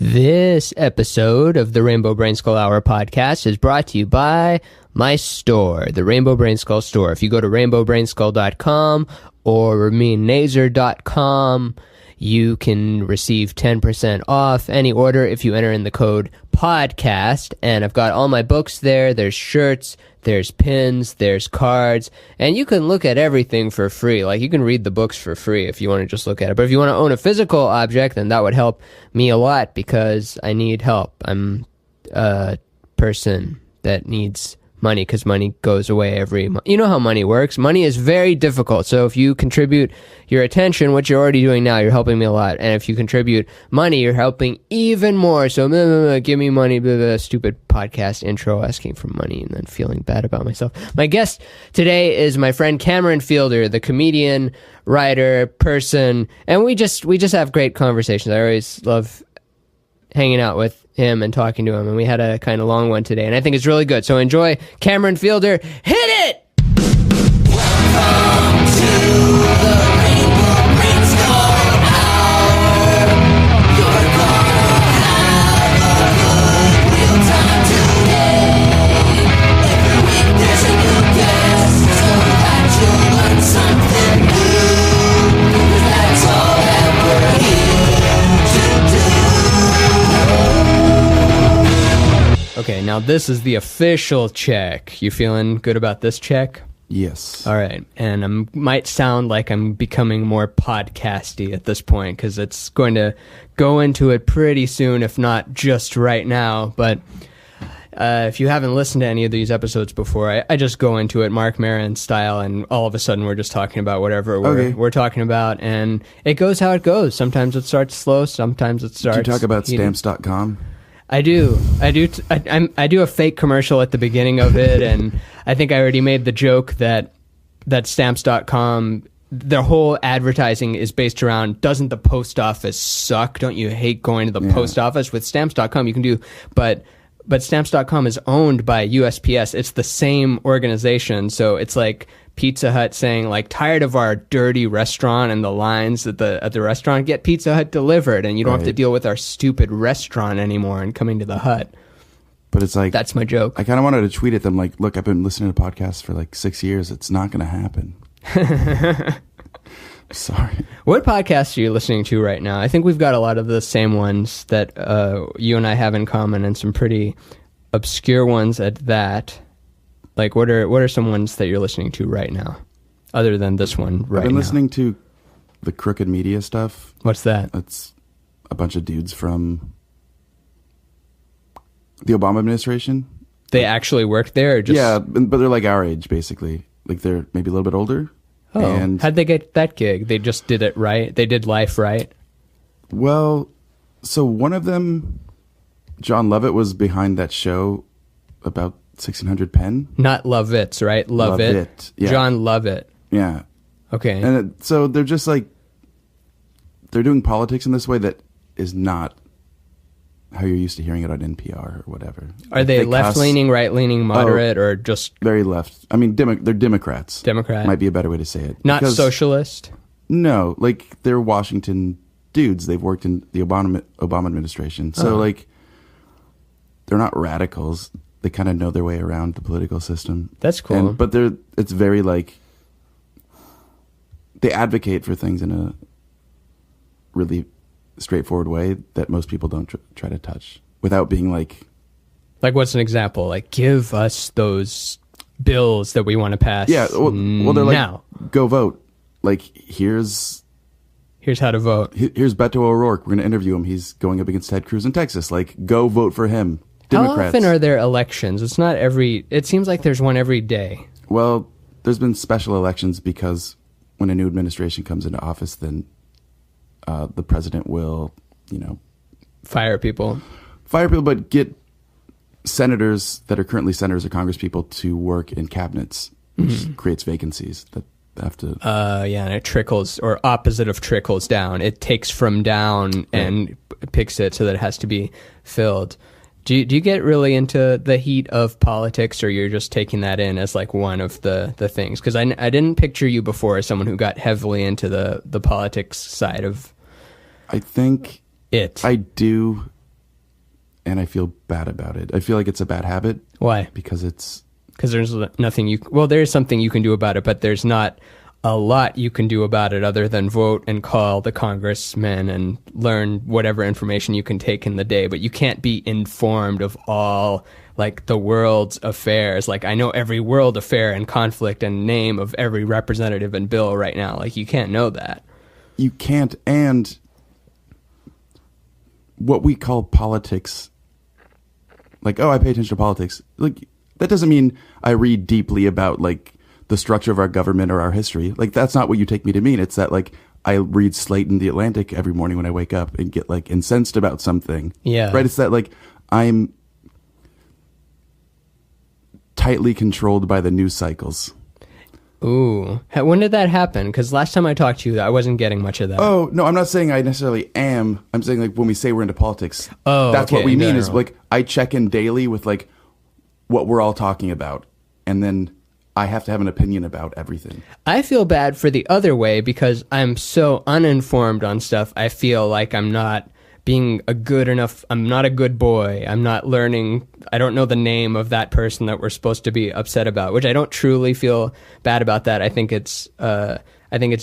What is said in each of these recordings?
This episode of the Rainbow Brainskull Hour podcast is brought to you by my store, the Rainbow Brainskull store. If you go to rainbowbrainskull.com or raminnazer.com, you can receive 10% off any order if you enter in the code podcast. And I've got all my books there. There's shirts, there's pins, there's cards, and you can look at everything for free. Like, you can read the books for free if you want to just look at it. But if you want to own a physical object, then that would help me a lot because I need help. I'm a person that needs money because money goes away every month. You know how money works. Money is very difficult. So if you contribute your attention, what you're already doing now, you're helping me a lot. And if you contribute money, you're helping even more. So give me money, stupid podcast intro asking for money and then feeling bad about myself. My guest today is my friend Cameron Fielder, the comedian, writer, person, and we just have great conversations. I always love hanging out with him and talking to him, and we had a kind of long one today, and I think it's really good. So enjoy Cameron Fielder. Hit it! Welcome to the Rainbow Brainskull Hour. You're gonna have a good real time today. Every week there's a new guest, so that you'll learn something new. 'Cause that's all that we're here to do. Okay, now this is the official check. You feeling good about this check? Yes. All right, and I might sound like I'm becoming more podcasty at this point because it's going to go into it pretty soon, if not just right now. But if you haven't listened to any of these episodes before, I just go into it Mark Maron style, and all of a sudden we're just talking about whatever we're talking about, and it goes how it goes. Sometimes it starts slow, sometimes it starts... Did you talk about Stamps.com? I do a fake commercial at the beginning of it, and I think I already made the joke that Stamps.com, their whole advertising is based around, doesn't the post office suck? Don't you hate going to the post office? With Stamps.com you can do, but Stamps.com is owned by USPS. It's the same organization, so it's like Pizza Hut saying, like, tired of our dirty restaurant and the lines at the restaurant, get Pizza Hut delivered, and you don't have to deal with our stupid restaurant anymore and coming to the hut. But it's like, that's my joke. I kind of wanted to tweet at them like, look, I've been listening to podcasts for like 6 years. It's not going to happen. Sorry. What podcasts are you listening to right now? I think we've got a lot of the same ones that you and I have in common, and some pretty obscure ones at that. Like, what are some ones that you're listening to right now, other than this one right now? I've been listening to the Crooked Media stuff. What's that? It's a bunch of dudes from the Obama administration. They actually worked there? Or just... Yeah, but they're like our age, basically. Like, they're maybe a little bit older. Oh, and how'd they get that gig? They just did it right? They did life right? Well, so one of them, John Lovett, was behind that show about 1600 Penn. Not Lovitz, right? Lovett. Yeah. John Lovett. Yeah. Okay. And so they're just like, they're doing politics in this way that is not how you're used to hearing it on NPR or whatever. Are they left-leaning, right-leaning, moderate, or just... Very left. I mean, they're Democrats. Democrat. Might be a better way to say it. Not socialist? No. Like, they're Washington dudes. They've worked in the Obama administration. So, like, they're not radicals. They kind of know their way around the political system. That's cool. But it's very, like... They advocate for things in a really straightforward way that most people don't try to touch without being like what's an example? Like, give us those bills that we want to pass. Yeah, well they're like, now. Go vote. Like, here's how to vote. Here's Beto O'Rourke. We're going to interview him. He's going up against Ted Cruz in Texas. Like, go vote for him. Democrats. How often are there elections? It's not it seems like there's one every day. Well, there's been special elections because when a new administration comes into office, then the president will, fire people, but get senators that are currently senators or congresspeople to work in cabinets, which creates vacancies that have to... and it trickles, or opposite of trickles down. It takes from down and picks it so that it has to be filled. Do you get really into the heat of politics, or you're just taking that in as like one of the things? Because I didn't picture you before as someone who got heavily into the politics side of... I think it. I do and I feel bad about it. I feel like it's a bad habit. Why? Because there's nothing there's something you can do about it, but there's not a lot you can do about it other than vote and call the congressmen and learn whatever information you can take in the day. But you can't be informed of all like the world's affairs. Like I know every world affair and conflict and name of every representative and bill right now. Like you can't know that. You can't. And what we call politics, like, oh, I pay attention to politics. Like that doesn't mean I read deeply about like the structure of our government or our history. Like that's not what you take me to mean. It's that like I read Slate and The Atlantic every morning when I wake up and get like incensed about something. Yeah. Right. It's that like I'm tightly controlled by the news cycles. Ooh. When did that happen? Because last time I talked to you, I wasn't getting much of that. Oh, no, I'm not saying I necessarily am. I'm saying like when we say we're into politics, that's what we mean is like I check in daily with like what we're all talking about. And then I have to have an opinion about everything. I feel bad for the other way because I'm so uninformed on stuff. I feel like I'm not being I'm not a good boy. I'm not learning. I don't know the name of that person that we're supposed to be upset about, which I don't truly feel bad about that. I think it's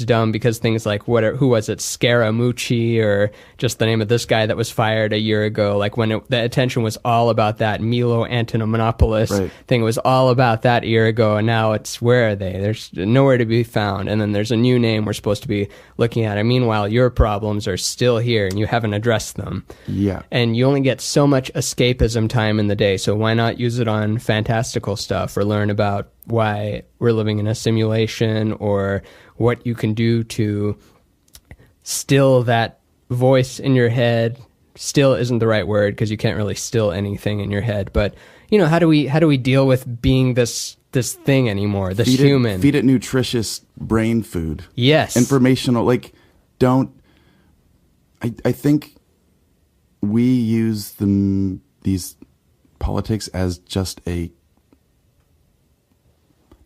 dumb because things like who was it, Scaramucci, or just the name of this guy that was fired a year ago, like when the attention was all about that Milo Antonomopoulos thing, it was all about that a year ago, and now it's, where are they? There's nowhere to be found, and then there's a new name we're supposed to be looking at. And meanwhile, your problems are still here, and you haven't addressed them. Yeah. And you only get so much escapism time in the day, so why not use it on fantastical stuff, or learn about why we're living in a simulation, or what you can do to still that voice in your head. Still isn't the right word because you can't really still anything in your head. But you know, how do we deal with being this thing anymore? This human. Feed it nutritious brain food. Yes. Informational. Like, I think we use these politics as just a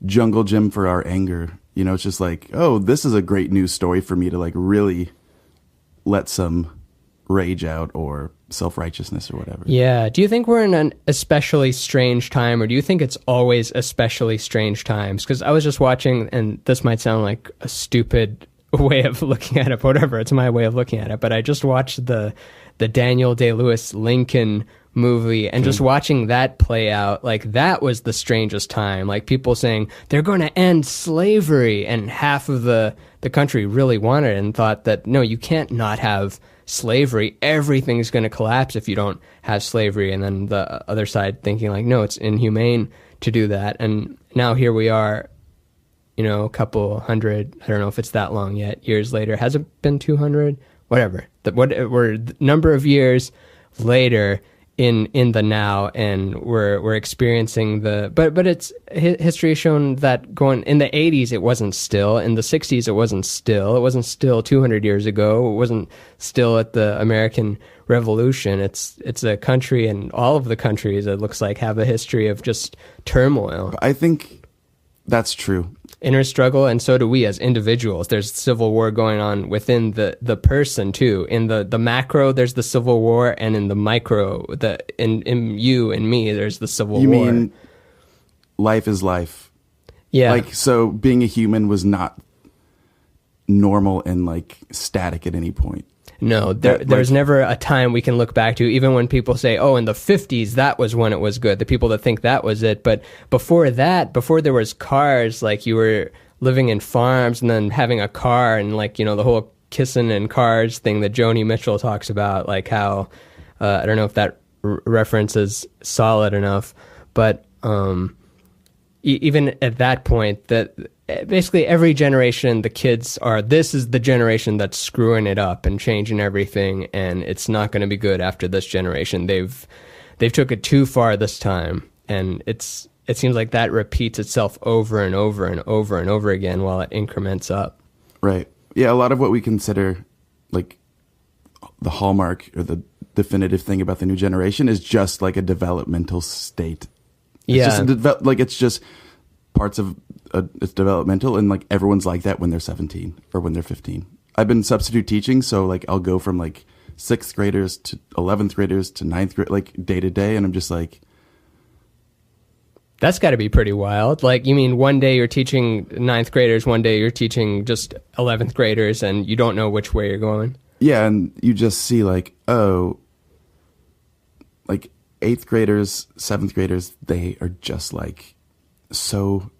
jungle gym for our anger. You know, it's just like, oh, this is a great news story for me to like really let some rage out or self-righteousness or whatever. Yeah. Do you think we're in an especially strange time, or do you think it's always especially strange times? Because I was just watching, and this might sound like a stupid way of looking at it, but whatever, it's my way of looking at it. But I just watched the Daniel Day-Lewis Lincoln movie, and just watching that play out, like that was the strangest time. Like people saying they're going to end slavery, and half of the country really wanted it and thought that no, you can't not have slavery. Everything's going to collapse if you don't have slavery. And then the other side thinking like, no, it's inhumane to do that. And now here we are, you know, a couple hundred, I don't know if it's that long yet, years later. Has it been 200? Whatever. We're number of years later in the now, and we're experiencing but it's history has shown that going in the 80s it wasn't still, in the 60s it wasn't still 200 years ago, it wasn't still at the American Revolution. It's a country, and all of the countries, it looks like, have a history of just turmoil. I think that's true. Inner struggle, and so do we as individuals. There's civil war going on within the person too. In the macro, there's the civil war, and in the micro, in you and me, there's the civil war. You mean life is life? Yeah. Like, so being a human was not normal and like static at any point. No, there's never a time we can look back to, even when people say, oh, in the 50s, that was when it was good. The people that think that was it. But before that, before there was cars, like you were living in farms and then having a car, and like, you know, the whole kissing in cars thing that Joni Mitchell talks about, like how, I don't know if that reference is solid enough, but even at that point, that basically every generation, the kids this is the generation that's screwing it up and changing everything, and it's not going to be good after this generation. They've took it too far this time, and it seems like that repeats itself over and over and over and over again while it increments up. Right. Yeah, a lot of what we consider like the hallmark or the definitive thing about the new generation is just like a developmental state. It's just parts of it's developmental, and like everyone's like that when they're 17 or when they're 15. I've been substitute teaching, so like I'll go from like 6th graders to 11th graders to 9th grade, like day to day. And I'm just like, that's got to be pretty wild. Like, you mean one day you're teaching 9th graders, one day you're teaching just 11th graders, and you don't know which way you're going? Yeah, and you just see like, oh, like 8th graders, 7th graders, they are just like so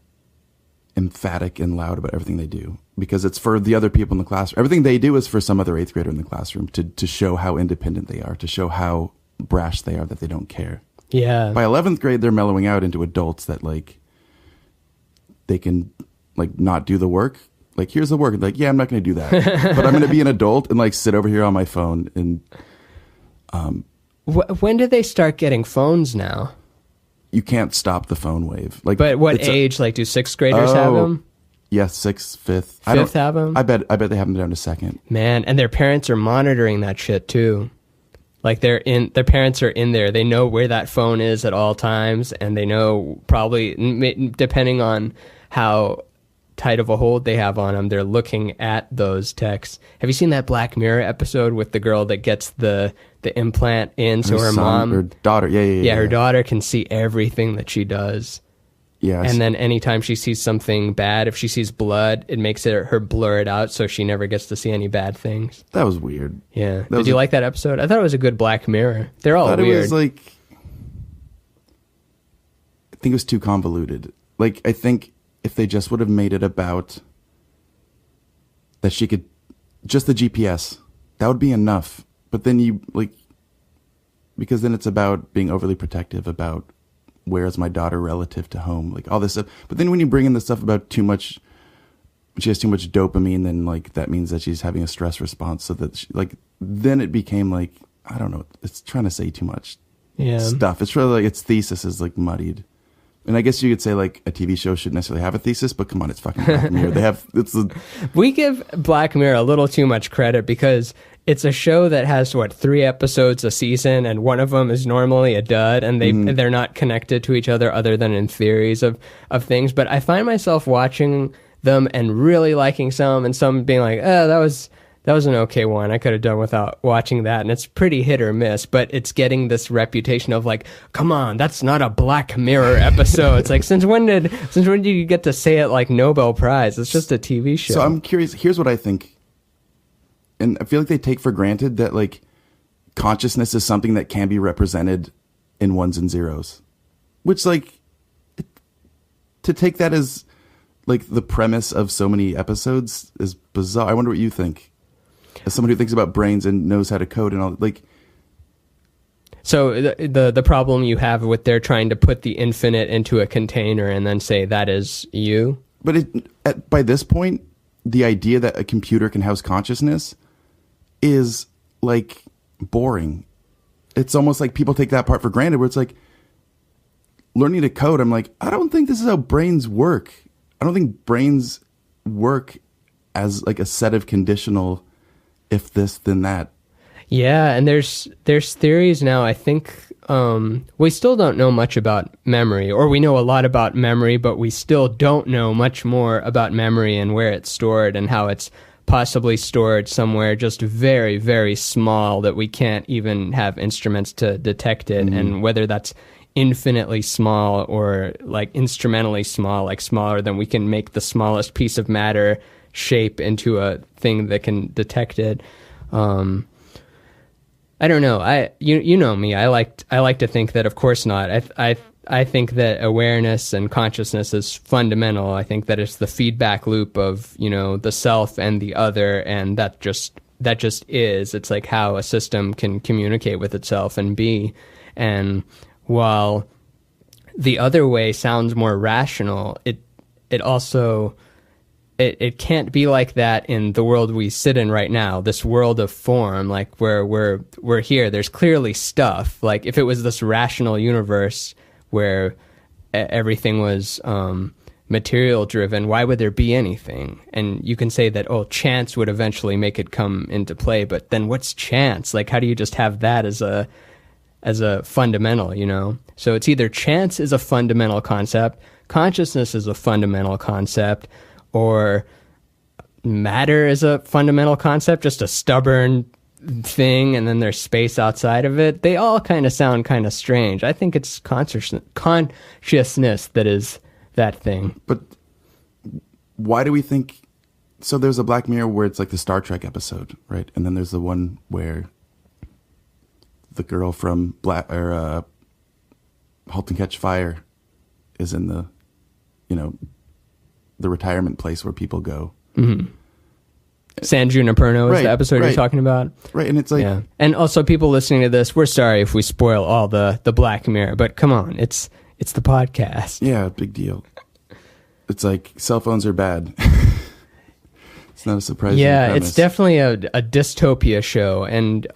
emphatic and loud about everything they do because it's for the other people in the classroom. Everything they do is for some other 8th grader in the classroom to show how independent they are, to show how brash they are, that they don't care. Yeah. By 11th grade, they're mellowing out into adults that like they can like not do the work. Like, here's the work. Like, yeah, I'm not going to do that, but I'm going to be an adult and like sit over here on my phone. And when did they start getting phones now? You can't stop the phone wave. Like, but what age? Like, do 6th graders have them? Yeah, 6th, 5th. Fifth have them? I bet they have them down to 2nd. Man, and their parents are monitoring that shit too. Like, their parents are in there. They know where that phone is at all times, and they know probably, depending on how tight of a hold they have on them, they're looking at those texts. Have you seen that Black Mirror episode with the girl that gets the implant in so her mom... Her daughter, yeah. Her daughter can see everything that she does. Yeah. And then anytime she sees something bad, if she sees blood, it makes her blur it out so she never gets to see any bad things. That was weird. Yeah. Did you like that episode? I thought it was a good Black Mirror. They're all weird. It was like... I think it was too convoluted. Like, I think if they just would have made it about that she could... Just the GPS. That would be enough. But then you, like... Because then it's about being overly protective about... Where is my daughter relative to home? Like all this stuff. But then when you bring in the stuff about too much, she has too much dopamine, then like that means that she's having a stress response. So that she, like, then it became like, I don't know, it's trying to say too much stuff. It's really like its thesis is like muddied. And I guess you could say like a TV show shouldn't necessarily have a thesis, but come on, it's fucking Black Mirror. We give Black Mirror a little too much credit because it's a show that has 3 episodes a season, and one of them is normally a dud, and they're not connected to each other than in theories of things. But I find myself watching them and really liking some, and some being like, oh, that was an okay one. I could have done without watching that. And it's pretty hit or miss, but it's getting this reputation of like, come on, that's not a Black Mirror episode. It's like, since when did you get to say it like Nobel Prize? It's just a TV show. So I'm curious. Here's what I think. And I feel like they take for granted that like consciousness is something that can be represented in ones and zeros, which like to take that as like the premise of so many episodes is bizarre. I wonder what you think as someone who thinks about brains and knows how to code and all like. So the problem you have with they're trying to put the infinite into a container and then say that is you. But by this point, the idea that a computer can house consciousness is like boring. It's almost like people take that part for granted where it's like learning to code. I'm like, I don't think this is how brains work. I don't think brains work as like a set of conditional if this then that. Yeah, and there's theories now. I think we still don't know much about memory, or we know a lot about memory, but we still don't know much more about memory and where it's stored and how it's possibly stored somewhere just very, very small that we can't even have instruments to detect it, and whether that's infinitely small or like instrumentally small, like smaller than we can make the smallest piece of matter shape into a thing that can detect it. I don't know. You know me. I like to think that of course not. I think that awareness and consciousness is fundamental. I think that it's the feedback loop of, the self and the other, and that just is. It's like how a system can communicate with itself and be. And while the other way sounds more rational, it also it can't be like that in the world we sit in right now, this world of form, like where we're here. There's clearly stuff. Like if it was this rational universe where everything was material driven, why would there be anything? And you can say that, chance would eventually make it come into play, but then what's chance? Like, how do you just have that as a fundamental, So it's either chance is a fundamental concept, consciousness is a fundamental concept, or matter is a fundamental concept, just a stubborn thing and then there's space outside of it, they all kind of sound kind of strange. I think it's consciousness that is that thing. But why do we think... So there's a Black Mirror where it's like the Star Trek episode, right? And then there's the one where the girl from Halt and Catch Fire is in the, the retirement place where people go. Mm-hmm. San Junipero is the episode you're talking about. Right, and it's like... Yeah. And also people listening to this, we're sorry if we spoil all the Black Mirror, but come on, it's the podcast. Yeah, big deal. It's like cell phones are bad. It's not a surprising premise. It's definitely a dystopia show, and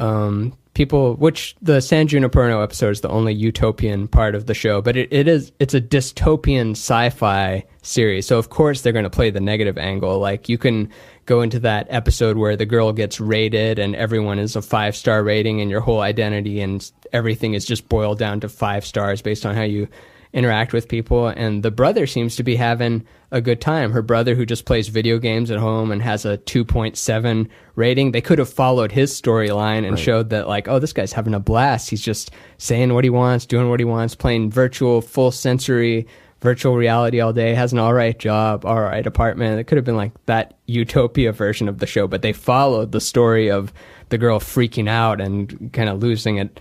which the San Junipero episode is the only utopian part of the show, but it's a dystopian sci-fi series, so of course they're going to play the negative angle. Like, you can go into that episode where the girl gets rated and everyone is a 5-star rating, and your whole identity and everything is just boiled down to 5 stars based on how you interact with people. And the brother seems to be having a good time. Her brother, who just plays video games at home and has a 2.7 rating, they could have followed his storyline and showed that, like, oh, this guy's having a blast. He's just saying what he wants, doing what he wants, playing full sensory virtual reality all day, has an all right job, all right apartment. It could have been like that Utopia version of the show, but they followed the story of the girl freaking out and kind of losing it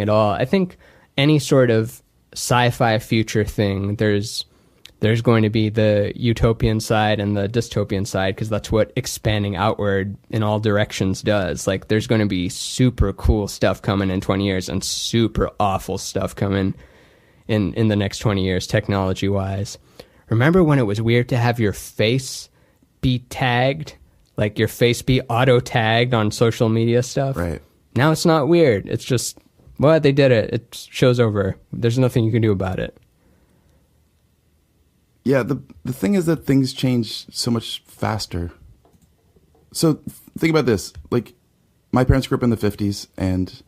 all. I think any sort of sci-fi future thing, there's going to be the utopian side and the dystopian side, because that's what expanding outward in all directions does. Like, there's going to be super cool stuff coming in 20 years and super awful stuff coming in the next 20 years, technology wise. Remember when it was weird to have your face be tagged, like your face be auto tagged on social media stuff? Right. Now it's not weird. It's just, well, they did it. It show's over. There's nothing you can do about it. Yeah, the thing is that things change so much faster. So think about this. Like, my parents grew up in the 50s, and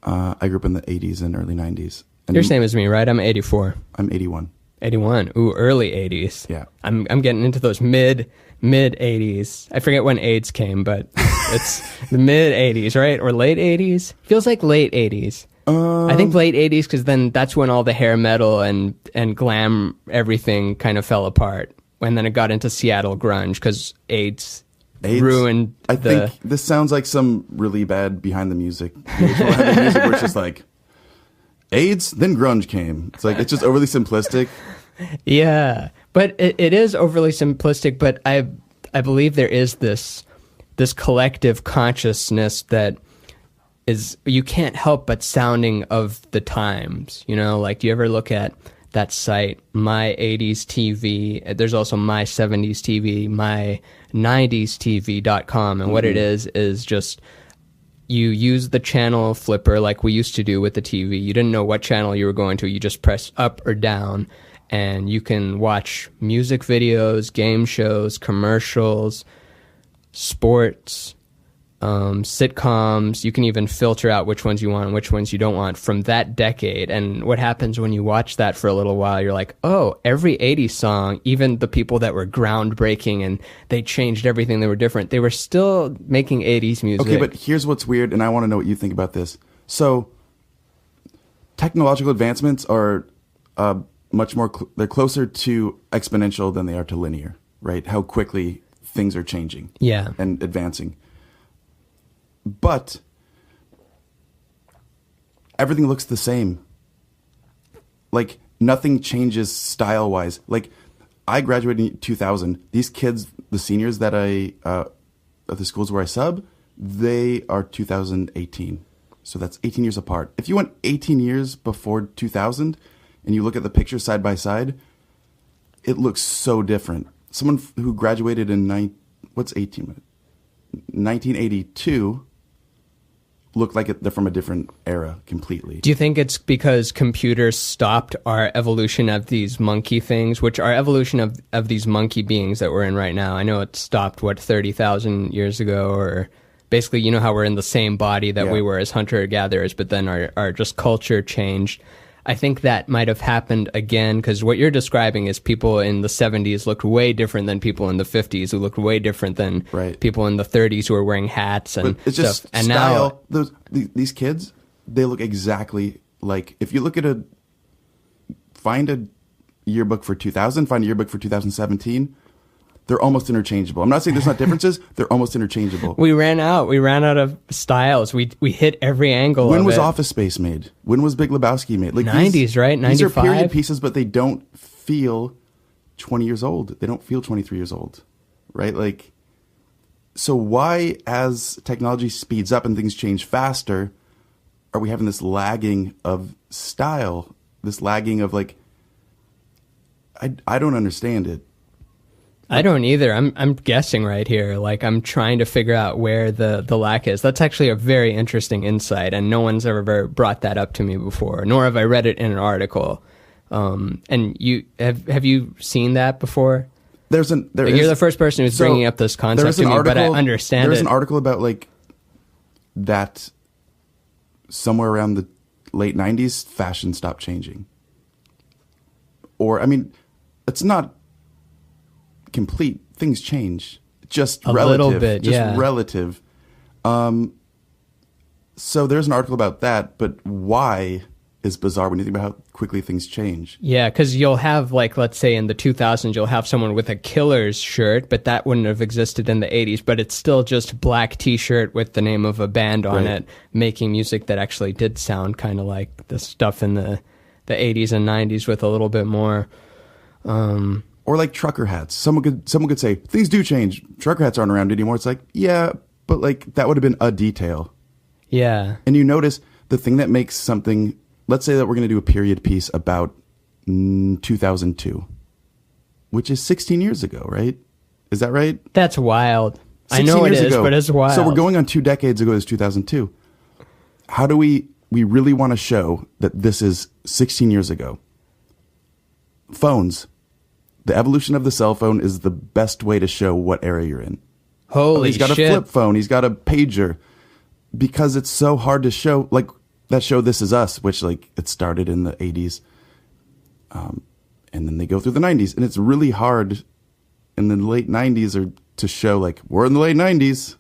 I grew up in the 80s and early 90s. And you're same as me, right? I'm 84. I'm 81. 81. Ooh, early 80s. Yeah. I'm getting into those mid 80s. I forget when AIDS came, but it's the mid 80s, right? Or late 80s? Feels like late 80s. I think late 80s, because then that's when all the hair metal and glam everything kind of fell apart. And then it got into Seattle grunge, because AIDS ruined I think this sounds like some really bad behind the music. Behind the music where it's just like, AIDS, then grunge came. It's like, it's just overly simplistic. Yeah, but it is overly simplistic, but I believe there is this collective consciousness that is, you can't help but sounding of the times, like, do you ever look at that site, My 80s TV? There's also My 70s TV, My 90s TV.com, and what it is just, you use the channel flipper like we used to do with the TV. You didn't know what channel you were going to. You just press up or down, and you can watch music videos, game shows, commercials, sports, sitcoms. You can even filter out which ones you want and which ones you don't want from that decade. And what happens when you watch that for a little while, you're like, oh, every 80s song, even the people that were groundbreaking and they changed everything, they were different, they were still making 80s music. Okay, but here's what's weird, and I want to know what you think about this. So technological advancements are much more, they're closer to exponential than they are to linear, right? How quickly things are changing and advancing. But everything looks the same. Like, nothing changes style-wise. Like, I graduated in 2000. These kids, the seniors that at the schools where I sub, they are 2018. So that's 18 years apart. If you went 18 years before 2000 and you look at the pictures side by side, it looks so different. Someone who graduated in 1982 look like they're from a different era completely. Do you think it's because computers stopped our evolution of these monkey things, which our evolution of these monkey beings that we're in right now? I know it stopped, 30,000 years ago, or basically, how we're in the same body that we were as hunter-gatherers, but then our just culture changed. I think that might have happened again, because what you're describing is people in the 70s looked way different than people in the 50s, who looked way different than people in the 30s who were wearing hats and it's stuff. Just and style. These kids, they look exactly like, if you look at find a yearbook for 2000, find a yearbook for 2017, they're almost interchangeable. I'm not saying there's not differences. They're almost interchangeable. We ran out of styles. We hit every angle of it. When was Office Space made? When was Big Lebowski made? Like 90s, right? 95? These are period pieces, but they don't feel 20 years old. They don't feel 23 years old, right? Like, so why, as technology speeds up and things change faster, are we having this lagging of style? This lagging of, like, I don't understand it. I don't either. I'm guessing right here. Like, I'm trying to figure out where the lack is. That's actually a very interesting insight, and no one's ever brought that up to me before, nor have I read it in an article. And you have you seen that before? You're the first person who's bringing up this concept to me, but I understand There's an article about, like, that somewhere around the late 90s, fashion stopped changing. Or, I mean, it's not complete. Things change. Just a relative. Little bit, just relative. So there's an article about that, but why is bizarre when you think about how quickly things change. Yeah, because you'll have, like, let's say in the 2000s, you'll have someone with a Killers shirt, but that wouldn't have existed in the 80s, but it's still just black t-shirt with the name of a band on it, making music that actually did sound kind of like the stuff in the 80s and 90s with a little bit more... Or like trucker hats. Someone could say, things do change. Trucker hats aren't around anymore. It's like, yeah, but, like, that would have been a detail. Yeah. And you notice the thing that makes something... Let's say that we're going to do a period piece about 2002, which is 16 years ago, right? Is that right? That's wild. I know it is, but it's wild. So we're going on 2 decades ago, is 2002. How do we really want to show that this is 16 years ago? Phones. The evolution of the cell phone is the best way to show what era you're in. Holy shit. He's got a flip phone. He's got a pager. Because it's so hard to show, like, that show This Is Us, which, like, it started in the 80s, and then they go through the 90s, and it's really hard in the late 90s to show, like, we're in the late 90s.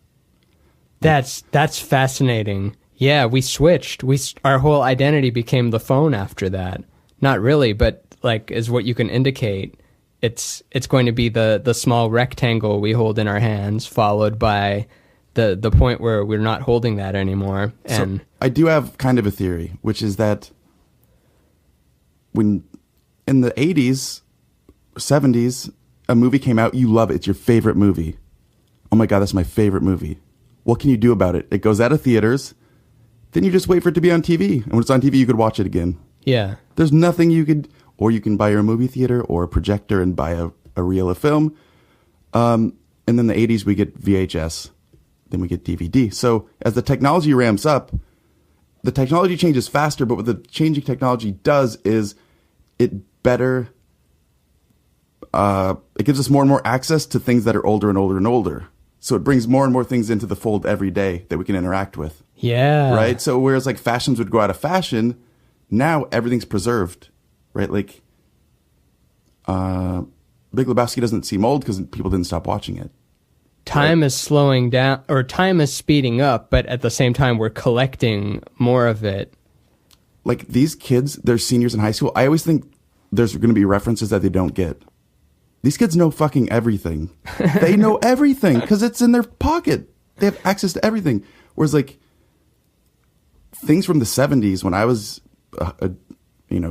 That's fascinating. Yeah, we switched. Our whole identity became the phone after that. Not really, but, like, is what you can indicate. It's going to be the small rectangle we hold in our hands, followed by the point where we're not holding that anymore. And so I do have kind of a theory, which is that when in the 80s, 70s, a movie came out, you love it. It's your favorite movie. Oh my God, that's my favorite movie. What can you do about it? It goes out of theaters. Then you just wait for it to be on TV. And when it's on TV, you could watch it again. Yeah. There's nothing you could... Or you can buy your movie theater or a projector and buy a reel of film. And then the 80s, we get VHS. Then we get DVD. So as the technology ramps up, the technology changes faster, but what the changing technology does is it gives us more and more access to things that are older and older and older. So it brings more and more things into the fold every day that we can interact with. Yeah. Right? So whereas, like, fashions would go out of fashion, now everything's preserved. Right? Like, Big Lebowski doesn't seem old because people didn't stop watching it. Time is slowing down, or time is speeding up, but at the same time, we're collecting more of it. Like, these kids, they're seniors in high school. I always think there's going to be references that they don't get. These kids know fucking everything. They know everything because it's in their pocket. They have access to everything. Whereas, like, things from the 70s when I was a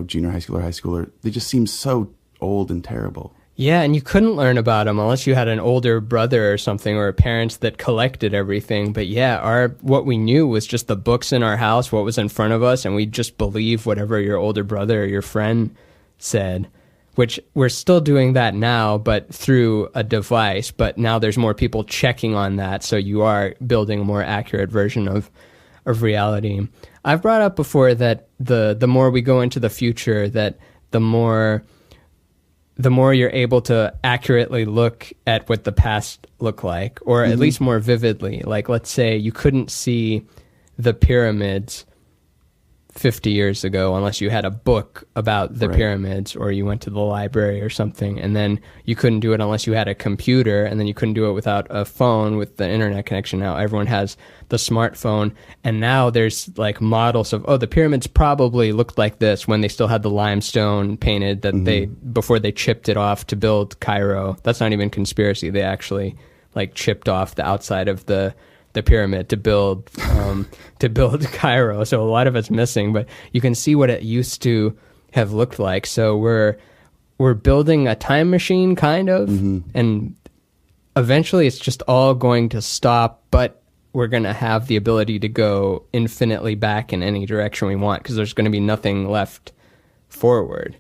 junior high schooler, high schooler, they just seem so old and terrible. Yeah, and you couldn't learn about them unless you had an older brother or something, or parents that collected everything. But yeah, what we knew was just the books in our house, what was in front of us, and we just believe whatever your older brother or your friend said, which we're still doing that now, but through a device. But now there's more people checking on that, so you are building a more accurate version of reality. I've brought up before that the more we go into the future, that the more you're able to accurately look at what the past looked like, or at least more vividly. Like, let's say you couldn't see the pyramids 50 years ago, unless you had a book about the Right. pyramids or you went to the library or something. And then you couldn't do it unless you had a computer, and then you couldn't do it without a phone with the internet connection. Now everyone has the smartphone, and now there's like models of, oh, the pyramids probably looked like this when they still had the limestone painted that they, before they chipped it off to build Cairo. That's not even conspiracy. They actually like chipped off the outside of the pyramid to build Cairo. So a lot of it's missing, but you can see what it used to have looked like. So we're building a time machine kind of, and eventually it's just all going to stop, but we're going to have the ability to go infinitely back in any direction we want, because there's going to be nothing left forward.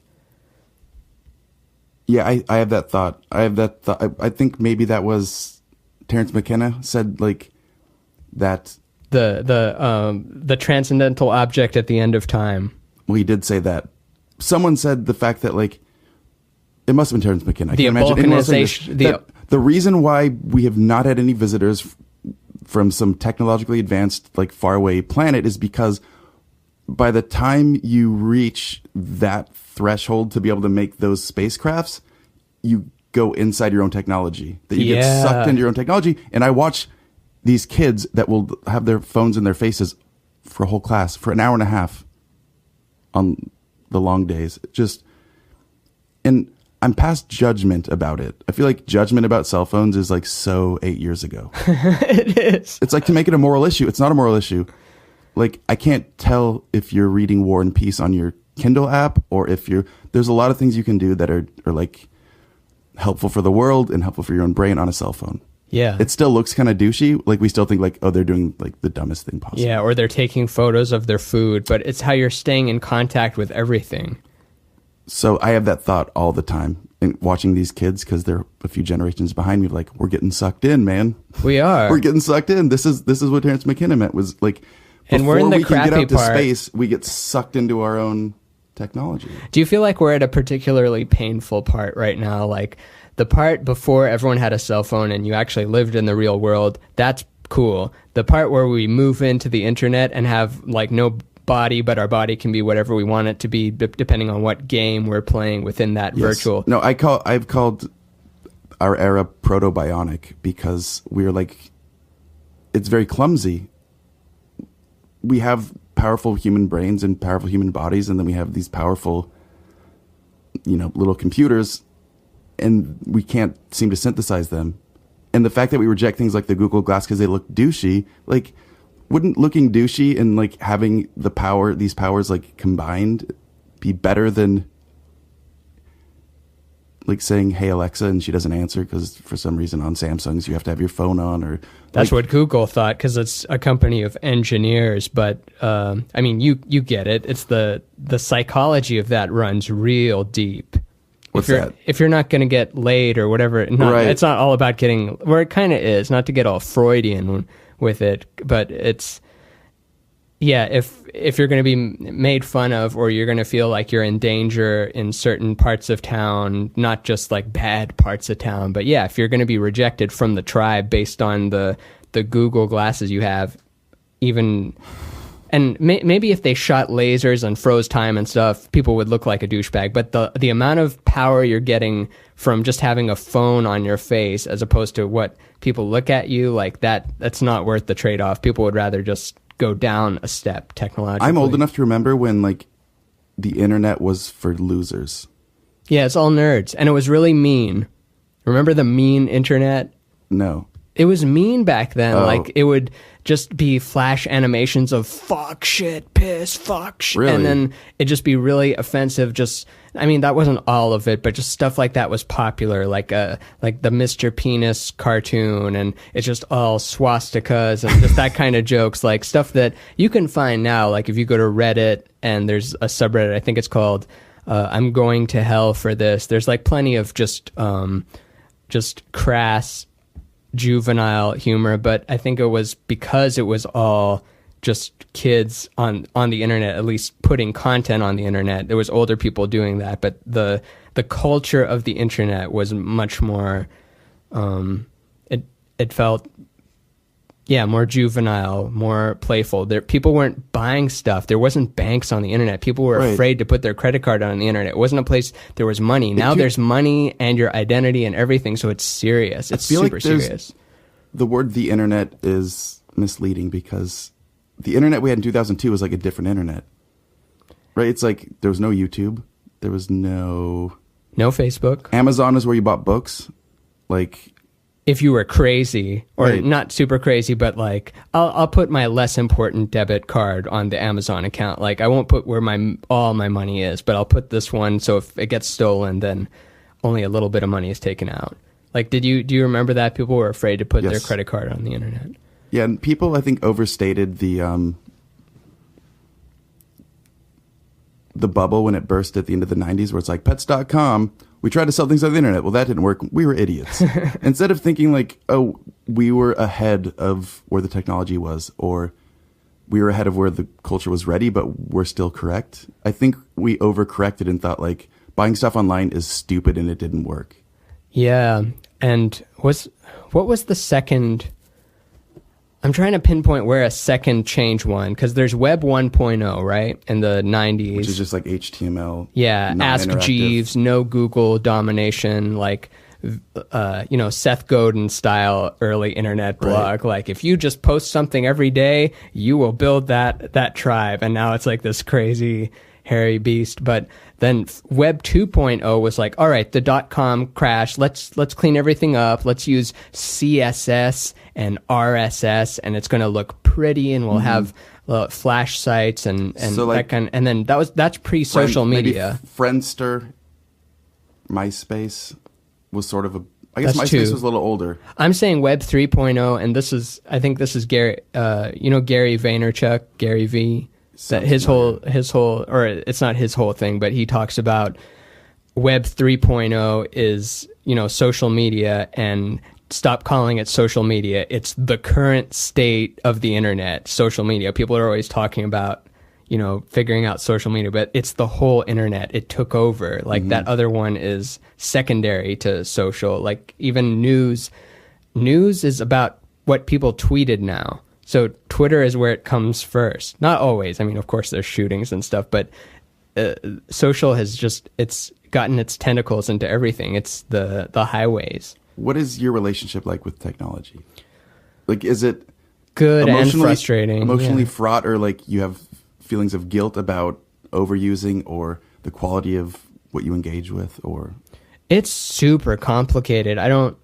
Yeah, I have that thought. I think maybe that was Terence McKenna said, like, that The transcendental object at the end of time. well, he did say that. Someone said the fact that, like, it must have been Terence McKenna. I The can't imagine anyone else saying this, balkanization- that the reason why we have not had any visitors from some technologically advanced, like, faraway planet is because by the time you reach that threshold to be able to make those spacecrafts, you go inside your own technology. That you get sucked into your own technology. And I watch these kids that will have their phones in their faces for a whole class for an hour and a half on the long days. And I'm past judgment about it. I feel like judgment about cell phones is like so 8 years ago. It is. It's like to make it a moral issue. It's not a moral issue. Like, I can't tell if you're reading War and Peace on your Kindle app or if there's a lot of things you can do that are like helpful for the world and helpful for your own brain on a cell phone. Yeah. It still looks kind of douchey. Like, we still think like, oh, they're doing like the dumbest thing possible. Yeah, or they're taking photos of their food, but it's how you're staying in contact with everything. So I have that thought all the time in watching these kids, because they're a few generations behind me. Like, we're getting sucked in, man. We are. We're getting sucked in. This is what Terence McKenna meant, was like, And we're in the before we can get crappy out to part. space, we get sucked into our own technology. Do you feel like we're at a particularly painful part right now? Like the part before everyone had a cell phone and you actually lived in the real world, that's cool. The part where we move into the internet and have like no body, but our body can be whatever we want it to be, depending on what game we're playing within that virtual. No, I've called our era proto-bionic because we're like, it's very clumsy. We have powerful human brains and powerful human bodies, and then we have these powerful, little computers, and we can't seem to synthesize them. And the fact that we reject things like the Google Glass because they look douchey, like, wouldn't looking douchey and like having these powers like combined be better than like saying, "Hey Alexa," and she doesn't answer because for some reason on Samsungs you have to have your phone on, or That's what Google thought, because it's a company of engineers. But I mean, you get it. It's the psychology of that runs real deep. What's that? If you're not going to get laid or whatever, Right. It's not all about getting. Where it kind of is, not to get all Freudian with it, but it's. Yeah, if you're going to be made fun of, or you're going to feel like you're in danger in certain parts of town, not just like bad parts of town, but yeah, if you're going to be rejected from the tribe based on the Google glasses you have, even, and maybe if they shot lasers and froze time and stuff, people would look like a douchebag. But the amount of power you're getting from just having a phone on your face, as opposed to what people look at you like, that's not worth the trade-off. People would rather just go down a step technologically. I'm old enough to remember when like the internet was for losers. Yeah, it's all nerds, and it was really mean. Remember the mean internet? No. It was mean back then. Oh. Like, it would just be flash animations of fuck, shit, piss, fuck, shit. Really? And then it'd just be really offensive. I mean, that wasn't all of it, but just stuff like that was popular, like the Mr. Penis cartoon, and it's just all swastikas and just that kind of jokes, like stuff that you can find now. Like if you go to Reddit and there's a subreddit, I think it's called I'm Going to Hell for This. There's like plenty of just crass juvenile humor, but I think it was because it was all just kids on the internet, at least putting content on the internet. There was older people doing that, but the culture of the internet was much more it felt Yeah, more juvenile, more playful. People weren't buying stuff. There wasn't banks on the internet. People were afraid to put their credit card on the internet. It wasn't a place there was money. Now there's money and your identity and everything, so it's serious. It's super serious. The word "the internet" is misleading because the internet we had in 2002 was like a different internet, right? It's like there was no YouTube. There was no Facebook. Amazon is where you bought books. Like, if you were crazy, or not super crazy, but like, I'll put my less important debit card on the Amazon account. Like, I won't put where all my money is, but I'll put this one, so if it gets stolen, then only a little bit of money is taken out. Like, do you remember that? People were afraid to put their credit card on the internet. Yeah, and people, I think, overstated the bubble when it burst at the end of the 90s, where it's like, pets.com, we tried to sell things on the internet. Well, that didn't work. We were idiots. Instead of thinking like, oh, we were ahead of where the technology was, or we were ahead of where the culture was ready, but we're still correct. I think we overcorrected and thought like buying stuff online is stupid and it didn't work. Yeah. And what was the second... I'm trying to pinpoint where a second change won, because there's Web 1.0, right, in the 90s. Which is just like HTML. Yeah, Ask Jeeves, no Google domination, like, Seth Godin style early internet blog. Like, if you just post something every day, you will build that tribe. And now it's like this crazy hairy beast. But then Web 2.0 was like, all right, the .com crash. Let's clean everything up. Let's use CSS and RSS, and it's going to look pretty, and we'll have flash sites and so like, that kind. And then that's pre-social media. Friendster, MySpace was sort of I guess MySpace was a little older. I'm saying Web 3.0, and I think this is Gary. Gary Vaynerchuk, Gary V. That his whole, or it's not his whole thing, but he talks about Web 3.0 is, social media, and stop calling it social media. It's the current state of the internet, social media. People are always talking about, figuring out social media, but it's the whole internet. It took over. Like that other one is secondary to social. Like even news is about what people tweeted now. So Twitter is where it comes first. Not always. I mean, of course, there's shootings and stuff, but social has it's gotten its tentacles into everything. It's the highways. What is your relationship like with technology? Like, is it good and frustrating? Emotionally fraught, or like you have feelings of guilt about overusing, or the quality of what you engage with, or? It's super complicated. I don't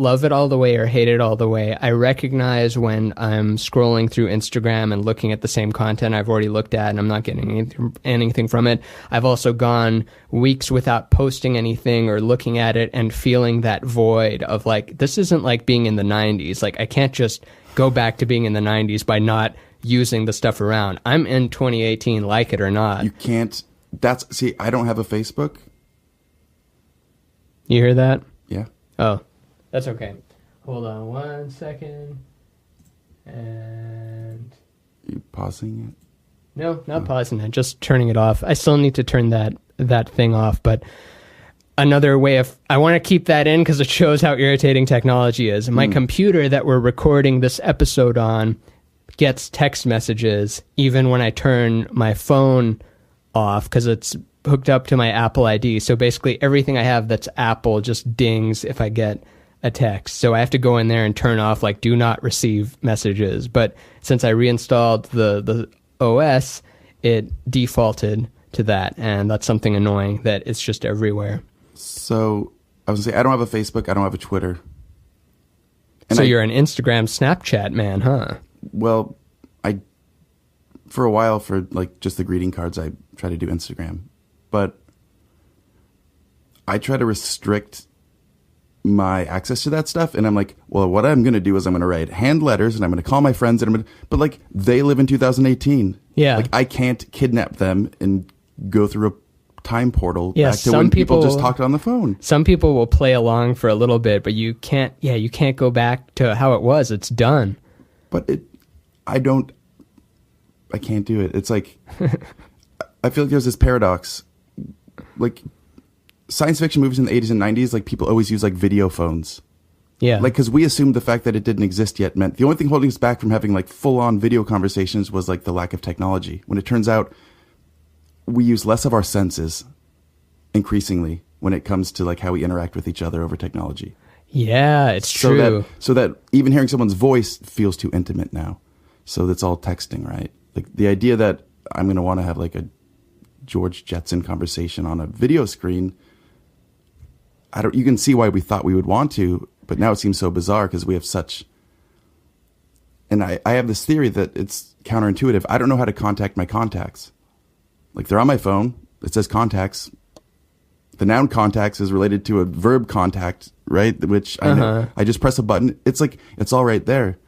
love it all the way or hate it all the way. I recognize when I'm scrolling through Instagram and looking at the same content I've already looked at and I'm not getting anything from it. I've also gone weeks without posting anything or looking at it and feeling that void of like, this isn't like being in the 90s. Like, I can't just go back to being in the 90s by not using the stuff around. I'm in 2018, like it or not. You can't. See, I don't have a Facebook. You hear that? Yeah. Oh. That's okay. Hold on 1 second. And... You pausing it? No, not pausing it. Just turning it off. I still need to turn that thing off. But another way of... I want to keep that in because it shows how irritating technology is. My computer that we're recording this episode on gets text messages even when I turn my phone off because it's hooked up to my Apple ID. So basically everything I have that's Apple just dings if I get a text. So I have to go in there and turn off like do not receive messages. But since I reinstalled the OS, it defaulted to that, and that's something annoying that it's just everywhere. So I was gonna say I don't have a Facebook, I don't have a Twitter. And so you're an Instagram, Snapchat man, huh? Well, for a while, for like just the greeting cards, I try to do Instagram, but I try to restrict my access to that stuff, and I'm like, well, what I'm going to do is I'm going to write hand letters, and I'm going to call my friends, and but like they live in 2018. Yeah, like I can't kidnap them and go through a time portal back to when people just talked on the phone. Some people will play along for a little bit, but you can't. Yeah, you can't go back to how it was. It's done. But I can't do it. It's like I feel like there's this paradox, like. Science fiction movies in the 80s and 90s, like people always use like video phones. Yeah. Like, because we assumed the fact that it didn't exist yet meant the only thing holding us back from having like full-on video conversations was like the lack of technology. When it turns out we use less of our senses increasingly when it comes to like how we interact with each other over technology. Yeah, it's true. So that even hearing someone's voice feels too intimate now. So that's all texting, right? Like the idea that I'm going to want to have like a George Jetson conversation on a video screen. You can see why we thought we would want to, but now it seems so bizarre because we have such, and I have this theory that it's counterintuitive. I don't know how to contact my contacts. Like they're on my phone. It says contacts. The noun contacts is related to a verb contact, right? Which I know. I just press a button. It's like, it's all right there.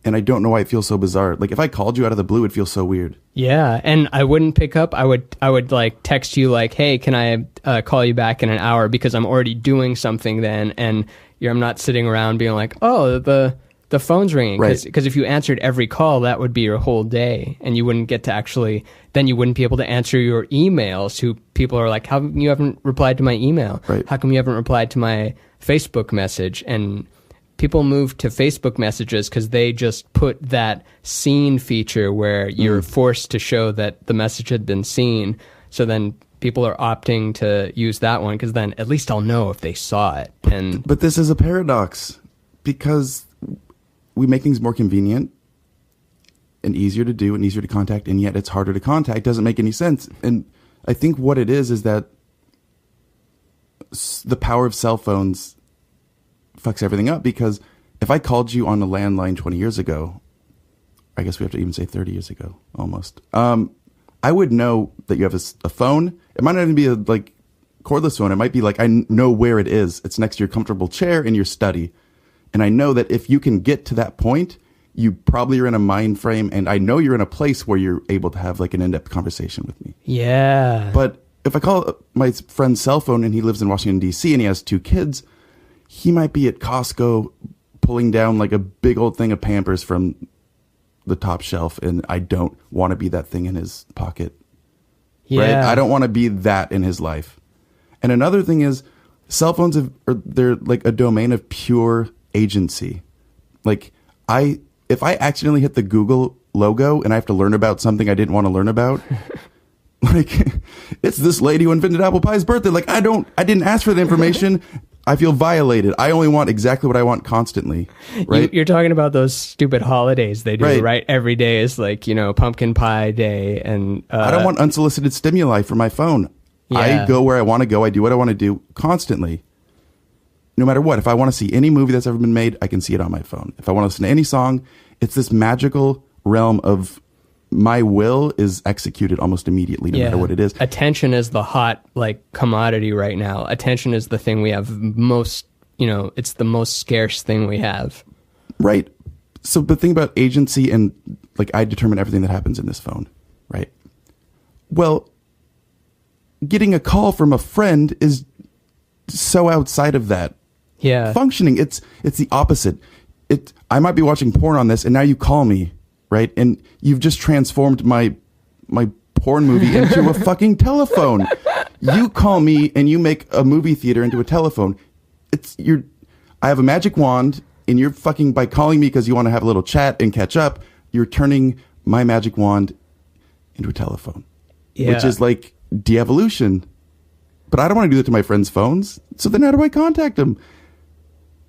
And I don't know why it feels so bizarre. Like if I called you out of the blue, it feels so weird. Yeah, and I wouldn't pick up. I would like text you like, "Hey, can I call you back in an hour?" Because I'm already doing something then, and I'm not sitting around being like, "Oh, the phone's ringing." Because if you answered every call, that would be your whole day, and you wouldn't get to actually. Then you wouldn't be able to answer your emails. Who people are like, "How come you haven't replied to my email? Right. How come you haven't replied to my Facebook message?" And people move to Facebook messages because they just put that seen feature where you're forced to show that the message had been seen. So then people are opting to use that one because then at least I'll know if they saw it. But this is a paradox because we make things more convenient and easier to do and easier to contact, and yet it's harder to contact. It doesn't make any sense. And I think what it is that the power of cell phones fucks everything up, because if I called you on a landline 20 years ago, I guess we have to even say 30 years ago, almost, I would know that you have a phone. It might not even be a like cordless phone. It might be like, I know where it is. It's next to your comfortable chair in your study. And I know that if you can get to that point, you probably are in a mind frame, and I know you're in a place where you're able to have like an in-depth conversation with me. Yeah. But if I call my friend's cell phone and he lives in Washington, D.C. and he has 2 kids, he might be at Costco pulling down like a big old thing of Pampers from the top shelf, and I don't want to be that thing in his pocket. Yeah. Right? I don't want to be that in his life. And another thing is, cell phones they're like a domain of pure agency. Like if I accidentally hit the Google logo and I have to learn about something I didn't want to learn about, like it's this lady who invented apple pie's birthday. Like I didn't ask for the information. I feel violated. I only want exactly what I want constantly. Right? You're talking about those stupid holidays they do, right? Every day is like, pumpkin pie day. And I don't want unsolicited stimuli from my phone. Yeah. I go where I want to go. I do what I want to do constantly. No matter what. If I want to see any movie that's ever been made, I can see it on my phone. If I want to listen to any song, it's this magical realm of my will is executed almost immediately, no matter what it is. Attention is the hot commodity right now. Attention is the thing we have most, it's the most scarce thing we have. Right. So the thing about agency and I determine everything that happens in this phone, right? Well, getting a call from a friend is so outside of that. Yeah. Functioning. It's the opposite. I might be watching porn on this and now you call me. Right. And you've just transformed my porn movie into a fucking telephone. You call me and you make a movie theater into a telephone. I have a magic wand, and you're fucking, by calling me because you want to have a little chat and catch up, you're turning my magic wand into a telephone. Yeah. Which is like de-evolution. But I don't want to do that to my friends' phones. So then how do I contact them?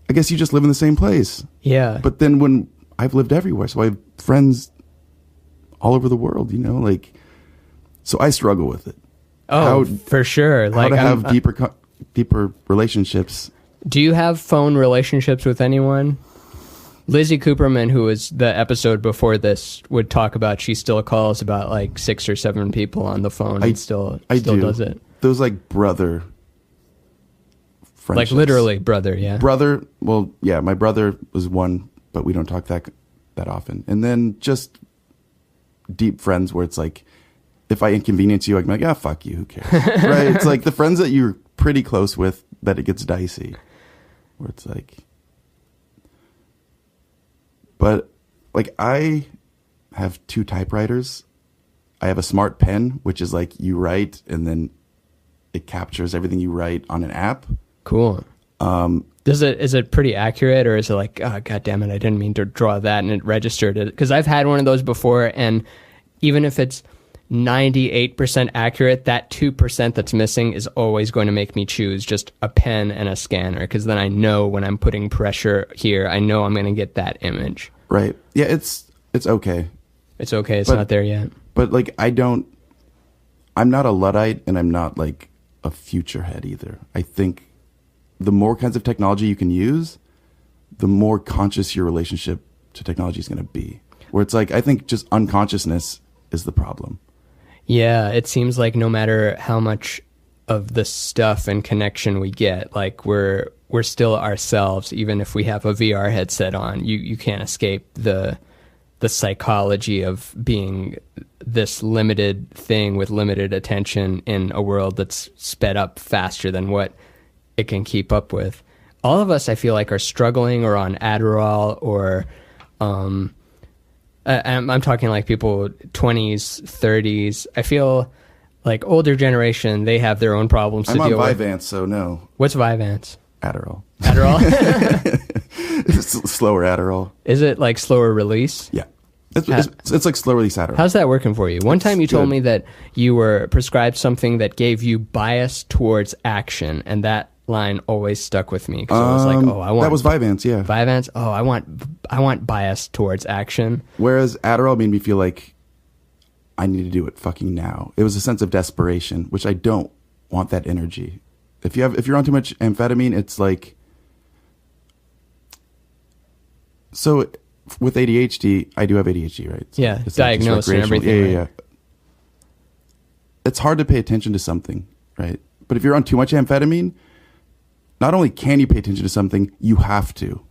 I guess you just live in the same place. Yeah. But then when I've lived everywhere, so I have friends all over the world, so I struggle with it. Oh, for sure. How to have deeper relationships. Do you have phone relationships with anyone? Lizzie Cooperman, who was the episode before this, would talk about she still calls about 6 or 7 people on the phone and still does it. Those brother friendships. Literally brother, yeah. Brother, well, yeah, my brother was one, but we don't talk that often. And then just deep friends where it's if I inconvenience you, I can be like, fuck you, who cares? Right? It's the friends that you're pretty close with that it gets dicey. Where it's but I have 2 typewriters. I have a smart pen, which is you write and then it captures everything you write on an app. Cool. Is it pretty accurate, or is it like, oh, God damn it, I didn't mean to draw that and it registered it? Because I've had one of those before, and even if it's 98% accurate, that 2% that's missing is always going to make me choose just a pen and a scanner, because then I know when I'm putting pressure here, I know I'm going to get that image. Right. Yeah, it's okay. It's okay. It's not there yet. But like, I'm not a Luddite, and I'm not like a future head either. I think the more kinds of technology you can use, the more conscious your relationship to technology is going to be. Where it's like, I think just unconsciousness is the problem. Yeah, it seems like no matter how much of the stuff and connection we get, like we're still ourselves, even if we have a VR headset on. You can't escape the psychology of being this limited thing with limited attention in a world that's sped up faster than what it can keep up with. All of us, I feel like, are struggling or on Adderall, or I'm talking like people 20s, 30s. I feel like older generation, they have their own problems to deal with. I'm on Vyvanse, so no. What's Vyvanse? Adderall. Adderall? It's slower Adderall. Is it like slower release? Yeah. It's like slow release Adderall. How's that working for you? One time you told me that you were prescribed something that gave you bias towards action, and that line always stuck with me, because I was like, oh, I want... That was Vyvanse, yeah. Vyvanse? Oh, I want bias towards action. Whereas Adderall made me feel like I need to do it fucking now. It was a sense of desperation, which I don't want that energy. If you're on too much amphetamine, it's like... So with ADHD, I do have ADHD, right? So yeah, it's diagnosed and everything. Yeah. It's hard to pay attention to something, right? But if you're on too much amphetamine, not only can you pay attention to something, you have to.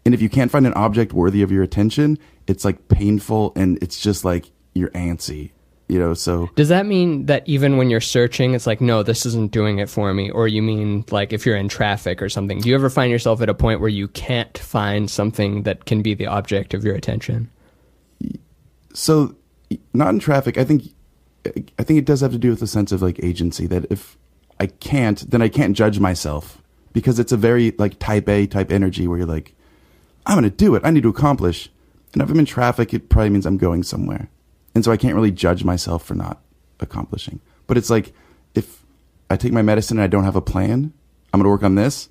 And if you can't find an object worthy of your attention, it's like painful, and it's just like you're antsy, so. Does that mean that even when you're searching, it's like, no, this isn't doing it for me? Or you mean like if you're in traffic or something? Do you ever find yourself at a point where you can't find something that can be the object of your attention? So not in traffic. I think it does have to do with a sense of like agency, that if I can't, then I can't judge myself, because it's a very like type A type energy where you're like, I'm going to do it. I need to accomplish. And if I'm in traffic, it probably means I'm going somewhere. And so I can't really judge myself for not accomplishing. But it's like, if I take my medicine and I don't have a plan, I'm going to work on this.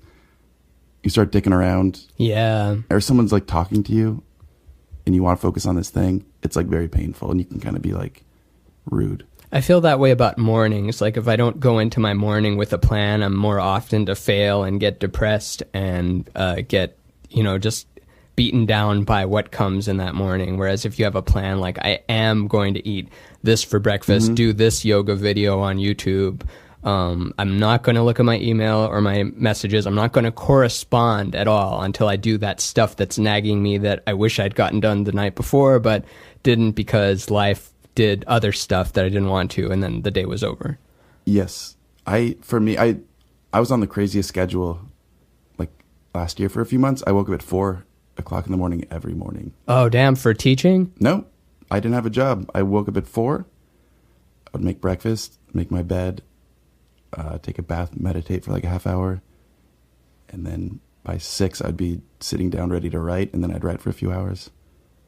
You start dicking around. Yeah. Or someone's like talking to you and you want to focus on this thing. It's like very painful, and you can kind of be like rude. I feel that way about mornings. Like if I don't go into my morning with a plan, I'm more often to fail and get depressed and get, just beaten down by what comes in that morning. Whereas if you have a plan, like I am going to eat this for breakfast, do this yoga video on YouTube. I'm not going to look at my email or my messages. I'm not going to correspond at all until I do that stuff that's nagging me that I wish I'd gotten done the night before, but didn't because life did other stuff that I didn't want to, and then the day was over. Yes. I was on the craziest schedule like last year for a few months. I woke up at 4 o'clock in the morning every morning. Oh, damn, for teaching? No, I didn't have a job. I woke up at 4. I would make breakfast, make my bed, take a bath, meditate for like a half hour. And then by 6, I'd be sitting down ready to write, and then I'd write for a few hours.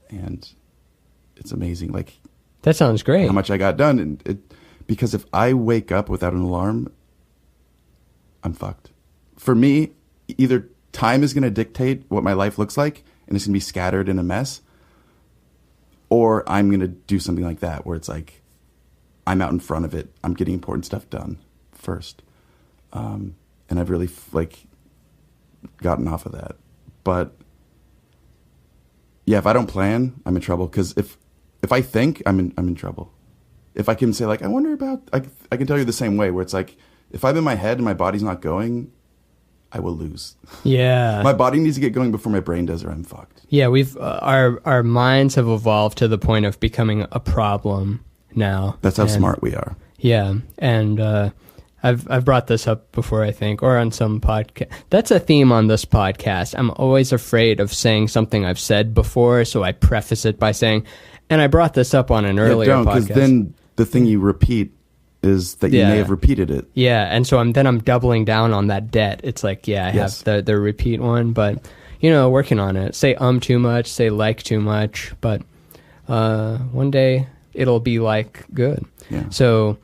And it's amazing. Like, that sounds great. How much I got done. And because if I wake up without an alarm, I'm fucked. For me, either time is going to dictate what my life looks like, and it's going to be scattered in a mess, or I'm going to do something like that where it's like I'm out in front of it. I'm getting important stuff done first. And I've really gotten off of that. But yeah, if I don't plan, I'm in trouble, because if I think, I'm in trouble. If I can say like, I wonder about, I can tell you the same way, where it's like, if I'm in my head and my body's not going, I will lose. Yeah. My body needs to get going before my brain does, or I'm fucked. Yeah, we've our minds have evolved to the point of becoming a problem now. That's how smart we are. Yeah, and I've brought this up before, I think, or on some podcast. That's a theme on this podcast. I'm always afraid of saying something I've said before, so I preface it by saying, and I brought this up on an earlier podcast. Because then the thing you repeat is that you may have repeated it. Yeah, and so I'm doubling down on that debt. It's like, I have the repeat one, but working on it. Say too much, say like too much, but one day it'll be like good. Yeah. So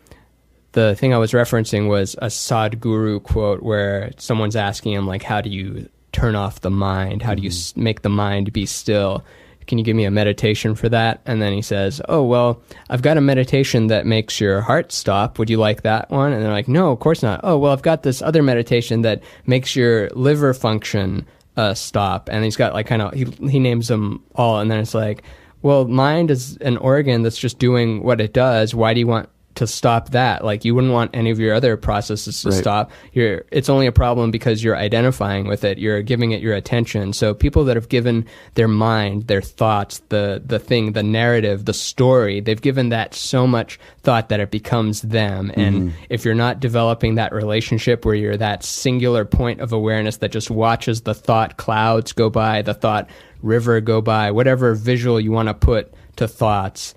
the thing I was referencing was a Sadhguru quote where someone's asking him, like, how do you turn off the mind? How do you make the mind be still? Can you give me a meditation for that? And then he says, oh, well, I've got a meditation that makes your heart stop. Would you like that one? And they're like, no, of course not. Oh, well, I've got this other meditation that makes your liver function stop. And he's got like he names them all. And then it's like, well, mind is an organ that's just doing what it does. Why do you want to stop that? Like, you wouldn't want any of your other processes to stop. It's only a problem because you're identifying with it. You're giving it your attention. So people that have given their mind, their thoughts, the thing, the narrative, the story, they've given that so much thought that it becomes them. And if you're not developing that relationship where you're that singular point of awareness that just watches the thought clouds go by, the thought river go by, whatever visual you want to put to thoughts,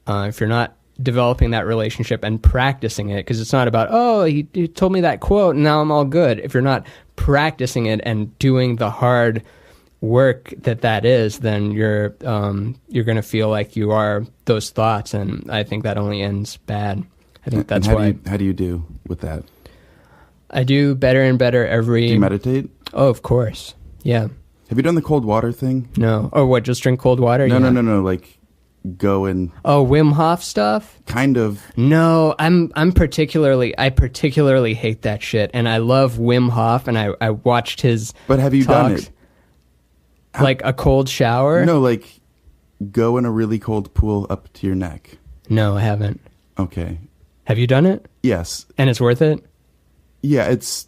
if you're not developing that relationship and practicing it, because it's not about, oh, he told me that quote and now I'm all good. If you're not practicing it and doing the hard work that is, then you're going to feel like you are those thoughts, and I think that only ends bad. I think that's why. How do you do with that? I do better and better every. Do you meditate? Oh, of course. Yeah. Have you done the cold water thing? No. Or what? Just drink cold water? No. Like, go and Wim Hof stuff? Kind of. No, I particularly hate that shit, and I love Wim Hof, and I watched his But have you done talks. it? Like a cold shower? No, like go in a really cold pool up to your neck. No, I haven't. Okay. Have you done it? Yes. And it's worth it? Yeah, it's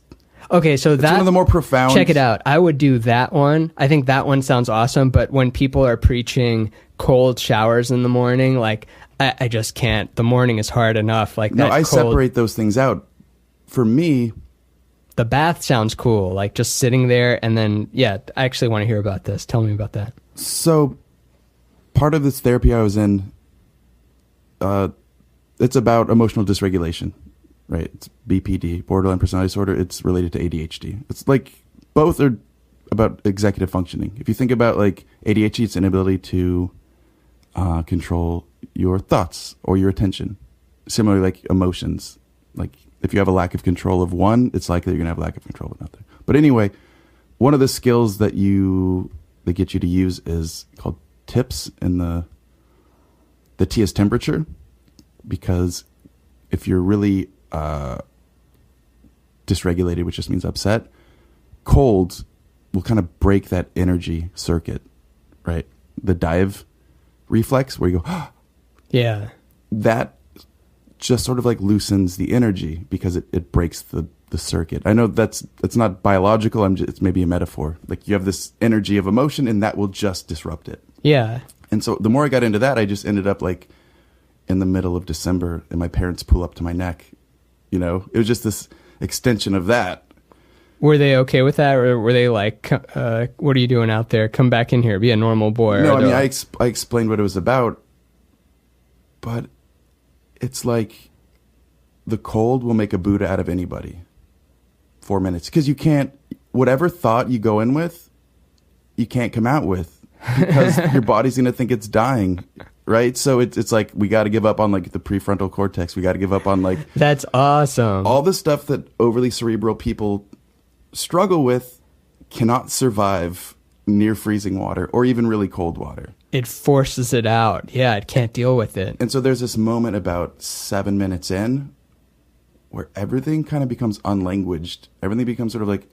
okay, so one of the more profound. Check it out. I would do that one. I think that one sounds awesome, but when people are preaching cold showers in the morning, like I just can't. The morning is hard enough. Like no, I separate those things out. For me, the bath sounds cool. Like just sitting there, and then I actually want to hear about this. Tell me about that. So, part of this therapy I was in, it's about emotional dysregulation, right? It's BPD, borderline personality disorder. It's related to ADHD. It's like both are about executive functioning. If you think about like ADHD, it's inability to control your thoughts or your attention. Similarly, like emotions. Like if you have a lack of control of one, it's likely you're going to have a lack of control of another. But anyway, one of the skills that get you to use is called TIPS, and the T is temperature, because if you're really dysregulated, which just means upset, cold will kind of break that energy circuit, right? The dive reflex where you go, yeah, that just sort of like loosens the energy because it breaks the circuit. I know it's not biological. It's maybe a metaphor. Like you have this energy of emotion and that will just disrupt it. Yeah. And so the more I got into that, I just ended up like in the middle of December and my parents pull up to my neck. You know, it was just this extension of that. Were they okay with that, or were they like, what are you doing out there? Come back in here, be a normal boy. No, I mean, I explained what it was about, but it's like the cold will make a Buddha out of anybody. 4 minutes. Because you can't, whatever thought you go in with, you can't come out with because your body's going to think it's dying. Right. So it's like, we got to give up on like the prefrontal cortex. We got to give up on like, that's awesome. All the stuff that overly cerebral people struggle with cannot survive near freezing water or even really cold water. It forces it out. Yeah. It can't deal with it. And so there's this moment about 7 minutes in where everything kind of becomes unlanguaged. Everything becomes sort of like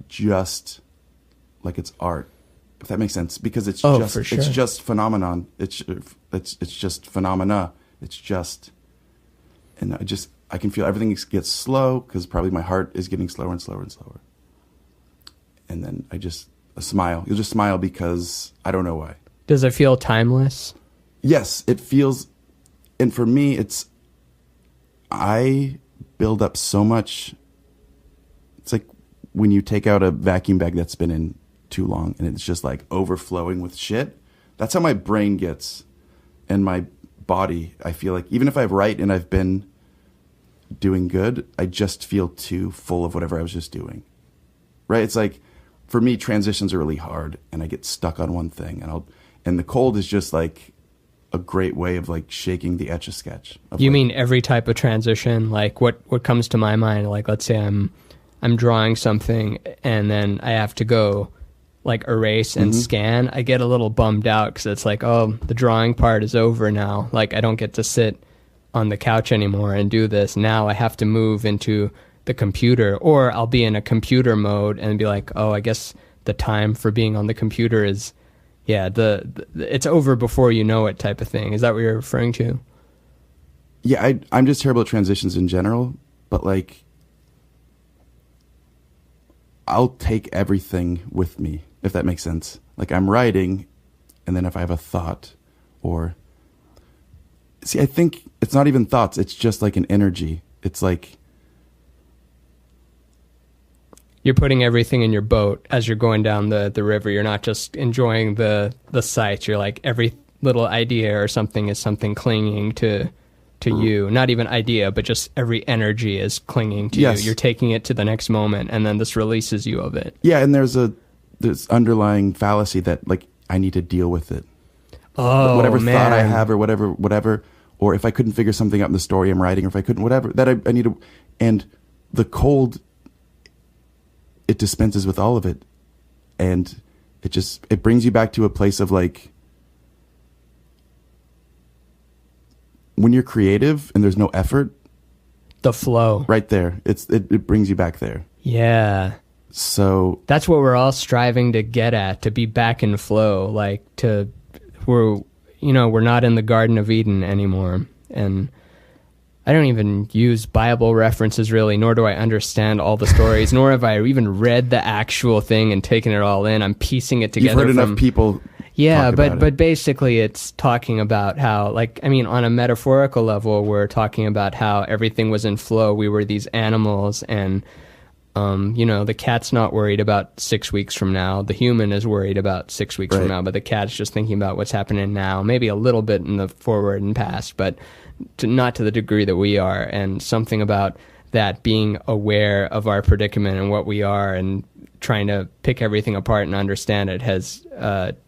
just like it's art, if that makes sense, because it's for sure. It's just phenomenon. It's just phenomena. It's just, and I can feel everything gets slow because probably my heart is getting slower and slower and slower. And then a smile. You'll just smile because I don't know why. Does it feel timeless? Yes, it feels, and for me, I build up so much. It's like when you take out a vacuum bag that's been in too long and it's just like overflowing with shit. That's how my brain gets and my body, I feel like even if I write and I've been doing good, I just feel too full of whatever I was just doing. Right? It's like, for me, transitions are really hard, and I get stuck on one thing, and the cold is just like a great way of like shaking the Etch-a-Sketch. You mean every type of transition? Like what comes to my mind? Like, let's say I'm drawing something, and then I have to go like erase and scan. I get a little bummed out because it's like, oh, the drawing part is over now. Like, I don't get to sit on the couch anymore and do this. Now I have to move into the computer, or I'll be in a computer mode and be like, oh, I guess the time for being on the computer is, it's over before you know it type of thing. Is that what you're referring to? Yeah, I'm just terrible at transitions in general, but like, I'll take everything with me, if that makes sense. Like, I'm writing, and then if I have a thought, or see, I think it's not even thoughts, it's just like an energy. It's like you're putting everything in your boat as you're going down the river. You're not just enjoying the sights. You're like, every little idea or something is something clinging to you. Not even idea, but just every energy is clinging to you. You're taking it to the next moment, and then this releases you of it. Yeah, and there's underlying fallacy that like I need to deal with it. Oh, whatever man. thought I have, or whatever, or if I couldn't figure something out in the story I'm writing, or if I couldn't, whatever, that I need to, and the cold, it dispenses with all of it, and it brings you back to a place of like, when you're creative and there's no effort, the flow right there, it brings you back there. Yeah. So that's what we're all striving to get at, to be back in flow, like we're not in the Garden of Eden anymore. And I don't even use Bible references really, nor do I understand all the stories, nor have I even read the actual thing and taken it all in. I'm piecing it together. You've heard enough people. Yeah, but basically it's talking about how, like, I mean, on a metaphorical level, we're talking about how everything was in flow. We were these animals, and the cat's not worried about 6 weeks from now. The human is worried about 6 weeks from now, but the cat's just thinking about what's happening now, maybe a little bit in the forward and past, but not to the degree that we are. And something about that, being aware of our predicament and what we are, and trying to pick everything apart and understand it, has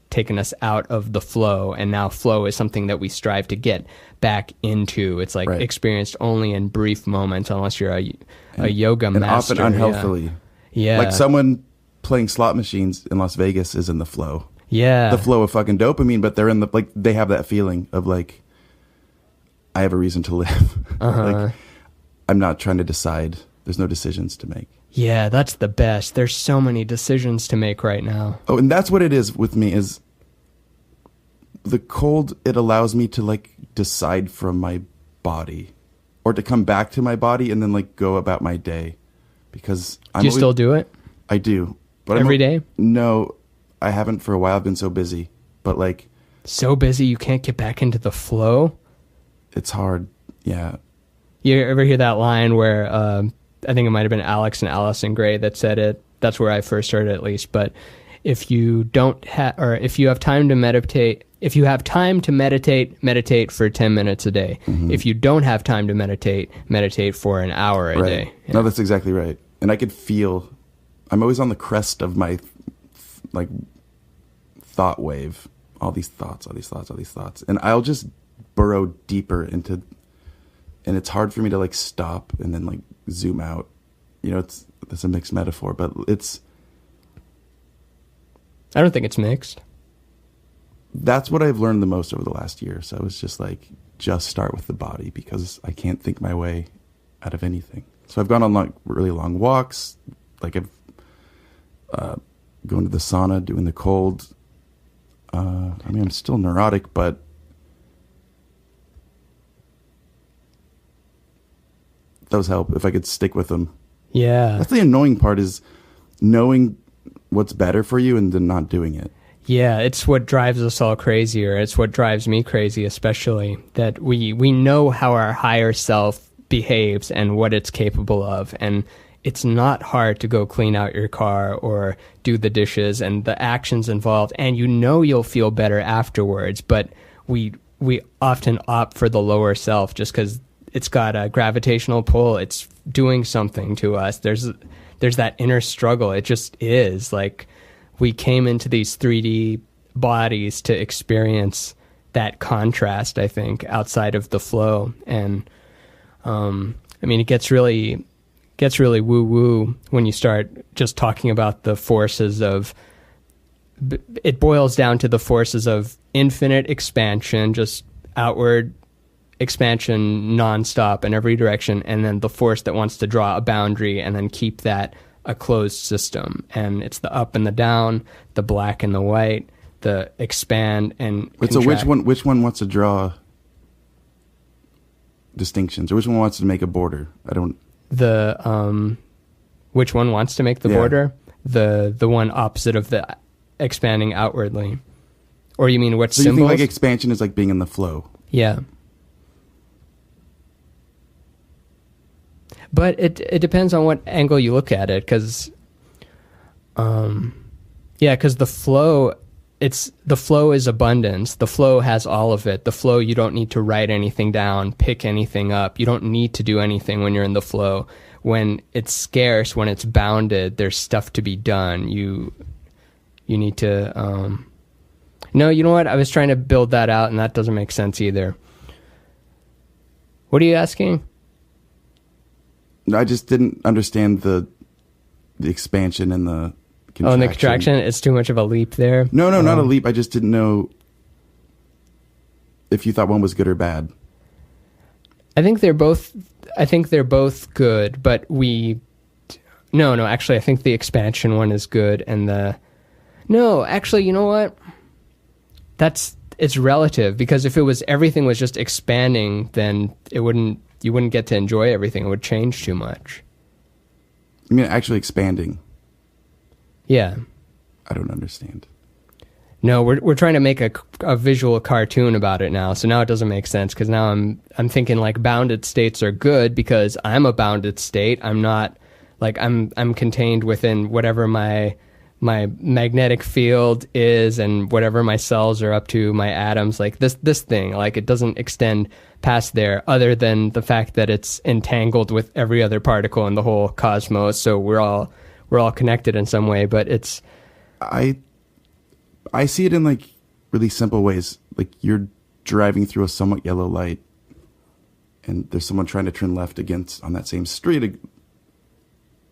taken us out of the flow. And now flow is something that we strive to get back into. It's like experienced only in brief moments, unless you're a yoga master. And often unhealthily. Yeah. Like someone playing slot machines in Las Vegas is in the flow. Yeah. The flow of fucking dopamine, but they're in they have that feeling of like, I have a reason to live. Like, I'm not trying to decide. There's no decisions to make. Yeah, that's the best. There's so many decisions to make right now. Oh, and that's what it is with me, is the cold, it allows me to like decide from my body, or to come back to my body and then like go about my day. Because Do you still do it? I do. But every day? No, I haven't for a while. I've been so busy. But like... So busy you can't get back into the flow? It's hard, yeah. You ever hear that line where, I think it might have been Alex and Allison Gray that said it. That's where I first heard it, at least. But if you have time to meditate, meditate for 10 minutes a day. Mm-hmm. If you don't have time to meditate for an hour a day. Yeah. No, that's exactly right. And I could feel, I'm always on the crest of my like thought wave. All these thoughts. And I'll just burrow deeper into, and it's hard for me to like stop and then like zoom out. That's a mixed metaphor, but I don't think it's mixed. That's what I've learned the most over the last year. So it's just like, just start with the body, because I can't think my way out of anything. So I've gone on like really long walks. Like I've going to the sauna, doing the cold. I'm still neurotic, but those help if I could stick with them. Yeah. That's the annoying part, is knowing what's better for you and then not doing it. Yeah, it's what drives us all crazy, or it's what drives me crazy especially, that we know how our higher self behaves and what it's capable of, and it's not hard to go clean out your car or do the dishes and the actions involved, and you'll feel better afterwards, but we we often opt for the lower self just because it's got a gravitational pull. It's doing something to us. There's that inner struggle. It just is. Like, we came into these 3D bodies to experience that contrast, I think, outside of the flow. And I mean, it gets really woo-woo when you start just talking about the forces of, it boils down to the forces of infinite expansion, just outward expansion nonstop in every direction, and then the force that wants to draw a boundary and then keep that a closed system. And it's the up and the down, the black and the white, the expand and contract. So which one wants to draw distinctions, or which one wants to make a border? I don't. Which one wants to make the border? The one opposite of the expanding outwardly. Or you mean what so symbols? You think like expansion is like being in the flow? Yeah. But it depends on what angle you look at it, because the flow, the flow is abundance. The flow has all of it. The flow, you don't need to write anything down, pick anything up. You don't need to do anything when you're in the flow. When it's scarce, when it's bounded, there's stuff to be done. You need to no, you know what? I was trying to build that out, and that doesn't make sense either. What are you asking? I just didn't understand the expansion and the contraction. Oh, and the contraction? It's too much of a leap there? No, not a leap. I just didn't know if you thought one was good or bad. I think they're both good, but no, actually, I think the expansion one is good, and no, actually, you know what? It's relative, because if everything was just expanding, then you wouldn't get to enjoy everything. It would change too much. I mean, actually expanding. Yeah. I don't understand. No, we're trying to make a visual cartoon about it now. So now it doesn't make sense, because now I'm thinking like bounded states are good because I'm a bounded state. I'm not like I'm contained within whatever my magnetic field is and whatever my cells are up to, my atoms, like this thing, like it doesn't extend past there, other than the fact that it's entangled with every other particle in the whole cosmos. So we're all connected in some way, but it's I see it in like really simple ways. Like you're driving through a somewhat yellow light, and there's someone trying to turn left on that same street,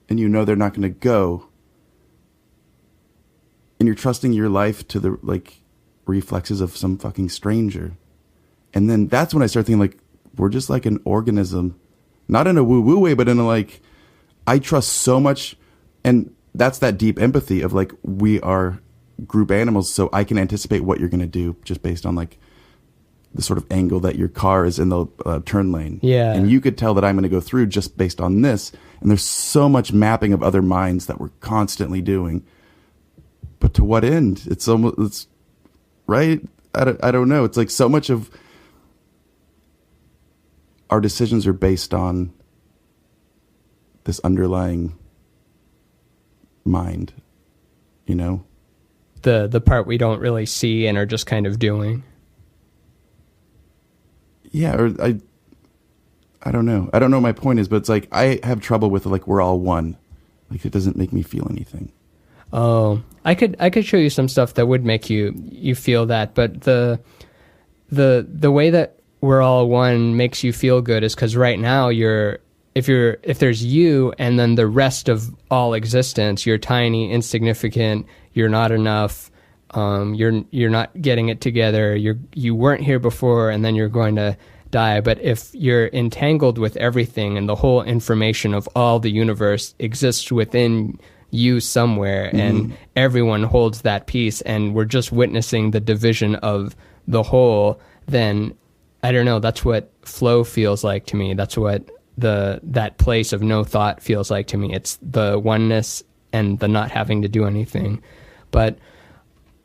and you know they're not going to go. And you're trusting your life to the like reflexes of some fucking stranger. And then that's when I start thinking like, we're just like an organism, not in a woo-woo way, but in a like, I trust so much. And that's that deep empathy of like, we are group animals. So I can anticipate what you're going to do just based on like the sort of angle that your car is in the turn lane. Yeah. And you could tell that I'm going to go through just based on this. And there's so much mapping of other minds that we're constantly doing. But to what end? It's right. I don't know. It's like so much of our decisions are based on this underlying mind, you know? The part we don't really see and are just kind of doing. Yeah, or I don't know. I don't know what my point is, but it's like I have trouble with like we're all one. Like it doesn't make me feel anything. Oh, I could show you some stuff that would make you feel that, but the way that we're all one makes you feel good is because right now if there's you and then the rest of all existence, you're tiny, insignificant, you're not enough, you're not getting it together, you weren't here before, and then you're going to die. But if you're entangled with everything and the whole information of all the universe exists within you somewhere, and everyone holds that piece, and we're just witnessing the division of the whole, then I don't know, that's what flow feels like to me. That's what that place of no thought feels like to me. It's the oneness and the not having to do anything. But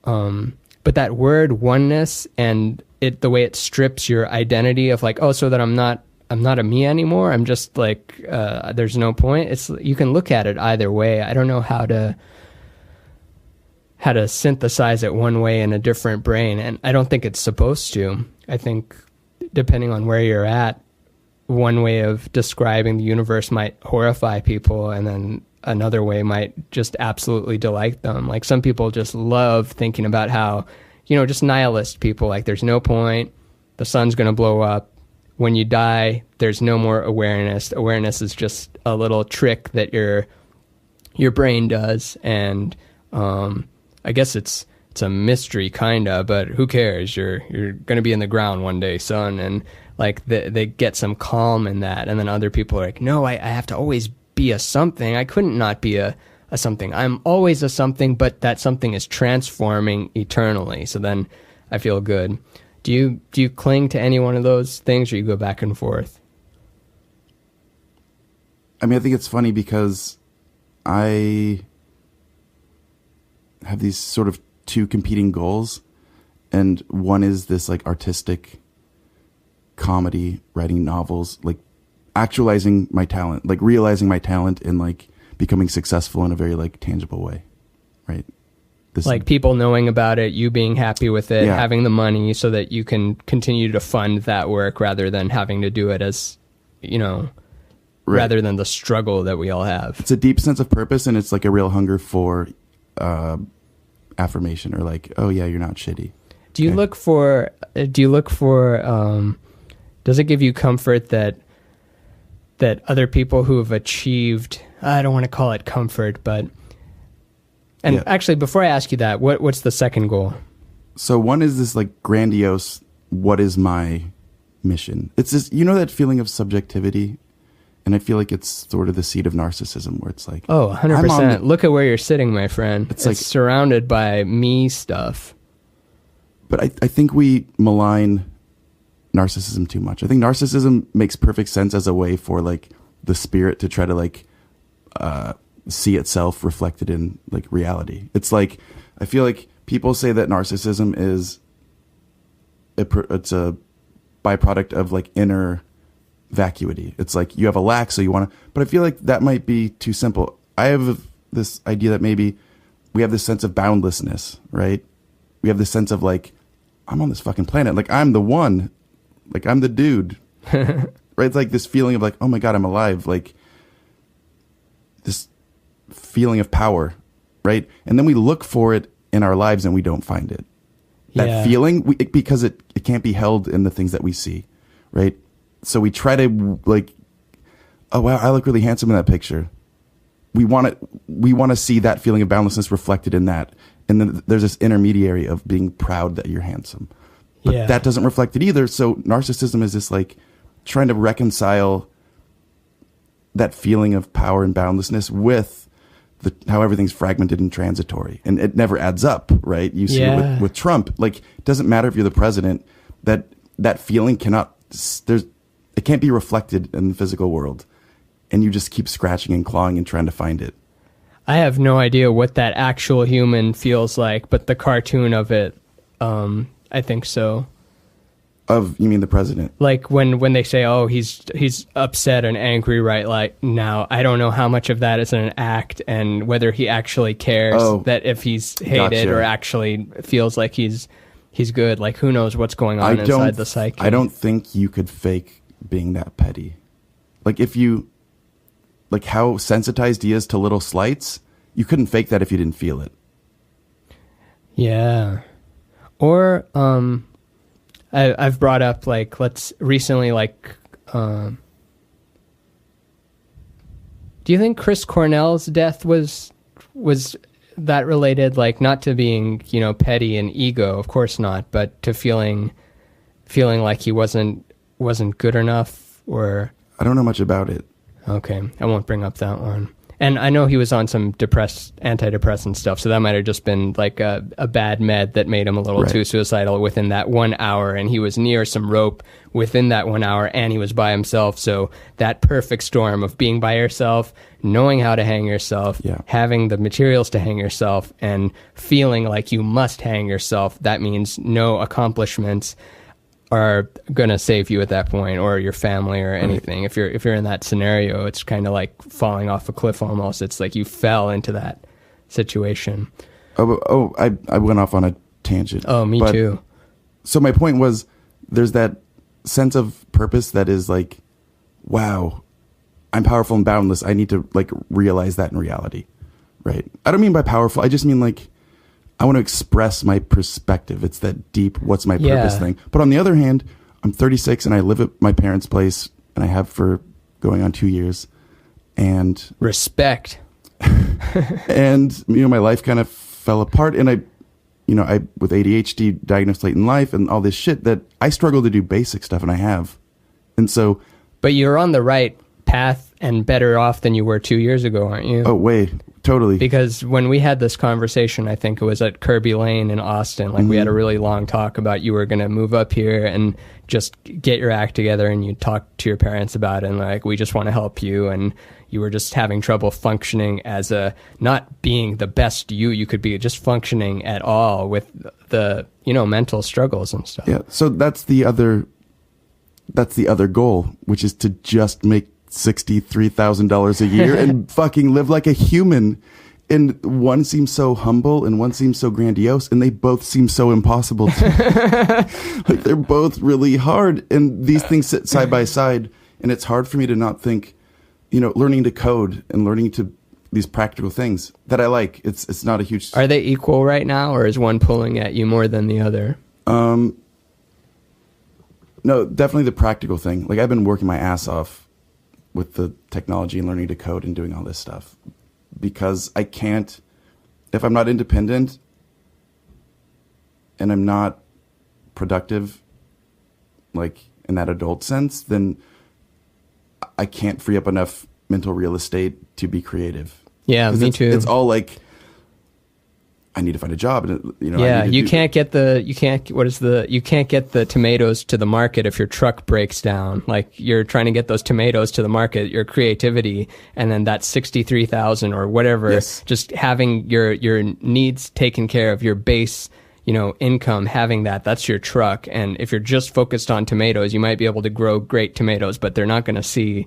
that word oneness and the way it strips your identity of like, oh, so that I'm not a me anymore. I'm just like, there's no point. You can look at it either way. I don't know how to synthesize it one way in a different brain. And I don't think it's supposed to. I think depending on where you're at, one way of describing the universe might horrify people, and then another way might just absolutely delight them. Like some people just love thinking about how, just nihilist people, like there's no point, the sun's going to blow up. When you die, there's no more awareness. Awareness is just a little trick that your brain does, and I guess it's a mystery kinda, but who cares? You're going to be in the ground one day, son. And like they get some calm in that. And then other people are like, no, I have to always be a something. I couldn't not be a something. I'm always a something, but that something is transforming eternally. So then I feel good. Do you cling to any one of those things, or you go back and forth? I mean, I think it's funny because I have these sort of two competing goals, and one is this like artistic comedy, writing novels, like actualizing my talent, like realizing my talent and like becoming successful in a very like tangible way, right? This, like people knowing about it, you being happy with it, yeah. having the money so that you can continue to fund that work rather than having to do it as, right. rather than the struggle that we all have. It's a deep sense of purpose, and it's like a real hunger for affirmation, or like, oh yeah, you're not shitty. Do you look for does it give you comfort that other people who have achieved, I don't want to call it comfort, but actually before I ask you that, what's the second goal? So one is this like grandiose, what is my mission? It's this, that feeling of subjectivity, and I feel like it's sort of the seed of narcissism, where it's like, oh, 100%. Look at where you're sitting, my friend. It's like surrounded by me stuff. But I think we malign narcissism too much. I think narcissism makes perfect sense as a way for like the spirit to try to like see itself reflected in like reality. It's like, I feel like people say that narcissism is it's a byproduct of like inner vacuity. It's like you have a lack, so you want to, but I feel like that might be too simple. I have this idea that maybe we have this sense of boundlessness, right? We have this sense of like, I'm on this fucking planet. Like I'm the one, like I'm the dude, right? It's like this feeling of like, oh my God, I'm alive. Like this feeling of power, right? And then we look for it in our lives and we don't find it. That feeling, because it can't be held in the things that we see, right? So we try to like, oh wow, I look really handsome in that picture. We want to see that feeling of boundlessness reflected in that. And then there's this intermediary of being proud that you're handsome. But that doesn't reflect it either. So narcissism is this like trying to reconcile that feeling of power and boundlessness with how everything's fragmented and transitory, and it never adds up, right? You see it with Trump. Like, it doesn't matter if you're the president, that feeling it can't be reflected in the physical world, and you just keep scratching and clawing and trying to find it. I have no idea what that actual human feels like, but the cartoon of it, I think so. You mean the president? Like when they say, oh, he's upset and angry right like now, I don't know how much of that is an act and whether he actually cares that if he's hated or actually feels like he's good. Like who knows what's going on inside the psyche. I don't think you could fake being that petty. Like if you, like how sensitized he is to little slights, you couldn't fake that if you didn't feel it. Yeah. Or, I've brought up like recently do you think Chris Cornell's death was that related, like not to being petty and ego, of course not, but to feeling like he wasn't good enough? Or I don't know much about it. Okay, I won't bring up that one. And I know he was on some antidepressant stuff, so that might have just been like a bad med that made him a little too suicidal within that 1 hour, and he was near some rope within that 1 hour, and he was by himself, so that perfect storm of being by yourself, knowing how to hang yourself, having the materials to hang yourself, and feeling like you must hang yourself, that means no accomplishments are gonna save you at that point, or your family or anything. If you're in that scenario, it's kind of like falling off a cliff almost. It's like you fell into that situation. I went off on a tangent. Oh, me too. So my point was, there's that sense of purpose that is like, wow, I'm powerful and boundless. I need to like realize that in reality, right? I don't mean by powerful. I just mean like, I want to express my perspective. It's that deep, what's my purpose thing. But on the other hand, I'm 36 and I live at my parents' place, and I have for going on 2 years. And respect. And, my life kind of fell apart. And I with ADHD diagnosed late in life and all this shit, that I struggle to do basic stuff, and I have. And so. But you're on the right path and better off than you were 2 years ago, aren't you? Oh, way. Totally. Because when we had this conversation, I think it was at Kirby Lane in Austin, like we had a really long talk about you were going to move up here and just get your act together, and you talked to your parents about it, and like, we just want to help you. And you were just having trouble functioning as not being the best you could be, just functioning at all with the, mental struggles and stuff. Yeah. So that's the other goal, which is to just make $63,000 a year and fucking live like a human. And one seems so humble and one seems so grandiose, and they both seem so impossible like, they're both really hard, and these things sit side by side, and it's hard for me to not think, learning to code and learning to these practical things that I like. It's not a huge. Are they equal right now, or is one pulling at you more than the other? No, definitely the practical thing. Like, I've been working my ass off with the technology and learning to code and doing all this stuff, because I can't, if I'm not independent and I'm not productive, like in that adult sense, then I can't free up enough mental real estate to be creative. Yeah, me too. It's all like, I need to find a job, and you can't get the tomatoes to the market if your truck breaks down. Like, you're trying to get those tomatoes to the market, your creativity, and then that 63,000 or whatever, just having your needs taken care of, your base, income, having that's your truck. And if you're just focused on tomatoes, you might be able to grow great tomatoes, but they're not going to see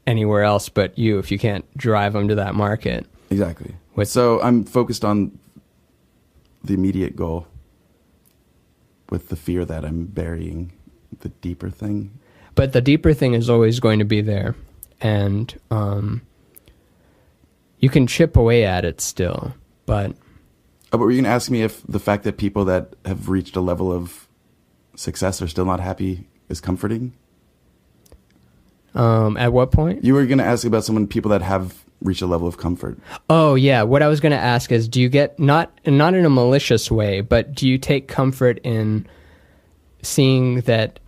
anywhere else but you if you can't drive them to that market. Exactly. So I'm focused on the immediate goal, with the fear that I'm burying the deeper thing. But the deeper thing is always going to be there, and you can chip away at it still. But were you going to ask me if the fact that people that have reached a level of success are still not happy is comforting? At what point? You were going to ask about people that have reach a level of comfort. Oh, yeah. What I was going to ask is, do you get, not in a malicious way, but do you take comfort in seeing that,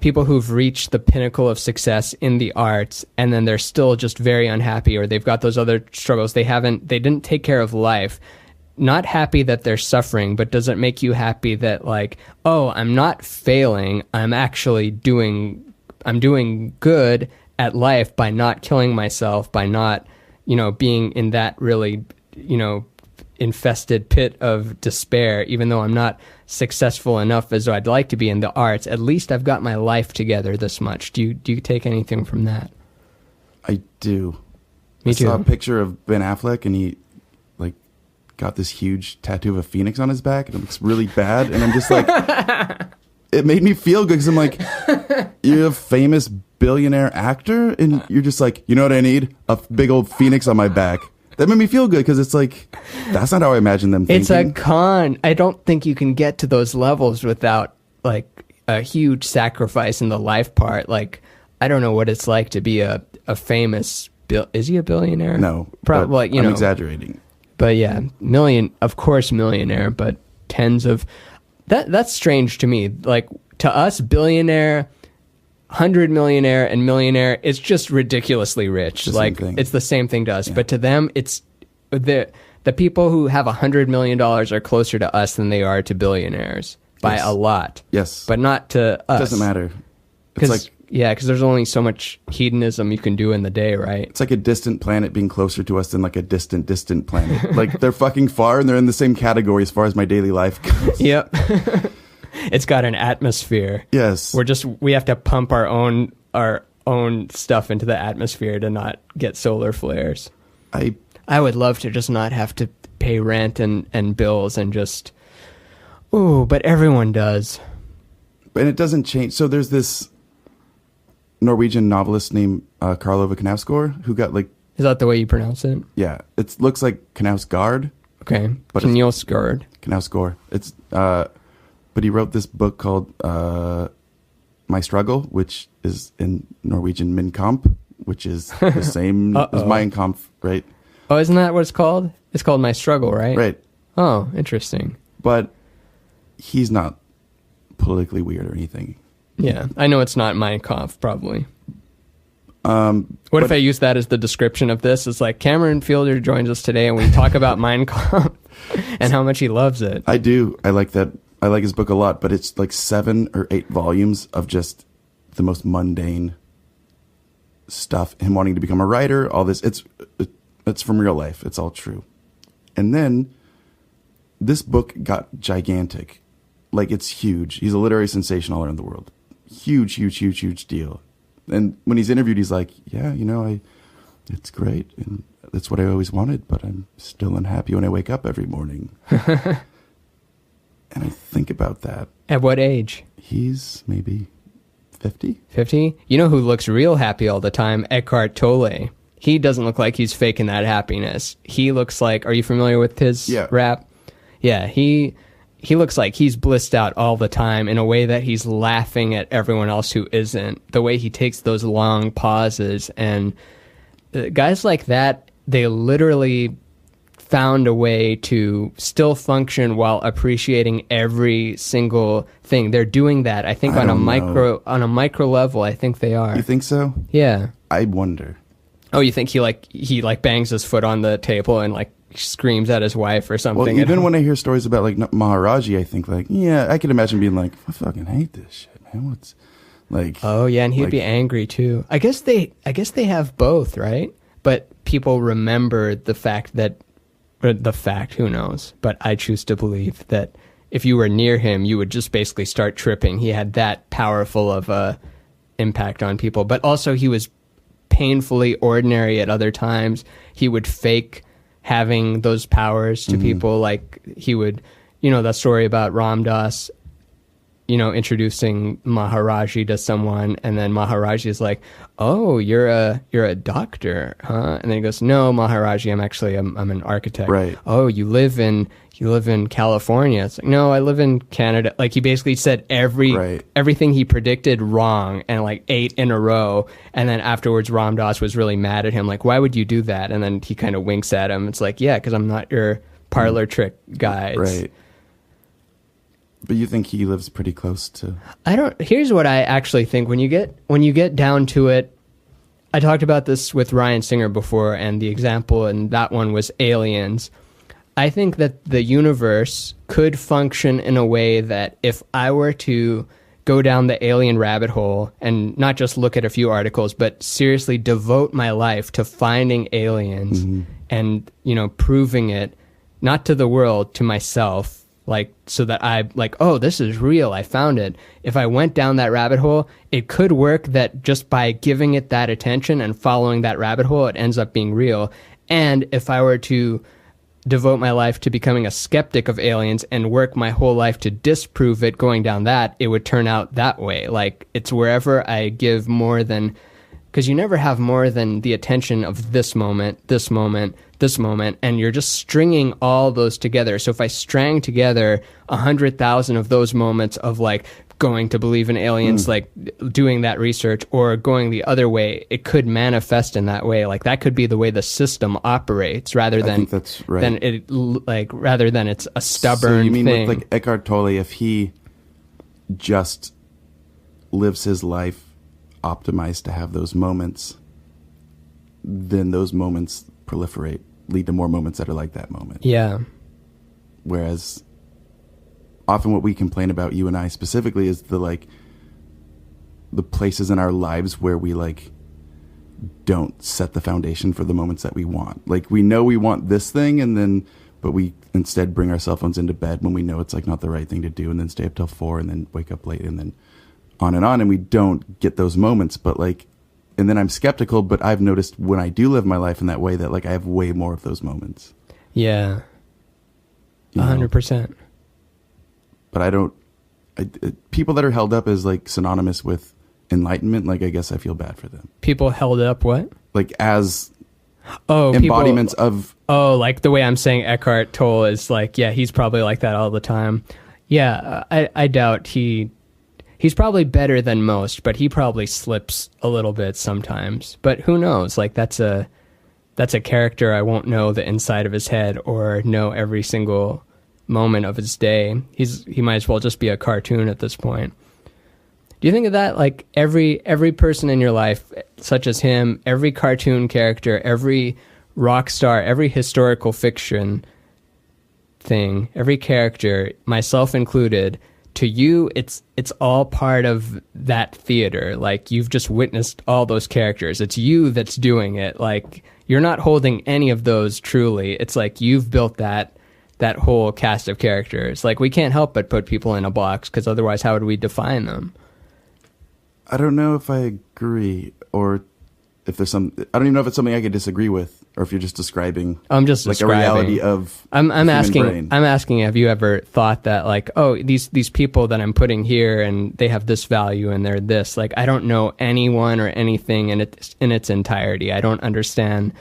people who've reached the pinnacle of success in the arts, and then they're still just very unhappy, or they've got those other struggles, they didn't take care of life, not happy that they're suffering, but does it make you happy that, like, oh, I'm not failing, I'm actually doing good at life by not killing myself, by not, being in that really, infested pit of despair, even though I'm not successful enough as I'd like to be in the arts, at least I've got my life together this much. Do you take anything from that? I do. Me too. I saw a picture of Ben Affleck, and he like got this huge tattoo of a phoenix on his back, and it looks really bad, and I'm just like, it made me feel good, because I'm like, you're a famous billionaire actor, and you're just like, you know what I need? A big old phoenix on my back. That made me feel good, because it's like, that's not how I imagine them thinking. It's a con. I don't think you can get to those levels without like a huge sacrifice in the life part. Like, I don't know what it's like to be a famous is he a billionaire? No, probably. Like, I'm exaggerating. But yeah, millionaire, but tens of that's strange to me. Like, to us, billionaire, 100 millionaire, and millionaire, it's just ridiculously rich. Like, it's the same thing to us. Yeah. But to them, it's the people who have $100 million are closer to us than they are to billionaires by a lot. Yes. But not to us. It doesn't matter. It's like, because there's only so much hedonism you can do in the day, right? It's like a distant planet being closer to us than like a distant planet. Like, they're fucking far, and they're in the same category as far as my daily life goes. Yep. It's got an atmosphere. Yes. We have to pump our own stuff into the atmosphere to not get solar flares. I would love to just not have to pay rent and bills and just, but everyone does. And it doesn't change. So there's this Norwegian novelist named Karl Ove Knausgård who got like... Is that the way you pronounce it? Yeah. It looks like Knausgård. Okay. But Knausgård. Knausgård. It's... but he wrote this book called My Struggle, which is in Norwegian Min Kamp, which is the same as Mein Kampf, right? Oh, isn't that what it's called? It's called My Struggle, right? Right. Oh, interesting. But he's not politically weird or anything. Yeah, I know it's not Mein Kampf, probably. What if I use that as the description of this? It's like Cameron Fielder joins us today and we talk about Mein Kampf and how much he loves it. I do. I like that. I like his book a lot, but it's like 7 or 8 volumes of just the most mundane stuff. Him wanting to become a writer, all this. It's from real life. It's all true. And then this book got gigantic. Like, it's huge. He's a literary sensation all around the world. Huge, huge, huge, huge deal. And when he's interviewed, he's like, yeah, it's great. And that's what I always wanted, but I'm still unhappy when I wake up every morning. And I think about that. At what age? He's maybe 50. 50? You know who looks real happy all the time? Eckhart Tolle. He doesn't look like he's faking that happiness. He looks like, are you familiar with his rap? Yeah, he looks like he's blissed out all the time in a way that he's laughing at everyone else who isn't. The way he takes those long pauses. And guys like that, they literally found a way to still function while appreciating every single thing. They're doing that, I think, on a micro level. I think they are. You think so? Yeah. I wonder. Oh, you think he bangs his foot on the table and like screams at his wife or something? Well, even when I hear stories about like Maharaji, I think like, yeah, I can imagine being like, I fucking hate this shit, man. What's like? Oh yeah, and he'd be angry too. I guess they have both, right? But people remember the fact that, who knows? But I choose to believe that if you were near him, you would just basically start tripping. He had that powerful of a impact on people, but also he was painfully ordinary at other times. He would fake having those powers to people. Like he would, that story about Ram Dass, introducing Maharaji to someone, and then Maharaji is like, "Oh, you're a doctor, huh?" And then he goes, "No, Maharaji, I'm an architect." Right. "Oh, you live in California." It's like, "No, I live in Canada." Like he basically said everything he predicted wrong, and like 8 in a row. And then afterwards, Ram Dass was really mad at him, like, "Why would you do that?" And then he kind of winks at him. It's like, "Yeah, because I'm not your parlor trick guy." Right. But you think he lives pretty close to... Here's what I actually think. When you get down to it, I talked about this with Ryan Singer before, and the example in that one was aliens. I think that the universe could function in a way that if I were to go down the alien rabbit hole and not just look at a few articles, but seriously devote my life to finding aliens and, proving it, not to the world, to myself, like, so that I, like, oh, this is real, I found it. If I went down that rabbit hole, it could work that just by giving it that attention and following that rabbit hole, it ends up being real. And if I were to devote my life to becoming a skeptic of aliens and work my whole life to disprove it going down that, it would turn out that way. Like, it's wherever I give more than... Because you never have more than the attention of this moment, this moment, this moment, and you're just stringing all those together. So if I strang together 100,000 of those moments of like going to believe in aliens, like doing that research, or going the other way, it could manifest in that way. Like that could be the way the system operates, rather than rather than it's a stubborn. So you mean thing. with like Eckhart Tolle, if he just lives his life optimized to have those moments, then those moments proliferate, lead to more moments that are like that moment. Yeah. Whereas often what we complain about, you and I specifically, is the places in our lives where we like don't set the foundation for the moments that we want. Like we know we want this thing, but we instead bring our cell phones into bed when we know it's like not the right thing to do, and then stay up till 4 and then wake up late and then on, and we don't get those moments. But like, and then I'm skeptical, but I've noticed when I do live my life in that way that like I have way more of those moments. Yeah. 100%. But I people that are held up as like synonymous with enlightenment, like I guess I feel bad for them. People held up what? Like as embodiments embodiments of... Oh, like the way I'm saying Eckhart Tolle is like, yeah, he's probably like that all the time. Yeah, I doubt he's probably better than most, but he probably slips a little bit sometimes. But who knows? Like that's a character I won't know the inside of his head or know every single moment of his day. He might as well just be a cartoon at this point. Do you think of that? Like every person in your life, such as him, every cartoon character, every rock star, every historical fiction thing, every character, myself included, to you, it's all part of that theater. Like you've just witnessed all those characters. It's you that's doing it. Like you're not holding any of those truly. It's like you've built that whole cast of characters. Like we can't help but put people in a box because otherwise how would we define them? I don't know if I agree or if there's I don't even know if it's something I could disagree with or if you're just describing I'm just like describing. A reality of I'm asking brain. I'm asking have you ever thought that like, oh, these people that I'm putting here and they have this value and they're this, like I don't know anyone or anything in its entirety. I don't understand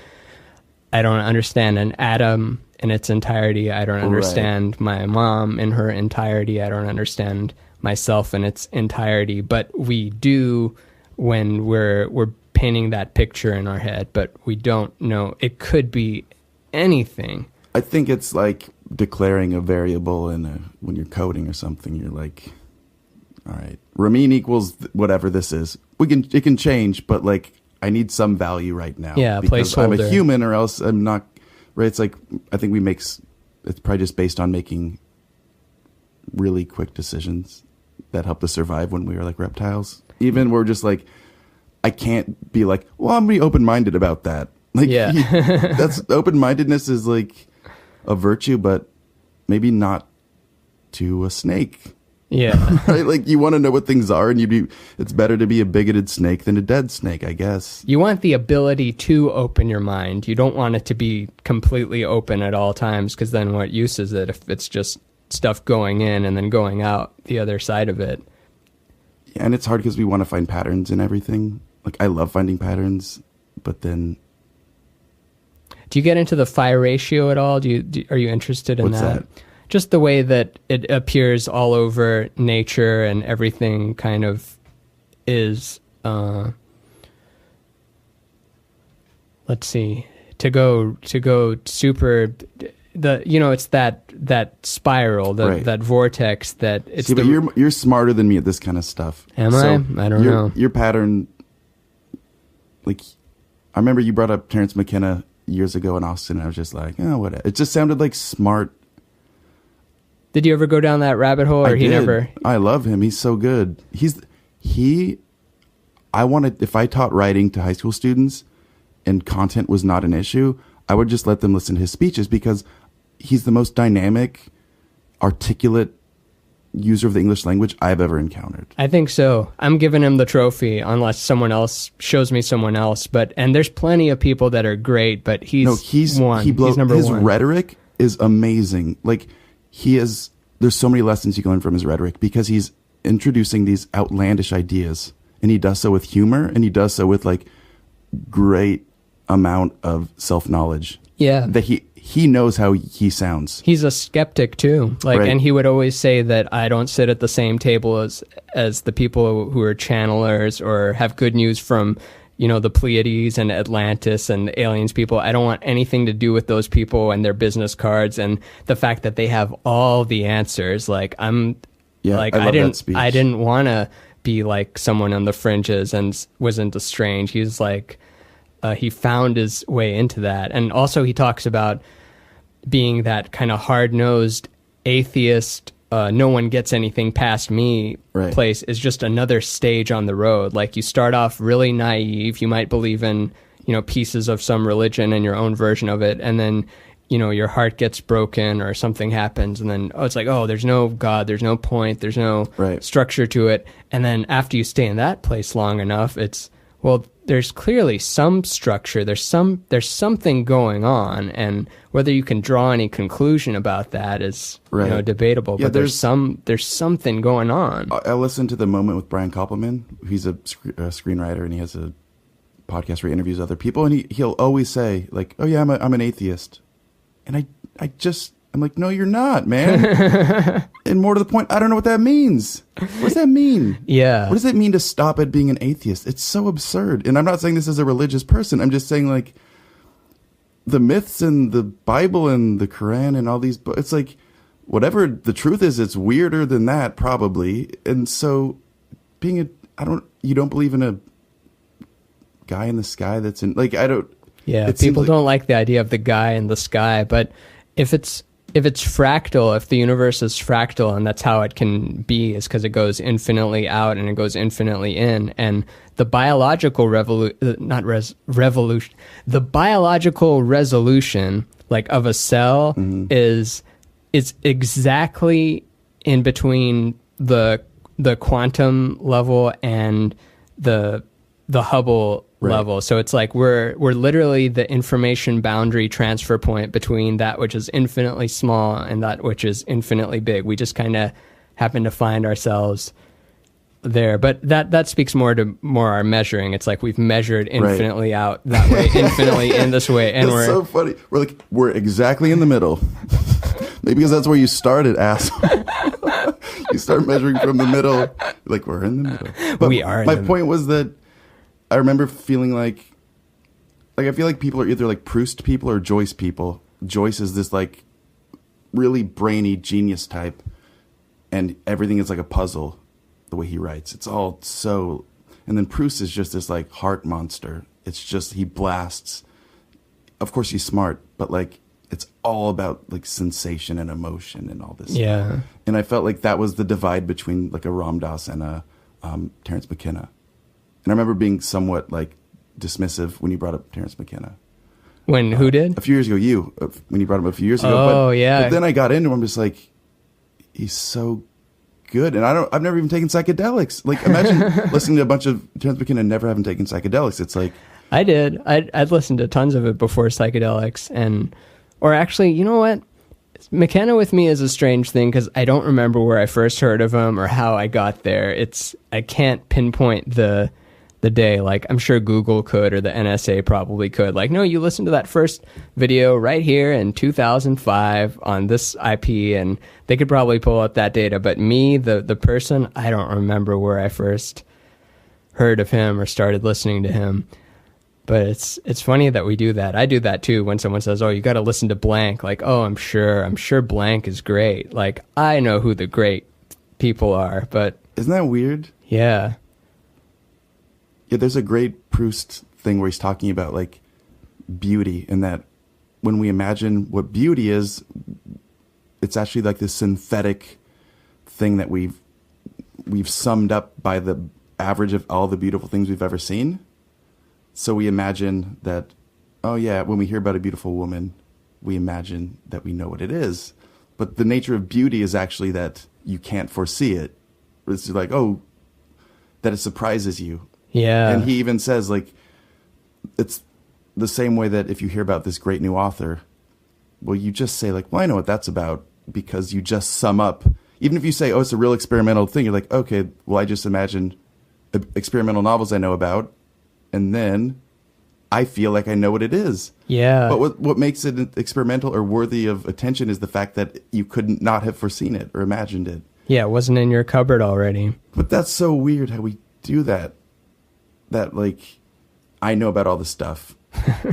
an atom in its entirety. I don't understand my mom in her entirety. I don't understand myself in its entirety, but we do when we're painting that picture in our head, but we don't know. It could be anything. I think it's like declaring a variable when you're coding or something. You're like, all right, Ramin equals whatever this is. It can change, but like I need some value right now. Yeah, because placeholder. I'm a human, or else I'm not. Right? It's like I think it's probably just based on making really quick decisions that helped us survive when we were like reptiles. Even we're just like, I can't be like, well, I'm really open-minded about that. Like, yeah. That's open-mindedness is like a virtue, but maybe not to a snake. Yeah. Right? Like you want to know what things are, and it's better to be a bigoted snake than a dead snake, I guess. You want the ability to open your mind. You don't want it to be completely open at all times, because then what use is it if it's just stuff going in and then going out the other side of it? Yeah, and it's hard because we want to find patterns in everything. Like I love finding patterns, but then do you get into the phi ratio at all? Are you interested in what's that? Just the way that it appears all over nature and everything kind of is let's see, to go super, it's that spiral, that vortex that it's. See, but you're smarter than me at this kind of stuff. Am I? I don't know. Your pattern, like, I remember you brought up Terrence McKenna years ago in Austin, and I was just like, oh, what? It just sounded like smart. Did you ever go down that rabbit hole, or I did. never? I love him. He's so good. I wanted, if I taught writing to high school students and content was not an issue, I would just let them listen to his speeches because he's the most dynamic, articulate user of the English language I've ever encountered. I think so. I'm giving him the trophy unless someone else shows me someone else. And there's plenty of people that are great, but he's one. He's number his one. His rhetoric is amazing. Like there's so many lessons you can learn from his rhetoric because he's introducing these outlandish ideas, and he does so with humor, and he does so with like great amount of self-knowledge. Yeah. That he knows how he sounds. He's a skeptic too. Like, right. And he would always say that I don't sit at the same table as the people who are channelers or have good news from, the Pleiades and Atlantis and aliens people. I don't want anything to do with those people and their business cards and the fact that they have all the answers. Like I didn't want to be like someone on the fringes and was into strange. He's like, he found his way into that. And also he talks about being that kind of hard-nosed atheist, no one gets anything past me place is just another stage on the road. Like you start off really naive. You might believe in, pieces of some religion and your own version of it. And then, your heart gets broken or something happens. And then, it's like, there's no God, there's no point, there's no structure to it. And then after you stay in that place long enough, it's, well, there's clearly some structure, there's something going on, and whether you can draw any conclusion about that is debatable. Yeah, but there's something going on. I listened to The Moment with Brian Koppelman. He's a screenwriter, and he has a podcast where he interviews other people, and he'll always say like, "Oh yeah, I'm an atheist," and I'm like, no, you're not, man. And more to the point, I don't know what that means. What does that mean? Yeah. What does it mean to stop at being an atheist? It's so absurd. And I'm not saying this as a religious person. I'm just saying, like, the myths and the Bible and the Quran and all these books, it's like, whatever the truth is, it's weirder than that, probably. And so, you don't believe in a guy in the sky that's in, like, I don't. Yeah, people don't like the idea of the guy in the sky, but if it's fractal, if the universe is fractal, and that's how it can be, is because it goes infinitely out and it goes infinitely in, and the biological the biological resolution, like, of a cell is exactly in between the quantum level and the Hubble level. So it's like we're literally the information boundary transfer point between that which is infinitely small and that which is infinitely big. We just kind of happen to find ourselves there. But that speaks more to our measuring. It's like we've measured infinitely out that way, infinitely in this way, and it's so funny. We're exactly in the middle. Maybe because that's where you started, asshole. You start measuring from the middle. Like, we're in the middle. But we are. My point was that I remember feeling like I feel like people are either like Proust people or Joyce people. Joyce is this like really brainy genius type, and everything is like a puzzle the way he writes. It's all so, and then Proust is just this like heart monster. It's just, he blasts. Of course he's smart, but like it's all about like sensation and emotion and all this. Yeah. And I felt like that was the divide between like a Ram Dass and a Terence McKenna. And I remember being somewhat like dismissive when you brought up Terence McKenna. When who did? A few years ago, when you brought him up a few years ago. Oh, yeah. But then I got into him, I'm just like, he's so good. And I've never even taken psychedelics. Like, imagine listening to a bunch of Terence McKenna and never having taken psychedelics. It's like, I did. I'd listened to tons of it before psychedelics, or actually, you know what? McKenna with me is a strange thing because I don't remember where I first heard of him or how I got there. I can't pinpoint the day. Like, I'm sure Google could, or the NSA probably could. Like, no, you listen to that first video right here in 2005 on this IP, and they could probably pull up that data. But me, the person, I don't remember where I first heard of him or started listening to him. But it's funny that we do that. I do that too when someone says, "Oh, you got to listen to blank." Like, "Oh, I'm sure blank is great." Like, I know who the great people are, but isn't that weird? Yeah. Yeah, there's a great Proust thing where he's talking about like beauty, and that when we imagine what beauty is, it's actually like this synthetic thing that we've summed up by the average of all the beautiful things we've ever seen. So we imagine that, oh yeah, when we hear about a beautiful woman, we imagine that we know what it is. But the nature of beauty is actually that you can't foresee it. It's like, oh, that it surprises you. Yeah. And he even says, like, it's the same way that if you hear about this great new author, well, you just say, like, well, I know what that's about, because you just sum up. Even if you say, oh, it's a real experimental thing, you're like, okay, well, I just imagined experimental novels I know about, and then I feel like I know what it is. Yeah. But what makes it experimental or worthy of attention is the fact that you could not have foreseen it or imagined it. Yeah, it wasn't in your cupboard already. But that's so weird how we do that. That, like, I know about all this stuff.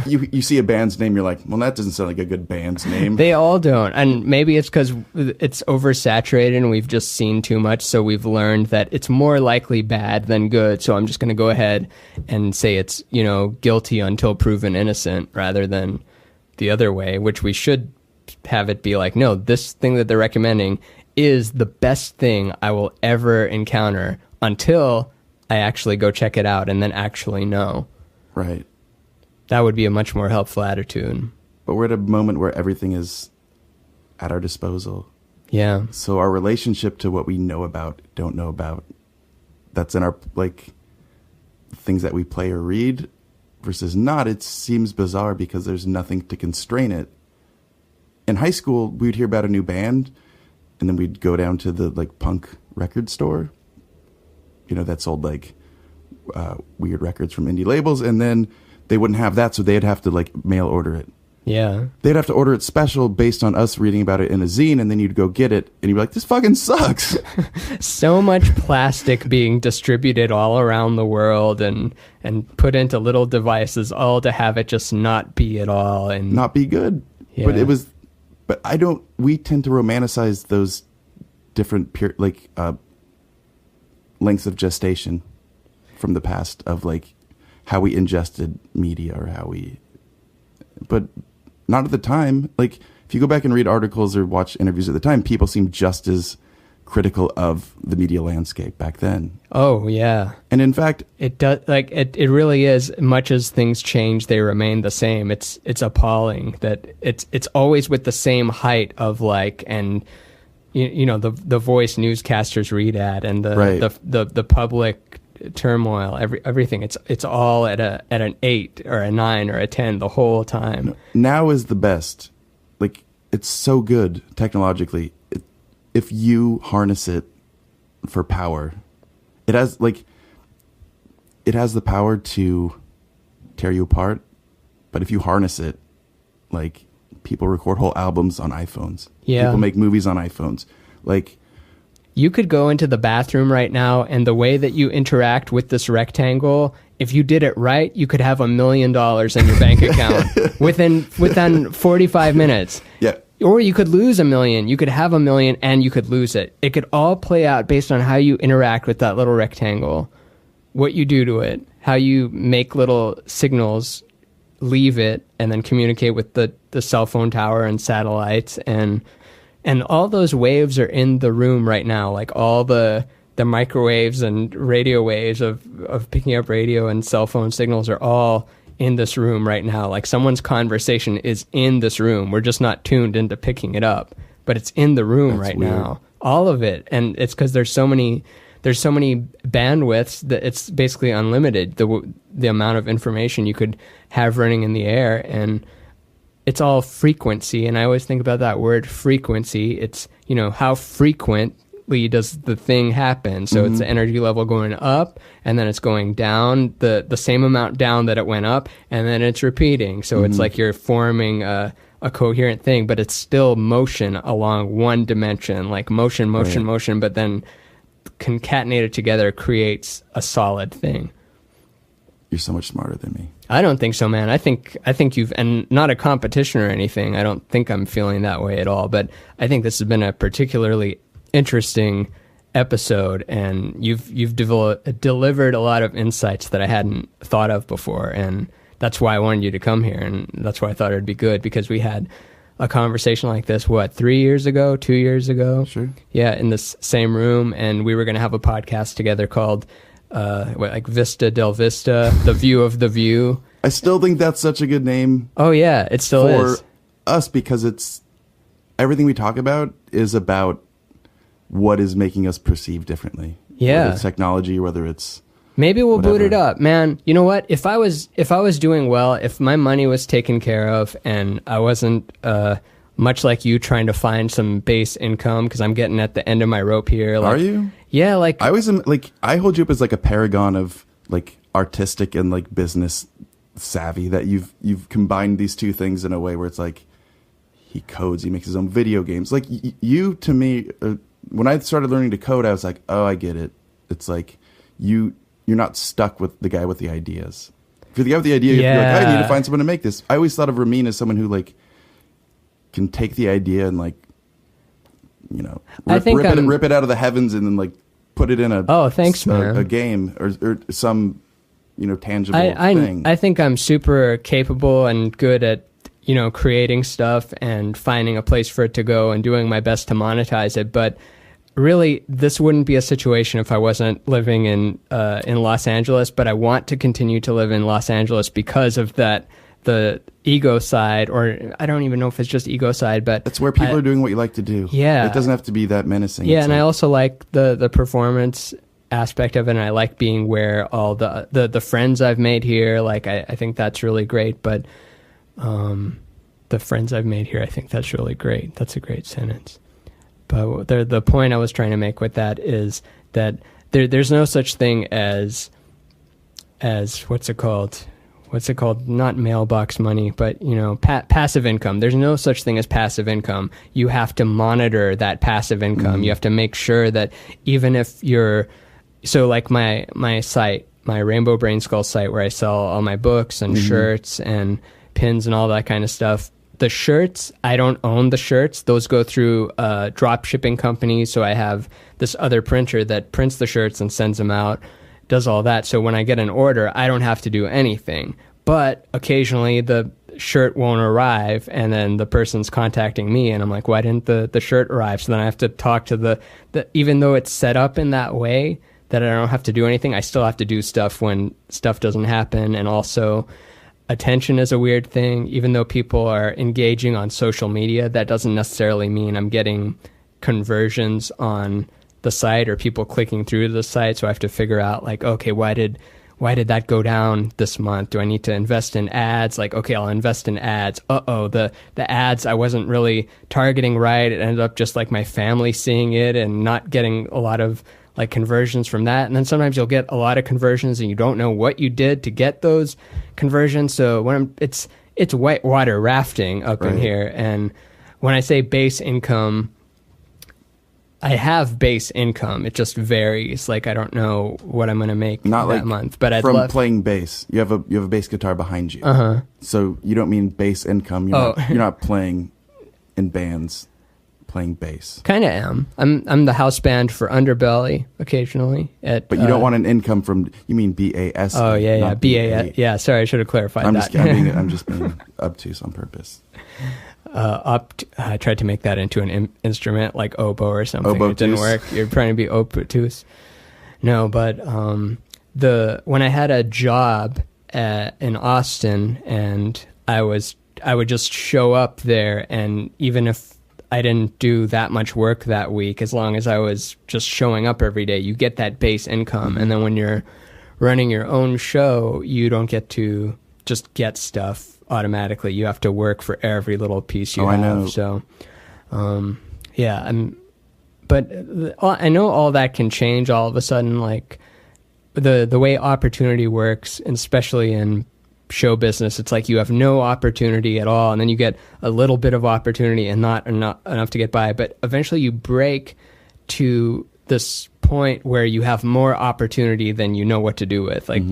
You see a band's name, you're like, well, that doesn't sound like a good band's name. They all don't. And maybe it's because it's oversaturated and we've just seen too much, so we've learned that it's more likely bad than good. So I'm just going to go ahead and say it's, guilty until proven innocent, rather than the other way, which we should have it be like, no, this thing that they're recommending is the best thing I will ever encounter until I actually go check it out and then actually know. Right. That would be a much more helpful attitude. But we're at a moment where everything is at our disposal. Yeah. So our relationship to what we know about, don't know about, that's in our, like, things that we play or read versus not, it seems bizarre because there's nothing to constrain it. In high school, we'd hear about a new band, and then we'd go down to the like punk record store, that sold like weird records from indie labels, and then they wouldn't have that, so they'd have to like mail order it. Yeah. They'd have to order it special based on us reading about it in a zine, and then you'd go get it, and you'd be like, this fucking sucks. So much plastic being distributed all around the world and put into little devices, all to have it just not be at all. And not be good. Yeah. We tend to romanticize those different, lengths of gestation from the past of, like, how we ingested media or but not at the time. Like, if you go back and read articles or watch interviews at the time, people seem just as critical of the media landscape back then. Oh, yeah. And in fact, it does, like, it really is, much as things change, they remain the same. It's appalling that it's always with the same height of, like, and the voice newscasters read at, and the public turmoil, everything. It's all at an 8 or a 9 or a 10 the whole time. Now is the best. Like, it's so good technologically. If you harness it for power, it has the power to tear you apart. But if you harness it, like, people record whole albums on iPhones. Yeah. People make movies on iPhones. Like, you could go into the bathroom right now, and the way that you interact with this rectangle, if you did it right, you could have $1 million in your bank account within 45 minutes. Yeah. Or you could lose $1 million. You could have $1 million and you could lose it. It could all play out based on how you interact with that little rectangle, what you do to it, how you make little signals leave it, and then communicate with the cell phone tower and satellites, and all those waves are in the room right now. Like, all the microwaves and radio waves of picking up radio and cell phone signals are all in this room right now. Like, someone's conversation is in this room. We're just not tuned into picking it up, but it's in the room. That's right weird. Now. All of it. And it's because there's so many bandwidths that it's basically unlimited, the amount of information you could have running in the air. And it's all frequency. And I always think about that word frequency. It's, how frequently does the thing happen? So it's the energy level going up, and then it's going down the same amount down that it went up, and then it's repeating. So it's like you're forming a coherent thing, but it's still motion along one dimension, like motion, but then concatenated together creates a solid thing. You're so much smarter than me. I don't think so, man. I think you've, and not a competition or anything. I don't think I'm feeling that way at all, but I think this has been a particularly interesting episode, and you've delivered a lot of insights that I hadn't thought of before, and that's why I wanted you to come here, and that's why I thought it'd be good, because we had a conversation like this, 3 years ago, 2 years ago? Sure. Yeah, in this same room, and we were going to have a podcast together called Vista del Vista, The View of the View. I still think that's such a good name. Oh yeah, it still is. For us, because it's everything we talk about is about what is making us perceive differently. Yeah. Whether it's technology, whether it's maybe we'll whatever. boot it up, man. You know what? If I was doing well, if my money was taken care of, and I wasn't much like you trying to find some base income, because I'm getting at the end of my rope here. Like, are you? Yeah, like I always I hold you up as like a paragon of like artistic and like business savvy, that you've combined these two things in a way where it's like he codes, he makes his own video games. Like you, to me, when I started learning to code, I was like, oh, I get it. It's like you're not stuck with the guy with the ideas. If you're the guy with the idea, you're like, I need to find someone to make this. I always thought of Ramin as someone who like can take the idea and like, rip it out of the heavens and then like put it in a game or some tangible thing. I think I'm super capable and good at creating stuff and finding a place for it to go and doing my best to monetize it. But really, this wouldn't be a situation if I wasn't living in Los Angeles. But I want to continue to live in Los Angeles because of that. The ego side, or I don't even know if it's just ego side, but that's where people are doing what you like to do. Yeah, it doesn't have to be that menacing. Yeah, and I also like the performance aspect of it, and I like being where all the friends I've made here, like I think that's really great. But the friends I've made here, I think that's really great. That's a great sentence. But the point I was trying to make with that is that there's no such thing as what's it called? Not mailbox money, but passive income. There's no such thing as passive income. You have to monitor that passive income. You have to make sure that even if so like my site, my Rainbow Brainskull site, where I sell all my books and shirts and pins and all that kind of stuff. The shirts, I don't own the shirts. Those go through a drop shipping company. So I have this other printer that prints the shirts and sends them out, does all that. So when I get an order, I don't have to do anything. But occasionally the shirt won't arrive, and then the person's contacting me, and I'm like, why didn't the shirt arrive? So then I have to talk to the even though it's set up in that way that I don't have to do anything, I still have to do stuff when stuff doesn't happen. And also, attention is a weird thing. Even though people are engaging on social media, that doesn't necessarily mean I'm getting conversions on the site or people clicking through the site. So I have to figure out, like, okay, why did that go down this month? Do I need to invest in ads? Like, okay, I'll invest in ads. The ads I wasn't really targeting right. It ended up just like my family seeing it and not getting a lot of like conversions from that. And then sometimes you'll get a lot of conversions and you don't know what you did to get those conversions. So when it's whitewater rafting up in here. And when I say base income, I have base income. It just varies. Like, I don't know what I'm going to make that month, but from playing bass. You have a bass guitar behind you. So you don't mean base income. You're not playing in bands. Playing bass. Kind of am. I'm the house band for Underbelly occasionally. But you don't want an income from. You mean BAS? Oh yeah, BAS. Yeah, sorry, I should have clarified that. I'm just being obtuse on purpose. I tried to make that into an instrument like oboe or something. It didn't work. You're trying to be obtuse. No, but when I had a job in Austin, and I would just show up there, and even if I didn't do that much work that week, as long as I was just showing up every day, you get that base income. And then when you're running your own show, you don't get to just get stuff automatically. You have to work for every little piece you have. I know. So, but I know all that can change all of a sudden. Like the way opportunity works, and especially in show business, it's like you have no opportunity at all, and then you get a little bit of opportunity and not enough to get by. But eventually you break to this point where you have more opportunity than you know what to do with. Like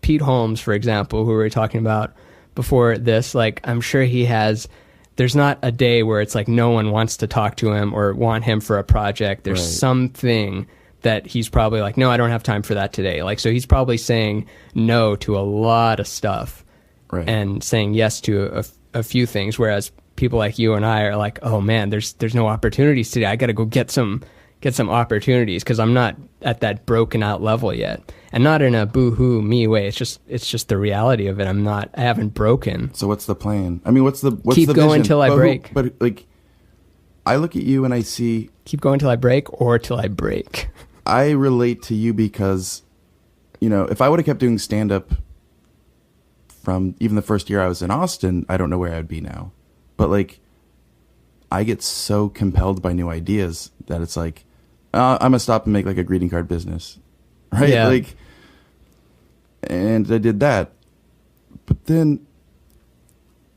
Pete Holmes, for example, who we were talking about before this, like, I'm sure there's not a day where it's like no one wants to talk to him or want him for a project. There's something that he's probably like, no, I don't have time for that today. Like, so he's probably saying no to a lot of stuff and saying yes to a few things. Whereas people like you and I are like, oh man, there's no opportunities today. I got to go get some opportunities, because I'm not at that broken out level yet, and not in a boo-hoo me way. It's just the reality of it. I haven't broken. So what's the plan? I mean, what's the keep the going vision? till I break. But like, I look at you and I see keep going till I break or till I break. I relate to you because, if I would have kept doing stand-up from even the first year I was in Austin, I don't know where I'd be now. But, like, I get so compelled by new ideas that it's like, I'm going to stop and make, like, a greeting card business. Right? Yeah. Like, and I did that. But then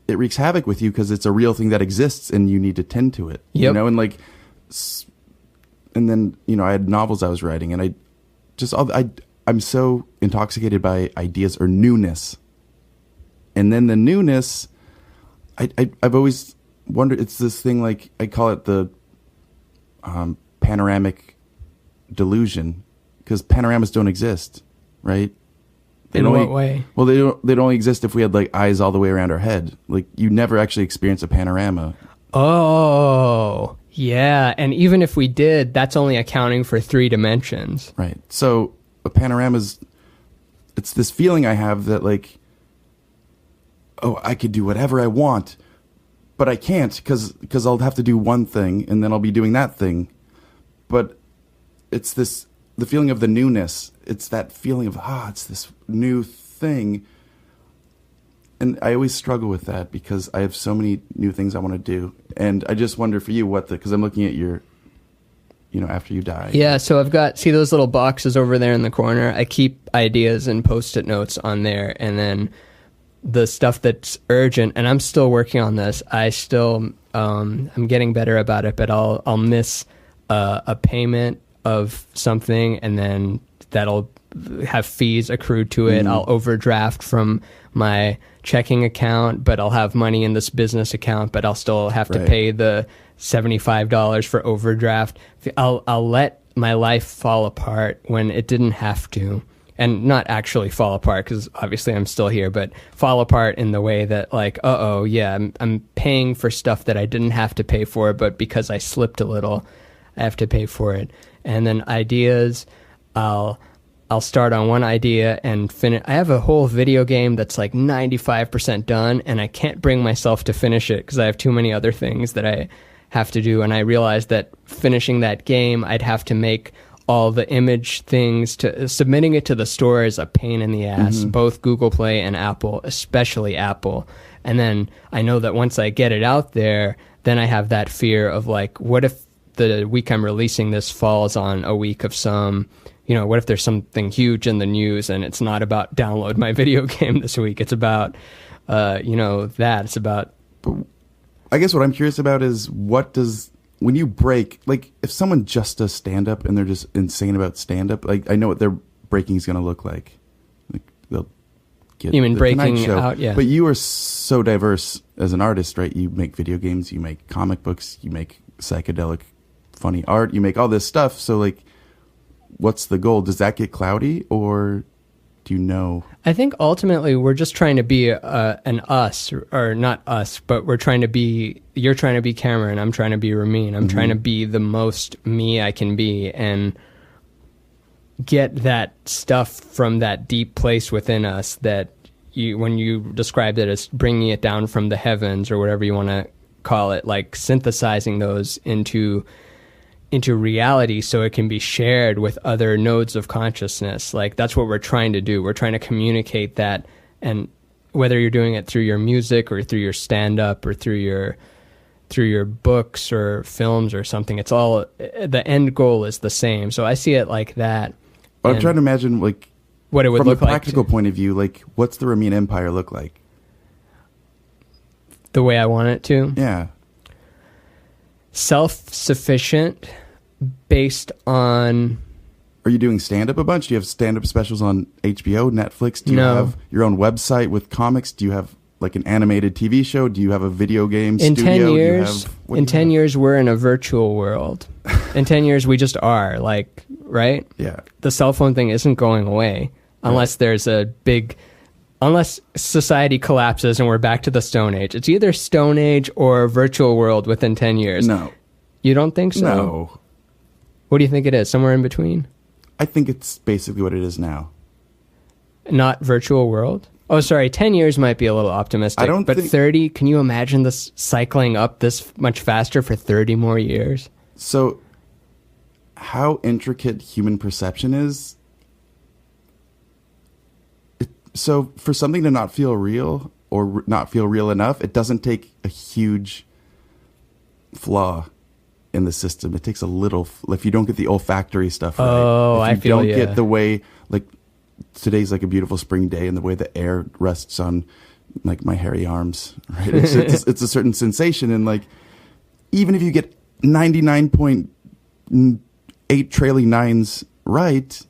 it wreaks havoc with you because it's a real thing that exists and you need to tend to it. Yep. And, like... And then, I had novels I was writing, and I'm so intoxicated by ideas or newness. And then the newness, I've always wondered, it's this thing, like, I call it the panoramic delusion, because panoramas don't exist, right? In what way? Well, they'd only exist if we had, like, eyes all the way around our head. Like, you never actually experience a panorama. Oh, yeah. And even if we did, that's only accounting for 3 dimensions. Right. So a panorama's, it's this feeling I have that, like, oh, I could do whatever I want, but I can't because I'll have to do one thing and then I'll be doing that thing. But it's this the feeling of the newness. It's that feeling of, it's this new thing. And I always struggle with that because I have so many new things I want to do. And I just wonder for you because I'm looking at your, after you die. Yeah, so I've got, see those little boxes over there in the corner? I keep ideas and Post-it notes on there, and then the stuff that's urgent, and I'm still working on this. I still, I'm getting better about it, but I'll miss a payment of something, and then that'll have fees accrued to it. I'll overdraft from my checking account, but I'll have money in this business account, but I'll still have to pay the $75 for overdraft. I'll let my life fall apart when it didn't have to, and not actually fall apart because obviously I'm still here, but fall apart in the way that like, I'm paying for stuff that I didn't have to pay for, but because I slipped a little, I have to pay for it. And then ideas, I'll start on one idea and finish. I have a whole video game that's like 95% done, and I can't bring myself to finish it because I have too many other things that I have to do. And I realized that finishing that game, I'd have to make all the image things. Submitting it to the store is a pain in the ass, both Google Play and Apple, especially Apple. And then I know that once I get it out there, then I have that fear of like, what if the week I'm releasing this falls on a week of some, what if there's something huge in the news and it's not about download my video game this week. It's about, that. It's about... I guess what I'm curious about is when you break, like if someone just does stand-up and they're just insane about stand-up, like I know what their breaking is going to look like. Like they'll get you mean the breaking Tonight Show. out? Yeah. But you are so diverse as an artist, right? You make video games, you make comic books, you make psychedelic funny art, you make all this stuff. So like, what's the goal? Does that get cloudy, or do you know? I think ultimately we're just trying to be an us, or not us, but you're trying to be Cameron, I'm trying to be Ramin. I'm trying to be the most me I can be and get that stuff from that deep place within us that when you described it as bringing it down from the heavens or whatever you want to call it, like synthesizing those into reality so it can be shared with other nodes of consciousness. Like that's what we're trying to do. We're trying to communicate that, and whether you're doing it through your music or through your stand-up or through your books or films or something, it's all, the end goal is the same. So I see it like that. I'm trying to imagine like what it would look like. From a practical point of view, like what's the Ramin Empire look like? The way I want it to? Yeah. Self-sufficient, based on... Are you doing stand-up a bunch? Do you have stand-up specials on HBO, Netflix? Do you No. have your own website with comics? Do you have like an animated TV show? Do you have a video game studio? In 10 years, we're in a virtual world. In 10 years, we just are, like, right? Yeah. The cell phone thing isn't going away unless there's a big... Unless society collapses and we're back to the Stone Age. It's either Stone Age or virtual world within 10 years. No. You don't think so? No. What do you think it is? Somewhere in between? I think it's basically what it is now. Not virtual world? Oh, sorry. 10 years might be a little optimistic. I don't but think... 30, can you imagine this cycling up this much faster for 30 more years? So, how intricate human perception is... So for something to not feel real or not feel real enough, it doesn't take a huge flaw in the system. It takes a little, if you don't get the olfactory stuff right. Oh, if you I feel don't you. get the way, like today's like a beautiful spring day and the way the air rests on like my hairy arms, right? It's a certain sensation. And like, even if you get 99.8 trailing nines right,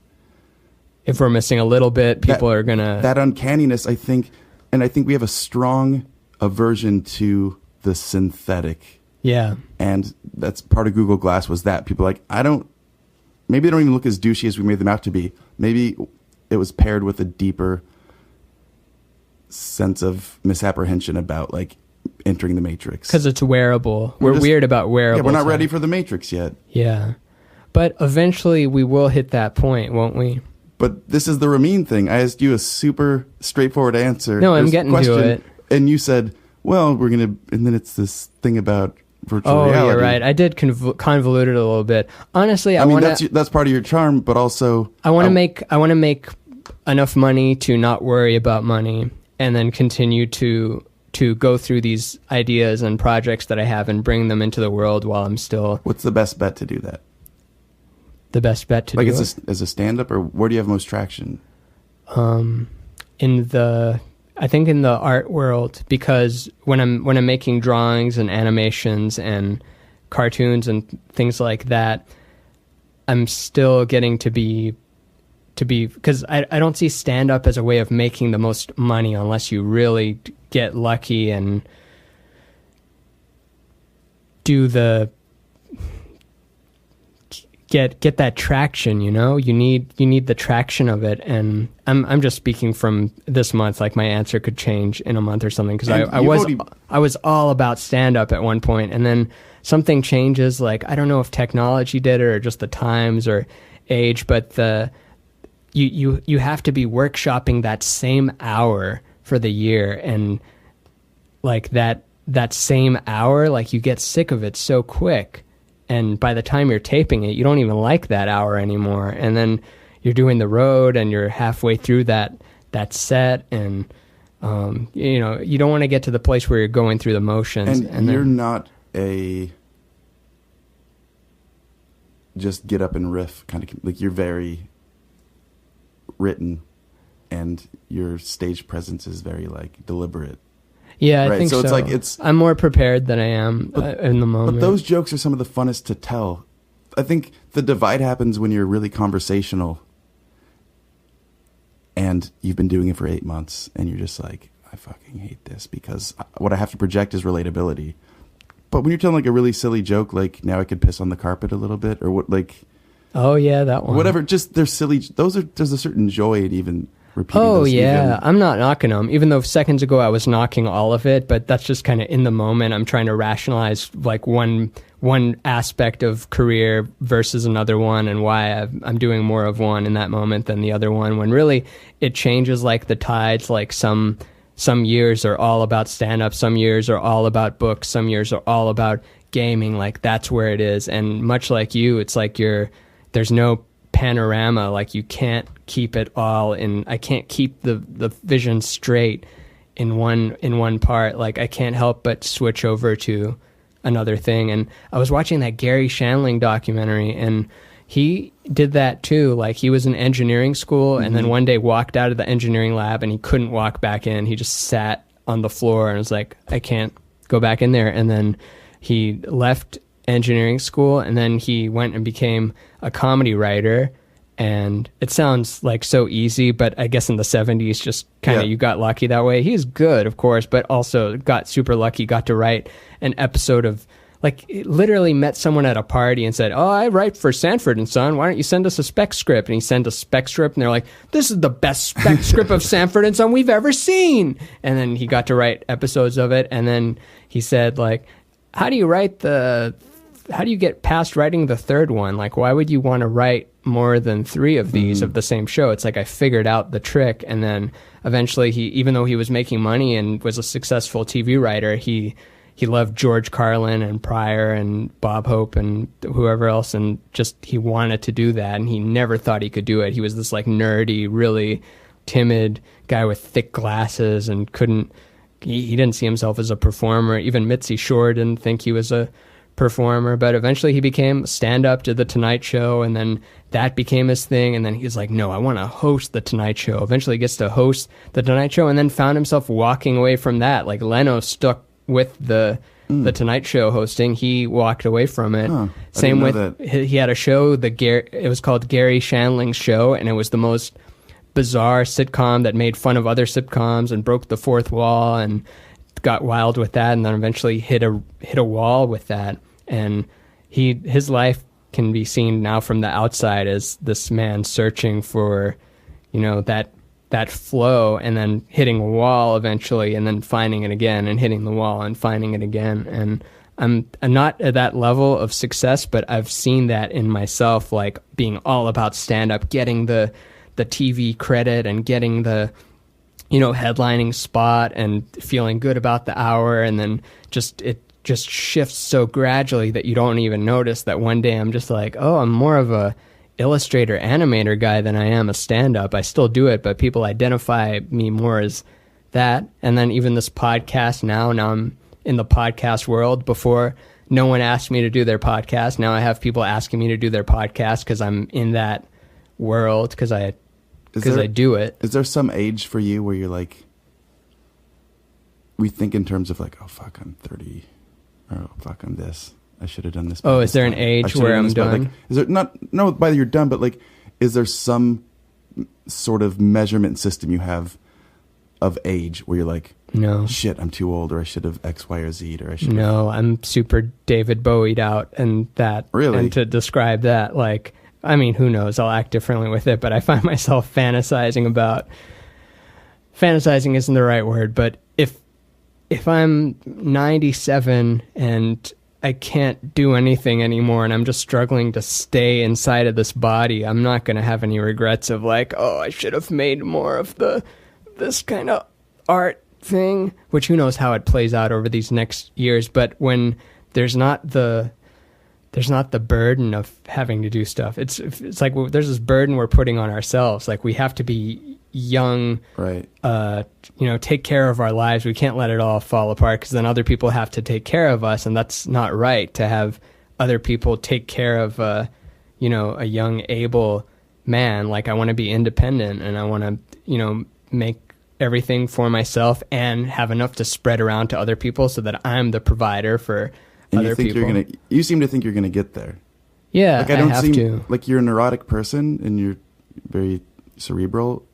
if we're missing a little bit, people are going to... That uncanniness, I think we have a strong aversion to the synthetic. Yeah. And that's part of Google Glass was that. People are like, maybe they don't even look as douchey as we made them out to be. Maybe it was paired with a deeper sense of misapprehension about like entering the Matrix. Because it's wearable. We're weird about wearables. Yeah, we're not ready for the Matrix yet. Yeah. But eventually we will hit that point, won't we? But this is the Ramin thing. I asked you a super straightforward answer. No, I'm getting to it. And you said, well, and then it's this thing about virtual reality. You're right. I did convolute it a little bit. Honestly, I mean, want to. that's part of your charm, but also I want to make enough money to not worry about money, and then continue to go through these ideas and projects that I have and bring them into the world while I'm still. What's the best bet to do that? The best bet to do it? As a stand-up, or where do you have most traction? I think in the art world, because when I'm making drawings and animations and cartoons and things like that, I'm still getting to be because I don't see stand up as a way of making the most money unless you really get lucky and do the get that traction, you know? You need the traction of it. And I'm just speaking from this month, like my answer could change in a month or something, because I was all about stand up at one point, and then something changes, like I don't know if technology did it or just the times or age, but you have to be workshopping that same hour for the year, and like that same hour, like you get sick of it so quick. And by the time you're taping it, you don't even like that hour anymore. And then you're doing the road and you're halfway through that set. And, you don't want to get to the place where you're going through the motions. And you're not a just get up and riff kind of, like you're very written and your stage presence is very like deliberate. Yeah, right? I think so. So it's like I'm more prepared than I am in the moment. But those jokes are some of the funnest to tell. I think the divide happens when you're really conversational and you've been doing it for 8 months and you're just like, I fucking hate this because what I have to project is relatability. But when you're telling like a really silly joke, like now I could piss on the carpet a little bit, or what, like, oh yeah, that one. Whatever, just they're silly. There's a certain joy in even repeating. Oh those yeah, I'm not knocking them. Even though seconds ago I was knocking all of it, but that's just kind of in the moment. I'm trying to rationalize like one aspect of career versus another one, and why I'm doing more of one in that moment than the other one. When really it changes like the tides. Like some years are all about stand-up, some years are all about books, some years are all about gaming. Like that's where it is. And much like you, it's like there's no panorama. Like you can't keep it all in. I can't keep the vision straight in one part. Like I can't help but switch over to another thing. And I was watching that Gary Shandling documentary, and he did that too. Like he was in engineering school, and then one day walked out of the engineering lab and he couldn't walk back in. He just sat on the floor and was like, I can't go back in there. And then he left engineering school, and then he went and became a comedy writer. And it sounds like so easy, but I guess in the 70s, just kind of you got lucky that way. He's good, of course, but also got super lucky, got to write an episode of, like, literally met someone at a party and said, oh, I write for Sanford and Son. Why don't you send us a spec script? And he sent a spec script, and they're like, this is the best spec script of Sanford and Son we've ever seen. And then he got to write episodes of it. And then he said, like, how do you get past writing the third one? Like, why would you want to write more than 3 of these of the same show? It's like I figured out the trick. And then eventually even though he was making money and was a successful TV writer, he loved George Carlin and Pryor and Bob Hope and whoever else, and just he wanted to do that, and he never thought he could do it. He was this like nerdy, really timid guy with thick glasses and he didn't see himself as a performer. Even Mitzi Shore didn't think he was a performer, but eventually he became stand-up to The Tonight Show, and then that became his thing. And then he's like, no, I want to host The Tonight Show. Eventually he gets to host The Tonight Show, and then found himself walking away from that. Like Leno stuck with the Tonight Show hosting. He walked away from it. Same with, he had a show, it was called Gary Shandling's Show, and it was the most bizarre sitcom that made fun of other sitcoms and broke the fourth wall and got wild with that, and then eventually hit a wall with that. And his life can be seen now from the outside as this man searching for, that flow, and then hitting a wall eventually, and then finding it again, and hitting the wall and finding it again. And I'm not at that level of success, but I've seen that in myself, like being all about stand-up, getting the TV credit and getting the headlining spot and feeling good about the hour, and then just it just shifts so gradually that you don't even notice that one day I'm just like, oh, I'm more of a illustrator animator guy than I am a stand-up. I still do it, but people identify me more as that. And then even this podcast now I'm in the podcast world. Before, no one asked me to do their podcast. Now I have people asking me to do their podcast because I'm in that world, because I do it. Is there some age for you where you're like, we think in terms of like, oh fuck, I'm 30, or oh fuck, I'm this, I should have done this. Oh, is there an age where I'm done? Like, is there not by you're done, but like, is there some sort of measurement system you have of age where you're like, no, shit, I'm too old, or I should have X, Y, or Z, or I should. No, I'm super David Bowie'd out, and that really, and to describe that, like, I mean, who knows? I'll act differently with it, but I find myself fantasizing isn't the right word, but if I'm 97 and I can't do anything anymore and I'm just struggling to stay inside of this body, I'm not going to have any regrets of like, oh, I should have made more of this kind of art thing, which who knows how it plays out over these next years. But when there's not the burden of having to do stuff, it's like there's this burden we're putting on ourselves. Like we have to be young, right? Take care of our lives. We can't let it all fall apart, because then other people have to take care of us, and that's not right to have other people take care of a young, able man. Like I want to be independent, and I want to make everything for myself and have enough to spread around to other people so that I'm the provider for other people. You seem to think you're gonna get there. Yeah, like I don't seem like you're a neurotic person, and you're very cerebral,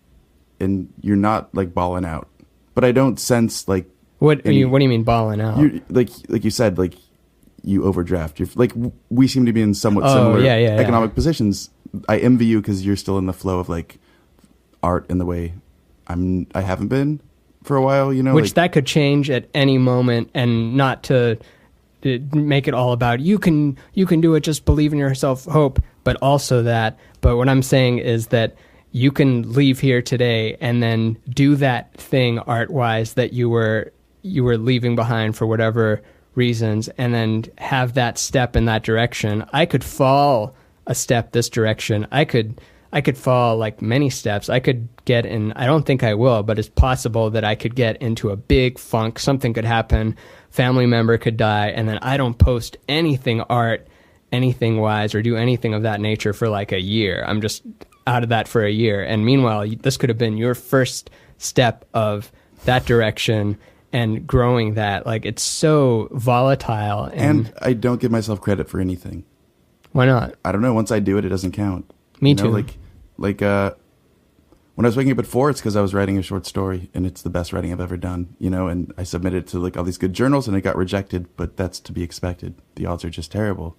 and you're not like balling out. But I don't sense like what do you mean balling out? Like you said, like you overdraft. You're like, we seem to be in somewhat similar economic positions. I envy you because you're still in the flow of like art in the way I haven't been for a while. Which like, that could change at any moment, and not to make it all about you can do it, just believe in yourself, hope, but also that. But what I'm saying is that you can leave here today and then do that thing art-wise that you were leaving behind for whatever reasons, and then have that step in that direction. I could fall a step this direction. I could fall like many steps. I could get in, I don't think I will, but it's possible that I could get into a big funk. Something could happen. Family member could die, and then I don't post anything art, anything wise, or do anything of that nature for like a year. I'm just out of that for a year. And meanwhile, this could have been your first step of that direction and growing that. Like, it's so volatile. And I don't give myself credit for anything. Why not? I don't know. Once I do it, it doesn't count. Me too. Like when I was waking up at 4, it's because I was writing a short story, and it's the best writing I've ever done, and I submitted it to like all these good journals, and it got rejected, but that's to be expected. The odds are just terrible.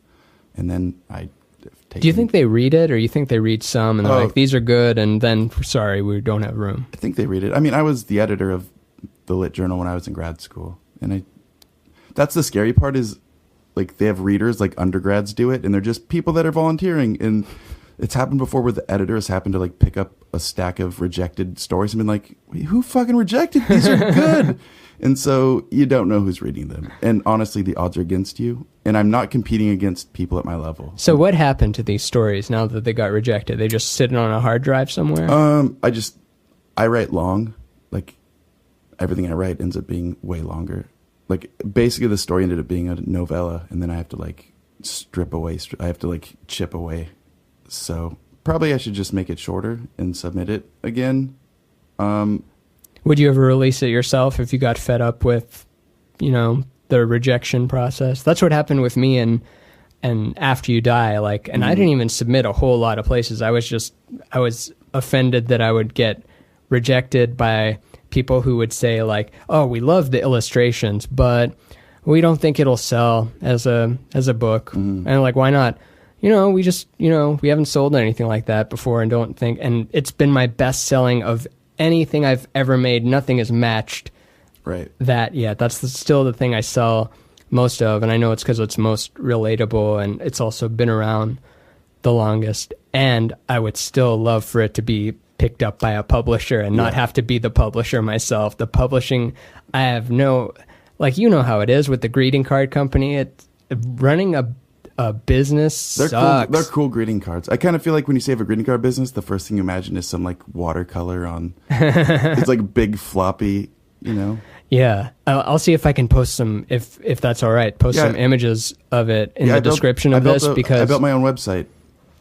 And then do you think they read it, or you think they read some and they're like, these are good, and then, sorry, we don't have room? I think they read it. I mean, I was the editor of the Lit Journal when I was in grad school, and that's the scary part is, like, they have readers, like undergrads do it, and they're just people that are volunteering, and it's happened before where the editors happen to like pick up a stack of rejected stories and been like, wait, who fucking rejected? These are good. And so you don't know who's reading them. And honestly, the odds are against you. And I'm not competing against people at my level. So what happened to these stories now that they got rejected? They just sitting on a hard drive somewhere? I write long. Like, everything I write ends up being way longer. Like, basically the story ended up being a novella, and then I have to like strip away. I have to like chip away. So probably I should just make it shorter and submit it again. Would you ever release it yourself if you got fed up with, the rejection process? That's what happened with me and After You Die. Like, and I didn't even submit a whole lot of places. I was offended that I would get rejected by people who would say like, oh, we love the illustrations, but we don't think it'll sell as a book. And like, why not? We haven't sold anything like that before, and don't think, and it's been my best selling of anything I've ever made. Nothing has matched that yet. That's still the thing I sell most of, and I know it's because it's most relatable, and it's also been around the longest, and I would still love for it to be picked up by a publisher and not have to be the publisher myself. The publishing, I have no like, you know how it is with the greeting card company. Running a business sucks. They're cool greeting cards. I kind of feel like when you say you have a greeting card business, the first thing you imagine is some like watercolor on. It's like big floppy, you know. Yeah, I'll see if I can post some, if that's all right. Post some images of it in the description of this, because I built my own website.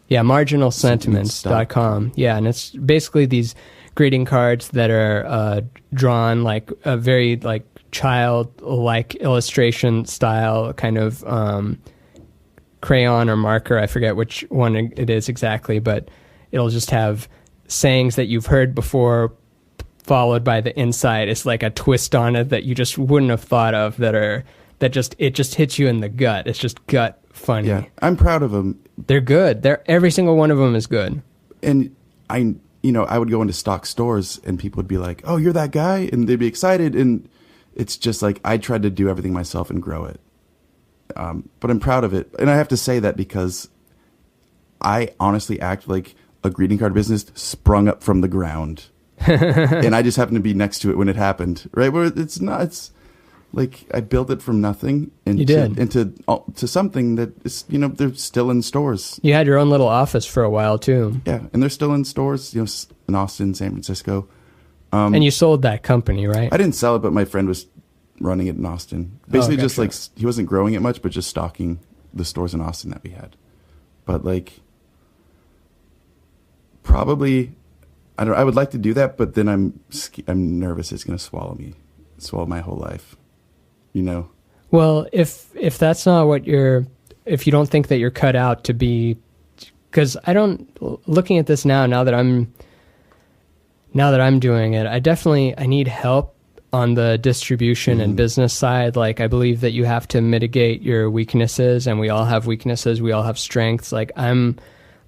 Yeah, marginalsentiments.com. Yeah, and it's basically these greeting cards that are drawn like a very like child-like illustration style, kind of crayon or marker. I forget which one it is exactly, but it'll just have sayings that you've heard before, followed by the inside. It's like a twist on it that you just wouldn't have thought of, it just hits you in the gut. It's just gut funny. Yeah, I'm proud of them. They're good. Every single one of them is good. And I would go into stock stores and people would be like, "Oh, you're that guy," and they'd be excited. And it's just like I tried to do everything myself and grow it. But I'm proud of it, and I have to say that because I honestly act like a greeting card business sprung up from the ground. And I just happened to be next to it when it happened, right? Where it's like I built it from nothing into something that is, they're still in stores. You had your own little office for a while too. Yeah, and they're still in stores, in Austin, San Francisco. And you sold that company, right? I didn't sell it, but my friend was running it in Austin. Basically, just like he wasn't growing it much, but just stocking the stores in Austin that we had. But like, probably. I would like to do that, but then I'm nervous it's going to swallow my whole life, Well, if that's not what if you don't think that you're cut out to be, because looking at this now that I'm doing it, I need help on the distribution and business side. Like, I believe that you have to mitigate your weaknesses, and we all have weaknesses. We all have strengths. Like,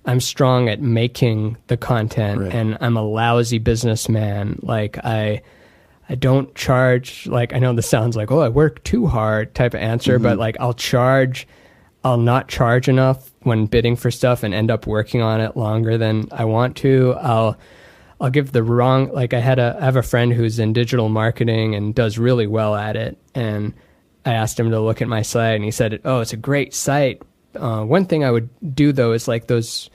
I'm strong at making the content, right, and I'm a lousy businessman. Like, I don't charge, like, I know this sounds like, oh, I work too hard type of answer, but like I'll not charge enough when bidding for stuff and end up working on it longer than I want to. I'll give the wrong, like I have a friend who's in digital marketing and does really well at it. And I asked him to look at my site and he said, oh, it's a great site. One thing I would do though is like those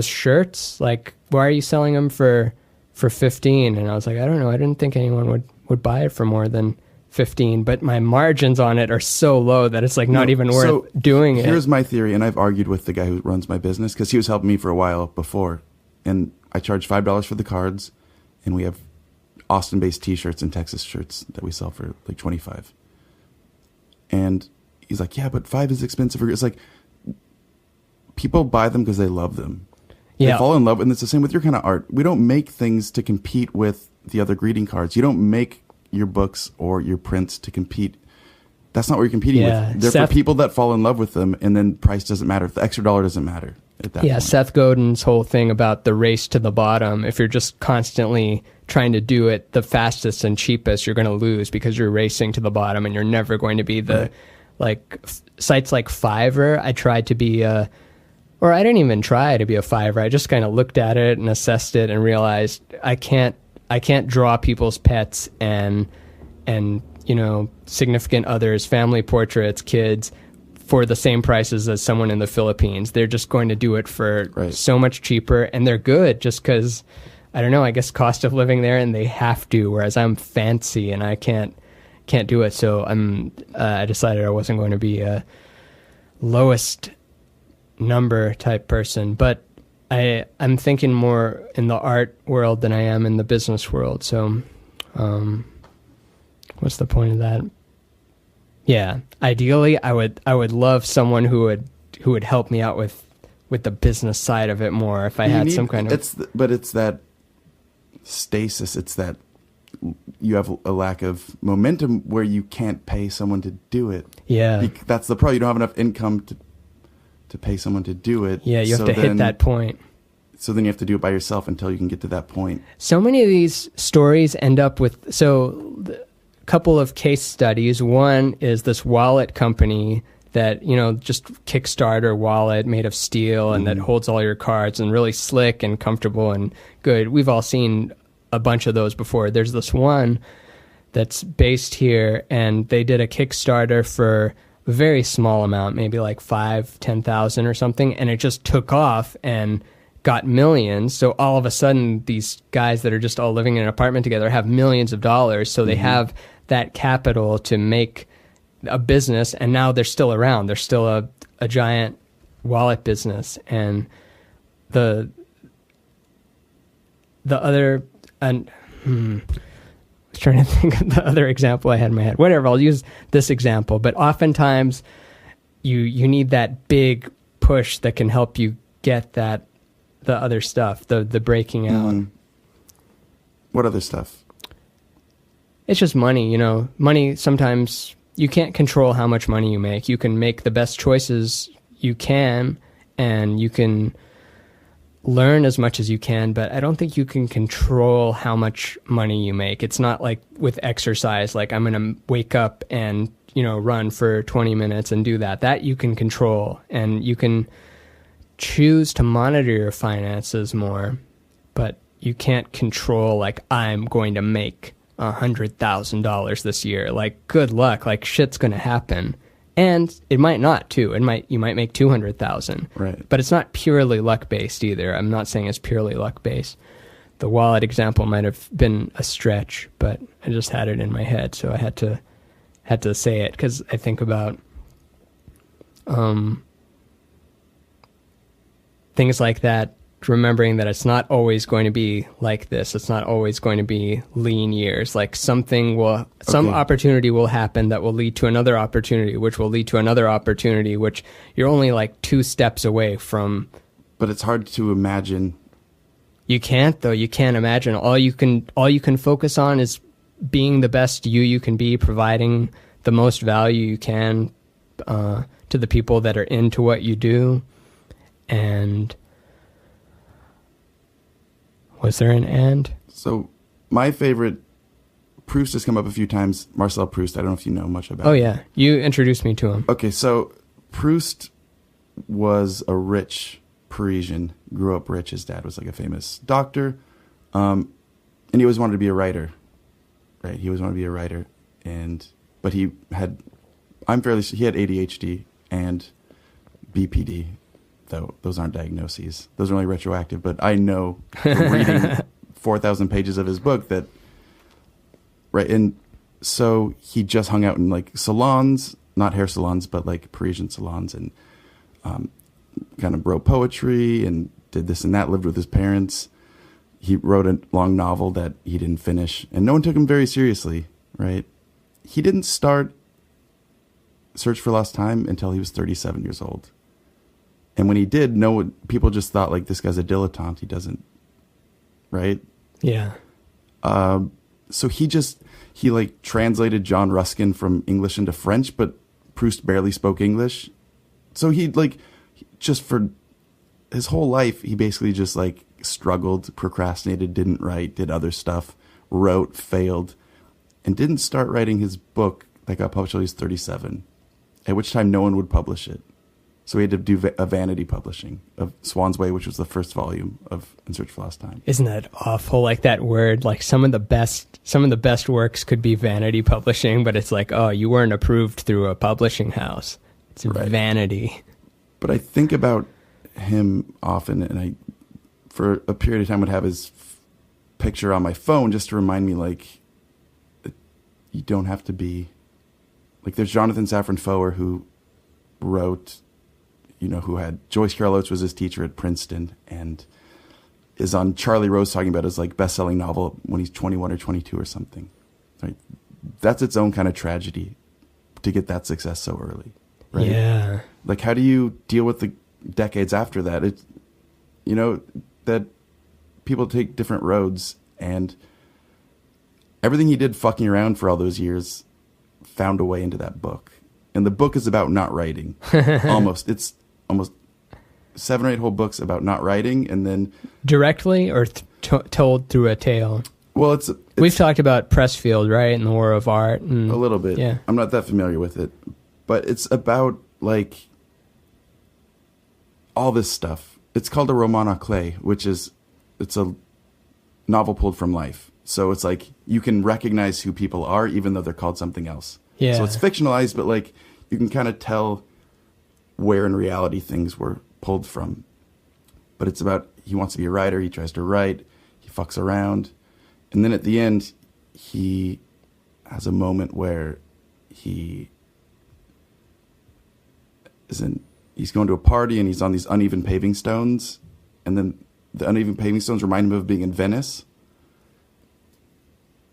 shirts, like, why are you selling them for 15? And I was like, I don't know. I didn't think anyone would buy it for more than 15, but my margins on it are so low that it's like not even worth doing it. Here's my theory. And I've argued with the guy who runs my business because he was helping me for a while before. And I charge $5 for the cards, and we have Austin-based t-shirts and Texas shirts that we sell for like $25. And he's like, yeah, but $5 is expensive. It's like, people buy them because they love them. Yeah. They fall in love, and it's the same with your kind of art. We don't make things to compete with the other greeting cards. You don't make your books or your prints to compete. That's not what you're competing with. They're for people that fall in love with them, and then price doesn't matter. The extra dollar doesn't matter at that point. Seth Godin's whole thing about the race to the bottom, if you're just constantly trying to do it the fastest and cheapest, you're going to lose because you're racing to the bottom, and you're never going to be the, like, sites like Fiverr. I tried to be or I didn't even try to be a Fiverr. I just kind of looked at it and assessed it and realized I can't draw people's pets and significant others, family portraits, kids, for the same prices as someone in the Philippines. They're just going to do it for so much cheaper, and they're good just because, I don't know, I guess cost of living there, and they have to, whereas I'm fancy and I can't do it. So I decided I wasn't going to be a lowest number type person, but I'm thinking more in the art world than I am in the business world. So what's the point of that? Yeah, ideally I would love someone who would help me out with the business side of it more if I had some kind of... But it's that stasis, it's that you have a lack of momentum where you can't pay someone to do it. Yeah. That's the problem. You don't have enough income to pay someone to do it. Yeah, you have to hit that point. So then you have to do it by yourself until you can get to that point. So many of these stories end up with... a couple of case studies. One is this wallet company that, just Kickstarter wallet made of steel and that holds all your cards and really slick and comfortable and good. We've all seen a bunch of those before. There's this one that's based here, and they did a Kickstarter for a very small amount, maybe like 10,000 or something, and it just took off and got millions. So all of a sudden, these guys that are just all living in an apartment together have millions of dollars. So they have that capital to make a business, and now they're still around. They're still a giant wallet business. And the other, and I was trying to think of the other example I had in my head. Whatever, I'll use this example. But oftentimes, you need that big push that can help you get the other stuff, the breaking out. What other stuff? It's just money, you know. Money, sometimes you can't control how much money you make. You can make the best choices you can, and you can learn as much as you can, but I don't think you can control how much money you make. It's not like with exercise, like I'm going to wake up and, you know, run for 20 minutes and do that. That you can control, and you can choose to monitor your finances more, but you can't control, like, I'm going to make $100,000 this year. Like, good luck. Like, shit's going to happen. And it might not too. You might make 200,000. Right. But it's not purely luck based either. I'm not saying it's purely luck based. The wallet example might have been a stretch, but I just had it in my head, so I had to say it, because I think about things like that, remembering that it's not always going to be like this. It's not always going to be lean years. Like some opportunity will happen that will lead to another opportunity, which will lead to another opportunity, which you're only like 2 steps away from. But it's hard to imagine. You can't, though. You can't imagine. All you can focus on is being the best you can be, providing the most value you can to the people that are into what you do. And was there an and? So my favorite, Proust has come up a few times. Marcel Proust, I don't know if you know much about him. Oh, him. yeah. You introduced me to him. Okay, so Proust was a rich Parisian, grew up rich. His dad was like a famous doctor, and he always wanted to be a writer, right? He always wanted to be a writer, but he had ADHD and BPD. Though those aren't diagnoses. Those are only retroactive. But I know from reading 4,000 pages of his book that, right, and so he just hung out in like salons, not hair salons, but like Parisian salons, and kind of wrote poetry and did this and that, lived with his parents. He wrote a long novel that he didn't finish, and no one took him very seriously, right? He didn't start Search for Lost Time until he was 37 years old. And when he did, people just thought, like, this guy's a dilettante. He doesn't, right? Yeah. So he like translated John Ruskin from English into French, but Proust barely spoke English. So just for his whole life, he basically just like struggled, procrastinated, didn't write, did other stuff, wrote, failed, and didn't start writing his book that got published until he was 37, at which time no one would publish it. So he had to do a vanity publishing of Swan's Way, which was the first volume of In Search for Lost Time. Isn't that awful? Like that word, like some of the best works could be vanity publishing, but it's like, oh, you weren't approved through a publishing house. It's right. Vanity. But I think about him often, and I, for a period of time, would have his picture on my phone just to remind me, like, you don't have to be, like, there's Jonathan Safran Foer who wrote, who had Joyce Carol Oates was his teacher at Princeton, and is on Charlie Rose talking about his like best-selling novel when he's 21 or 22 or something. Right? That's its own kind of tragedy to get that success so early. Right? Yeah. Like, how do you deal with the decades after that? It's, that people take different roads, and everything he did fucking around for all those years found a way into that book. And the book is about not writing. It's almost 7 or 8 whole books about not writing, and then directly or told through a tale. Well, it's we've talked about Pressfield, right, and the War of Art, and a little bit. Yeah, I'm not that familiar with it, but it's about like all this stuff. It's called a roman à clef, which is it's a novel pulled from life. So it's like you can recognize who people are even though they're called something else. Yeah. So it's fictionalized, but like you can kind of tell where in reality things were pulled from. But it's about, he wants to be a writer, he tries to write, he fucks around, and then at the end he has a moment where he's going to a party and he's on these uneven paving stones, and then the uneven paving stones remind him of being in Venice,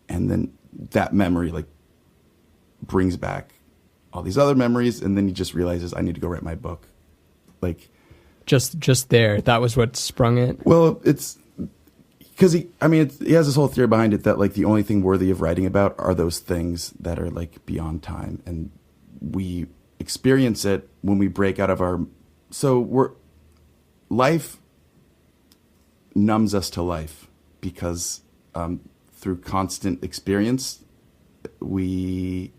and then that memory like brings back all these other memories, and then he just realizes, I need to go write my book. Like just there, that was what sprung it. Well, it's because he has this whole theory behind it that like the only thing worthy of writing about are those things that are like beyond time, and we experience it when we break out of our, life numbs us to life because through constant experience it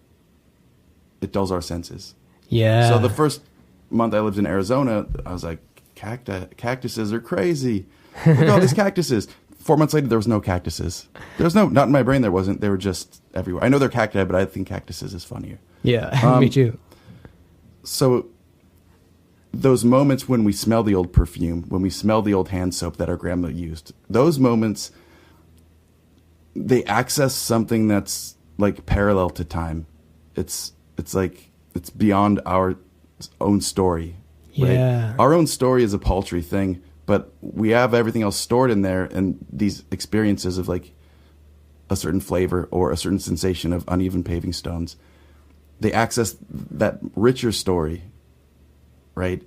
dulls our senses. Yeah. So the first month I lived in Arizona, I was like, cactuses are crazy. Look at all these cactuses. 4 months later, there was no cactuses. Not in my brain there wasn't. They were just everywhere. I know they're cacti, but I think cactuses is funnier. Yeah, me too. So those moments when we smell the old perfume, when we smell the old hand soap that our grandma used, those moments, they access something that's like parallel to time. It's like, it's beyond our own story. Right? Yeah. Our own story is a paltry thing, but we have everything else stored in there, and these experiences of like a certain flavor or a certain sensation of uneven paving stones, they access that richer story, right?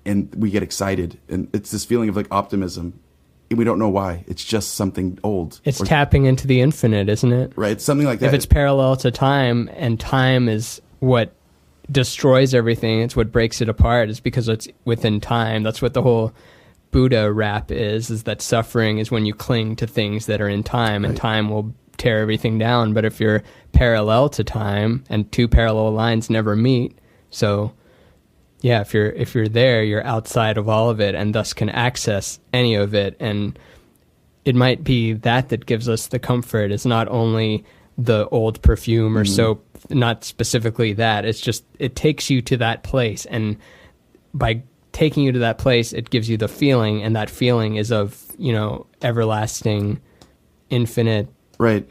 And we get excited, and it's this feeling of like optimism, and we don't know why. It's just something old. It's tapping into the infinite, isn't it? Right, it's something like that. If it's parallel to time, and time is what destroys everything, it's what breaks it apart, is because it's within time. That's what the whole Buddha rap is that suffering is when you cling to things that are in time, and right. Time will tear everything down. But if you're parallel to time, and two parallel lines never meet, so yeah, if you're there, you're outside of all of it, and thus can access any of it. And it might be that gives us the comfort. It's not only the old perfume or soap, not specifically that. It's just, it takes you to that place, and by taking you to that place, it gives you the feeling, and that feeling is of, everlasting, infinite, right?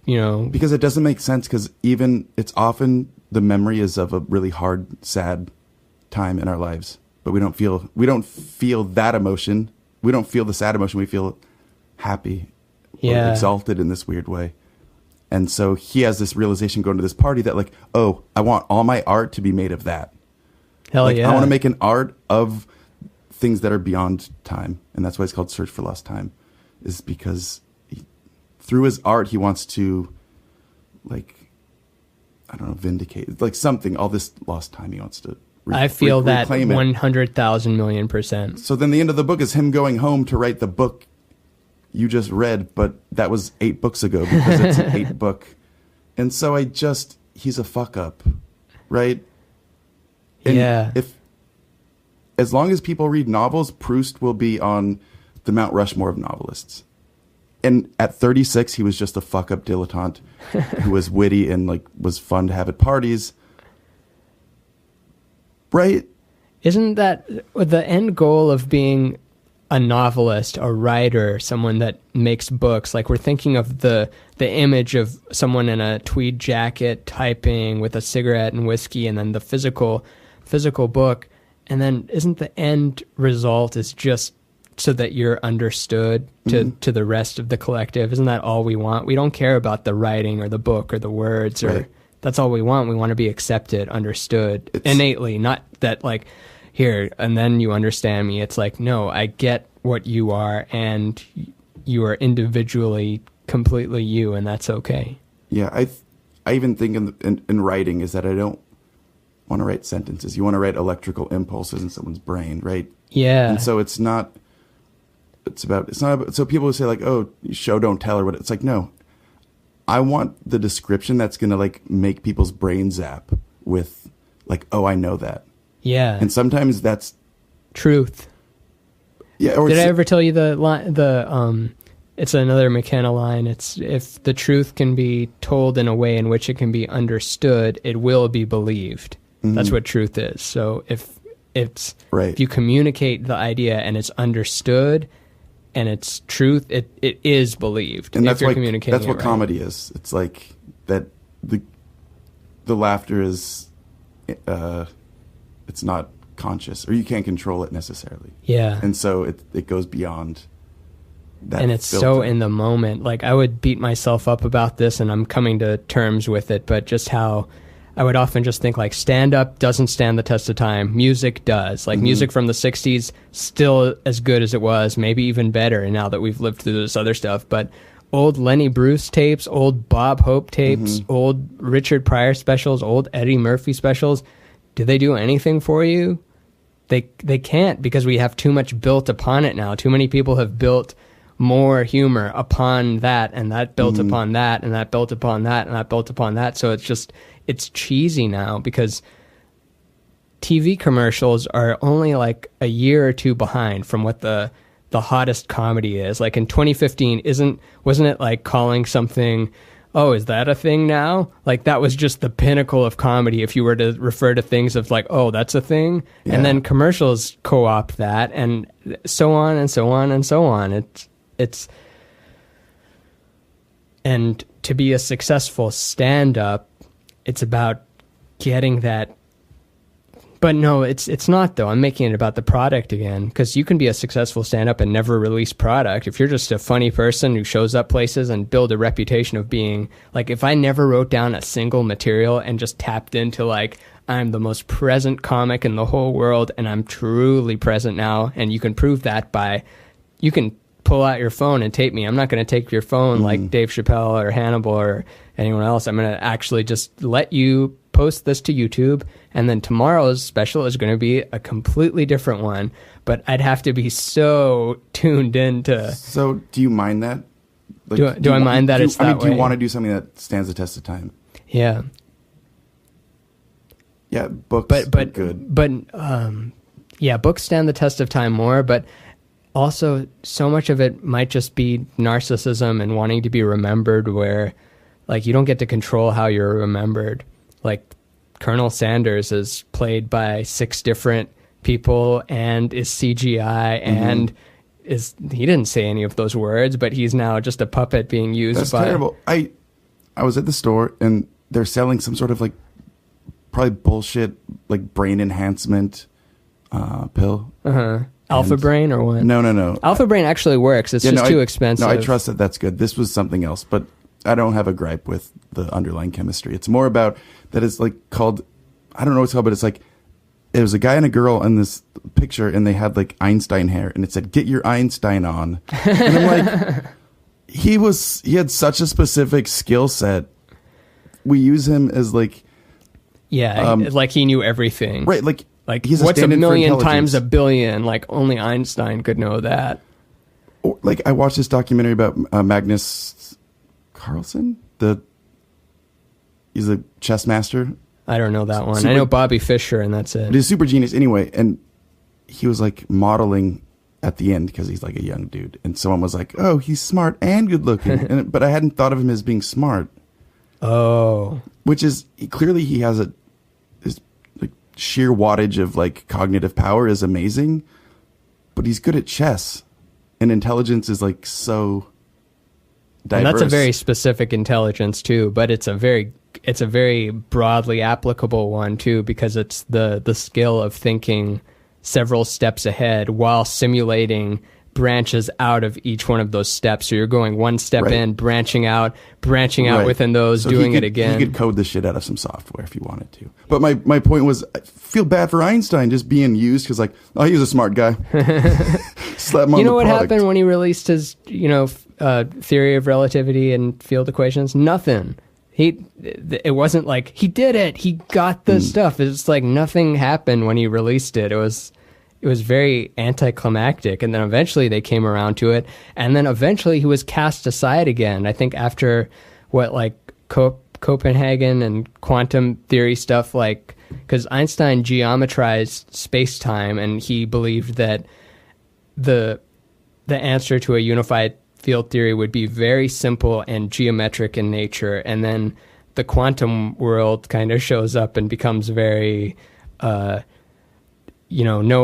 Because it doesn't make sense, because even it's often the memory is of a really hard, sad time in our lives, but we don't feel that emotion. We don't feel the sad emotion. We feel happy, or exalted in this weird way. And so he has this realization going to this party that like, oh, I want all my art to be made of that. Hell like, yeah. I want to make an art of things that are beyond time. And that's why it's called Search for Lost Time, is because through his art, he wants to, like, I don't know, vindicate, like something, all this lost time he wants to I feel that reclaim it. 100,000 million %. So then the end of the book is him going home to write the book you just read, but that was 8 books ago because it's an 8 book. And so he's a fuck up, right? And yeah. As long as people read novels, Proust will be on the Mount Rushmore of novelists. And at 36, he was just a fuck up dilettante who was witty and like was fun to have at parties. Right? Isn't that the end goal of being a novelist, a writer, someone that makes books? Like, we're thinking of the image of someone in a tweed jacket typing with a cigarette and whiskey, and then the physical book. And then isn't the end result is just so that you're understood to the rest of the collective? Isn't that all we want? We don't care about the writing or the book or the words, or right. That's all we want. We want to be accepted, understood innately, not that like, here, and then you understand me. It's like, no, I get what you are, and you are individually completely you, and that's okay. Yeah, I even think in writing is that I don't want to write sentences. You want to write electrical impulses in someone's brain, right? Yeah. And so it's not about, so people will say like, oh, show don't tell, or what. It's like, no, I want the description that's going to like make people's brain zap with like, oh, I know that. Yeah. And sometimes that's truth. Yeah. Or Did I ever tell you the it's another McKenna line. It's if the truth can be told in a way in which it can be understood, it will be believed. That's what truth is. So if you communicate the idea and it's understood and it's truth, it is believed. And that's you're like, communicating that's what comedy is. It's like that the laughter is it's not conscious, or you can't control it necessarily. Yeah. And so it goes beyond that. And it's filter. so in the moment. Like, I would beat myself up about this, and I'm coming to terms with it, but just how I would often just think, like, stand-up doesn't stand the test of time. Music does. Like, music from the 60s, still as good as it was, maybe even better now that we've lived through this other stuff. But old Lenny Bruce tapes, old Bob Hope tapes, old Richard Pryor specials, old Eddie Murphy specials, do they do anything for you? They can't, because we have too much built upon it now. Too many people have built more humor upon that, and that built upon that, and that built upon that, and that built upon that. So it's cheesy now, because TV commercials are only like a year or two behind from what the hottest comedy is. Like in 2015, wasn't it like calling something, oh, is that a thing now? Like, that was just the pinnacle of comedy if you were to refer to things of like, oh, that's a thing. Yeah. And then commercials co-opt that, and so on and so on and so on. It's and to be a successful stand-up, it's about getting that. But no, it's not, though. I'm making it about the product again, because you can be a successful stand-up and never release product. If you're just a funny person who shows up places and build a reputation of being, like, if I never wrote down a single material and just tapped into, like, I'm the most present comic in the whole world, and I'm truly present now, and you can prove that by, you can pull out your phone and tape me. I'm not going to take your phone like Dave Chappelle or Hannibal or anyone else. I'm going to actually just let you post this to YouTube, and then tomorrow's special is going to be a completely different one, but I'd have to be so tuned into. So do you mind that? Like, do I mind that it's that way? Do you want to do something that stands the test of time? Yeah. Yeah, books are good. But yeah, books stand the test of time more, but also so much of it might just be narcissism and wanting to be remembered, where, like, you don't get to control how you're remembered. Like, Colonel Sanders is played by 6 different people and is CGI and he didn't say any of those words, but he's now just a puppet being used. That's terrible. I was at the store and they're selling some sort of, like, probably bullshit, like, brain enhancement pill. Alpha Brain or what? No. Alpha Brain actually works. It's just too expensive. No, I trust that that's good. This was something else, but I don't have a gripe with the underlying chemistry. It's more about that it's like called, I don't know what it's called, but it's like, it was a guy and a girl in this picture, and they had like Einstein hair, and it said, "Get your Einstein on." And I'm like, he had such a specific skill set. We use him as like, like he knew everything, right? Like he's what's a million times a billion? Like, only Einstein could know that. Or, like, I watched this documentary about Magnus Carlsen. He's a chess master. I don't know that one. I know Bobby Fischer, and that's it. But he's super genius anyway. And he was like modeling at the end because he's like a young dude. And someone was like, "Oh, he's smart and good looking." But I hadn't thought of him as being smart. Oh. Which is, clearly he has his like sheer wattage of like cognitive power is amazing. But he's good at chess. And intelligence is like so diverse. And that's a very specific intelligence too, but it's a very broadly applicable one too, because it's the skill of thinking several steps ahead while simulating branches out of each one of those steps. So you're going one step in, branching out within those, so doing it again. You could code the shit out of some software if you wanted to. But my point was, I feel bad for Einstein just being used because, like, oh, he was a smart guy. Slap him on the what product. happened when he released his, theory of relativity and field equations? Nothing. It wasn't like he did it. He got the stuff. It's like nothing happened when he released it. It was very anticlimactic, and then eventually they came around to it, and then eventually he was cast aside again. I think after Copenhagen and quantum theory stuff, like, because Einstein geometrized space-time, and he believed that the answer to a unified field theory would be very simple and geometric in nature, and then the quantum world kind of shows up and becomes very, no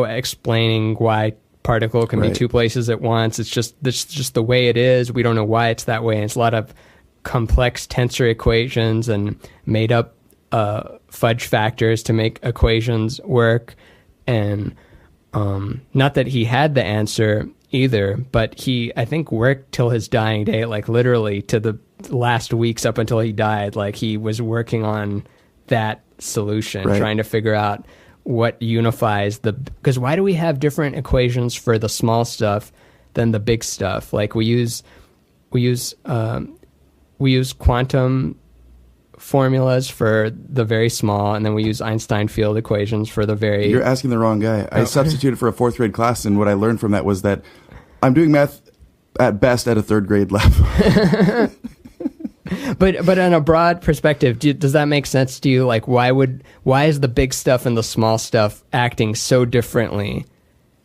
explaining why particle can be two places at once. It's just the way it is. We don't know why it's that way. And it's a lot of complex tensor equations and made up fudge factors to make equations work. And not that he had the answer either, but he, I think, worked till his dying day, like literally to the last weeks up until he died. Like he was working on that solution, trying to figure out what unifies because why do we have different equations for the small stuff than the big stuff? Like we use quantum formulas for the very small, and then we use Einstein field equations for the very... You're asking the wrong guy. I substituted for a 4th grade class, and what I learned from that was that I'm doing math at best at a 3rd grade level. But on a broad perspective, does that make sense to you? Like, why is the big stuff and the small stuff acting so differently?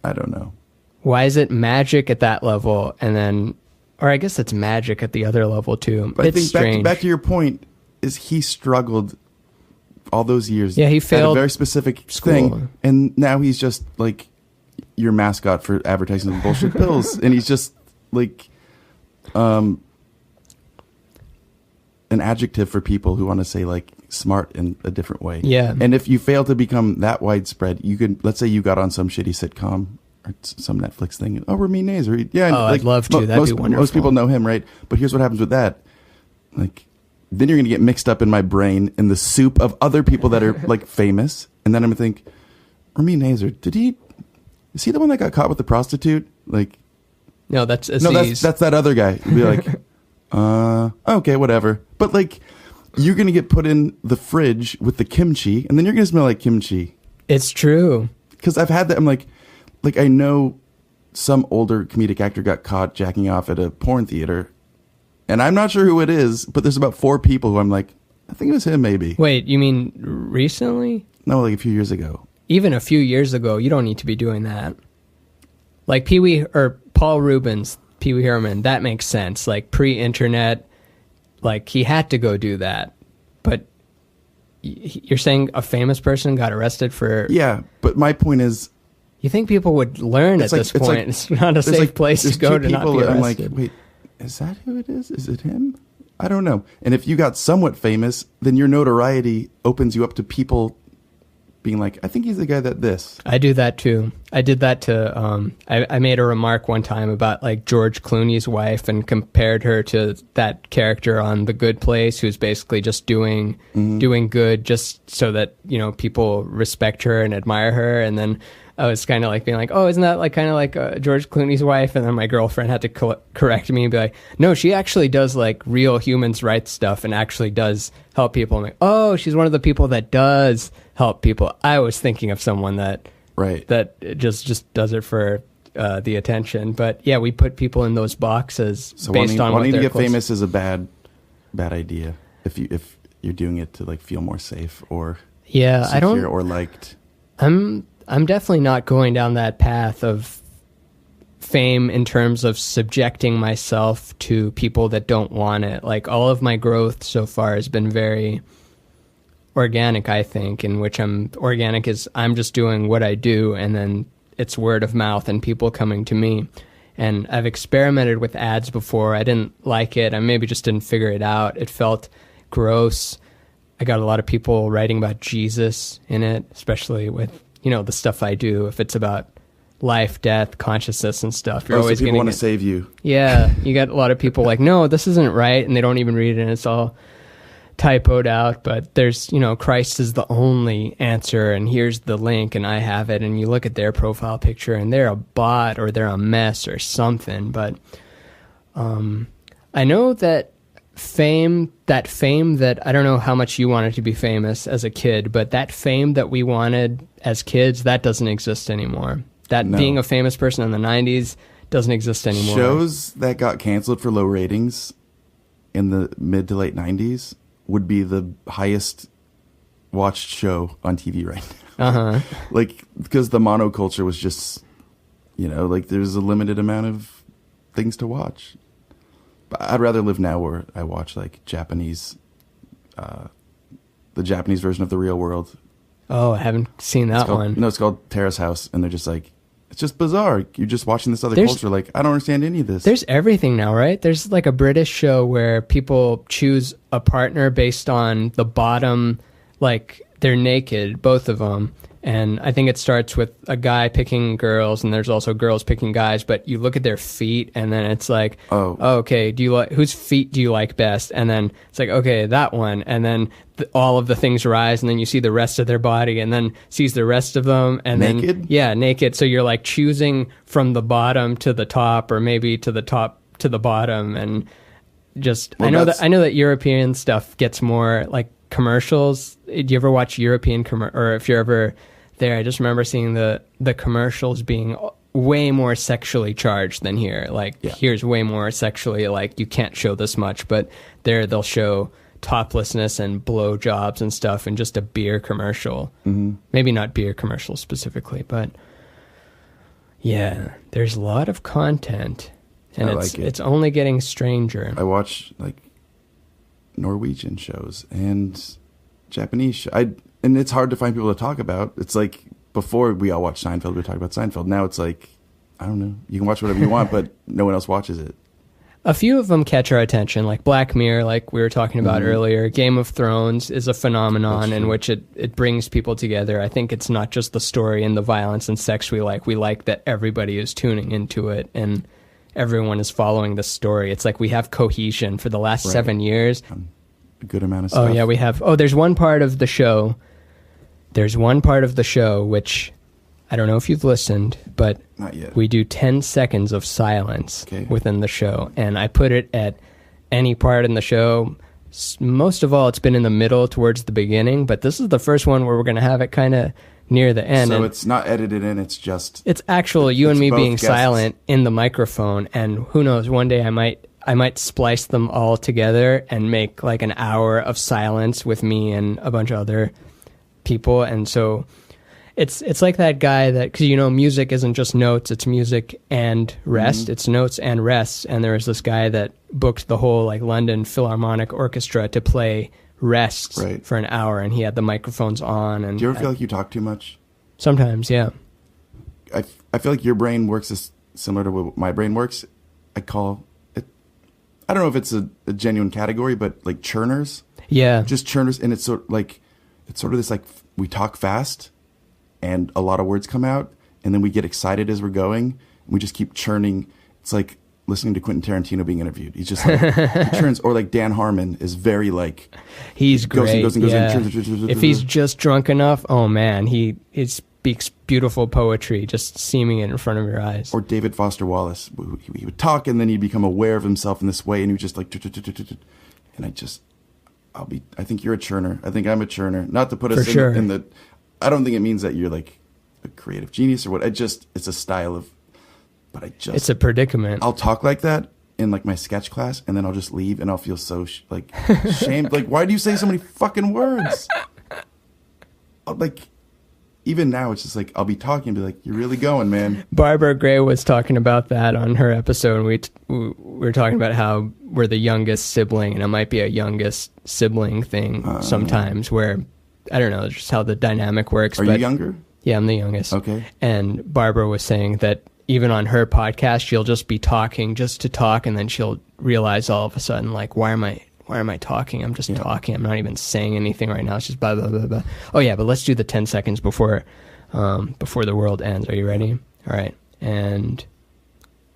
I don't know. Why is it magic at that level, and then, or I guess it's magic at the other level too? But it's I think strange. back to your point, is he struggled all those years. Yeah, he failed at a very specific school. thing, and now he's just like your mascot for advertising the bullshit pills, and he's just like an adjective for people who want to say like smart in a different way. Yeah. And if you fail to become that widespread, you could, let's say you got on some shitty sitcom or some Netflix thing. Oh, Ramin Nazer. Yeah. Oh, like, I'd love to. That'd be wonderful. Most people know him, right? But here's what happens with that. Like, then you're going to get mixed up in my brain in the soup of other people that are like famous. And then I'm going to think, Ramin Nazer, is he the one that got caught with the prostitute? Like, no, that's Aziz. No, that's that other guy. You'd be like, okay, whatever. But like, you're going to get put in the fridge with the kimchi, and then you're going to smell like kimchi. It's true. Because I've had that. I'm like I know some older comedic actor got caught jacking off at a porn theater, and I'm not sure who it is, but there's about 4 people who I'm like, I think it was him maybe. Wait, you mean recently? No, like a few years ago. Even a few years ago, you don't need to be doing that. Like Pee-wee or Paul Rubens, Pee-wee Herman, that makes sense. Like pre-internet, like he had to go do that. But you're saying a famous person got arrested for... Yeah, but my point is... You think people would learn at this point? It's not a safe place to go to not be arrested. I'm like, wait, is that who it is? Is it him? I don't know. And if you got somewhat famous, then your notoriety opens you up to people being like, I think he's the guy that this. I do that too. I did that to, I made a remark one time about like George Clooney's wife and compared her to that character on The Good Place who's basically just doing good just so that, you know, people respect her and admire her. And then I was kind of like being like, oh, isn't that like kind of like George Clooney's wife? And then my girlfriend had to correct me and be like, no, she actually does like real humans' rights stuff and actually does help people. I'm like, oh, she's one of the people that does help people. I was thinking of someone that just does it for the attention. But yeah, we put people in those boxes so based on wanting what to get close. famous is a bad idea if you're doing it to like feel more safe or secure or liked. I'm definitely not going down that path of fame in terms of subjecting myself to people that don't want it. Like all of my growth so far has been very organic, I think, in which I'm just doing what I do and then it's word of mouth and people coming to me. And I've experimented with ads before. I didn't like it. I maybe just didn't figure it out. It felt gross. I got a lot of people writing about Jesus in it, especially with, you know, the stuff I do. If it's about life, death, consciousness and stuff, you're always going to want to save you. Yeah. You got a lot of people like, no, this isn't right. And they don't even read it. And it's all typoed out, but there's, you know, Christ is the only answer and here's the link and I have it. And you look at their profile picture and they're a bot or they're a mess or something. But I know that fame that I don't know how much you wanted to be famous as a kid, but that fame that we wanted as kids, that doesn't exist anymore. Being a famous person in the 90s doesn't exist anymore. Shows that got canceled for low ratings in the mid to late 90s would be the highest watched show on TV right now. Like, because the monoculture was just, you know, like there's a limited amount of things to watch. But I'd rather live now where I watch like Japanese, the Japanese version of The Real World. Oh, I haven't seen that one. No, it's called Terrace House, and they're just like, it's just bizarre. You're just watching this other culture. Like, I don't understand any of this. There's everything now, right? There's like a British show where people choose a partner based on the bottom, like they're naked, both of them. And I think it starts with a guy picking girls, and there's also girls picking guys. But you look at their feet, and then it's like, oh okay, do you like whose feet do you like best? And then it's like, okay, that one. And then all of the things rise, and then you see the rest of their body, and then sees the rest of them, and naked? Then naked. So you're like choosing from the bottom to the top, or maybe to the top to the bottom, and just I know that European stuff gets more like commercials. Do you ever watch European or if you're ever there, I just remember seeing the commercials being way more sexually charged than here. Like here's way more sexually, like you can't show this much, but there they'll show toplessness and blowjobs and stuff in just a beer commercial. Mm-hmm. Maybe not beer commercials specifically, but yeah, there's a lot of content, and it's only getting stranger. I watch like Norwegian shows and Japanese and it's hard to find people to talk about. It's like before we all watched Seinfeld, we talked about Seinfeld. Now it's like, I don't know, you can watch whatever you want, but no one else watches it. A few of them catch our attention, like Black Mirror, like we were talking about earlier. Game of Thrones is a phenomenon in which it brings people together. I think it's not just the story and the violence and sex we like. We like that everybody is tuning into it and everyone is following the story. It's like we have cohesion for the last 7 years. A good amount of stuff. Oh, yeah, we have. Oh, there's one part of the show. Which I don't know if you've listened, but not yet. We do 10 seconds of silence within the show, and I put it at any part in the show. Most of all, it's been in the middle towards the beginning, but this is the first one where we're going to have it kind of near the end. So and it's not edited in, it's actual you and me being silent in the microphone, and who knows, one day I might splice them all together and make like an hour of silence with me and a bunch of other people. And so it's like that guy that, because music isn't just notes, it's music and rest. It's notes and rests. And there was this guy that booked the whole like London Philharmonic Orchestra to play rests for an hour, and he had the microphones on. And do you ever feel like you talk too much? Sometimes, yeah. I feel like your brain works similar to what my brain works. I call it, I don't know if it's a genuine category, but like churners. Yeah. Just churners. And it's sort of this like, we talk fast and a lot of words come out, and then we get excited as we're going, and we just keep churning. It's like listening to Quentin Tarantino being interviewed. He's just like, he churns. Or like Dan Harmon is very like, he's great. Goes and churns. If he's just drunk enough, oh man, he speaks beautiful poetry, just seeming it in front of your eyes. Or David Foster Wallace, he would talk, and then he'd become aware of himself in this way, and he would just like, and I think you're a churner. I think I'm a churner. Not to put us in the, I don't think it means that you're like a creative genius or what. It's a style of, but it's a predicament. I'll talk like that in like my sketch class, and then I'll just leave, and I'll feel so shamed. Like, why do you say so many fucking words? Like, even now, it's just like, I'll be talking and be like, you're really going, man. Barbara Gray was talking about that on her episode. We were talking about how we're the youngest sibling, and it might be a youngest sibling thing sometimes where, I don't know, just how the dynamic works. Are you younger? Yeah, I'm the youngest. Okay. And Barbara was saying that even on her podcast, she'll just be talking just to talk, and then she'll realize all of a sudden, like, why am I talking? I'm just talking. I'm not even saying anything right now. It's just blah, blah, blah, blah. Oh, yeah, but let's do the 10 seconds before the world ends. Are you ready? All right. And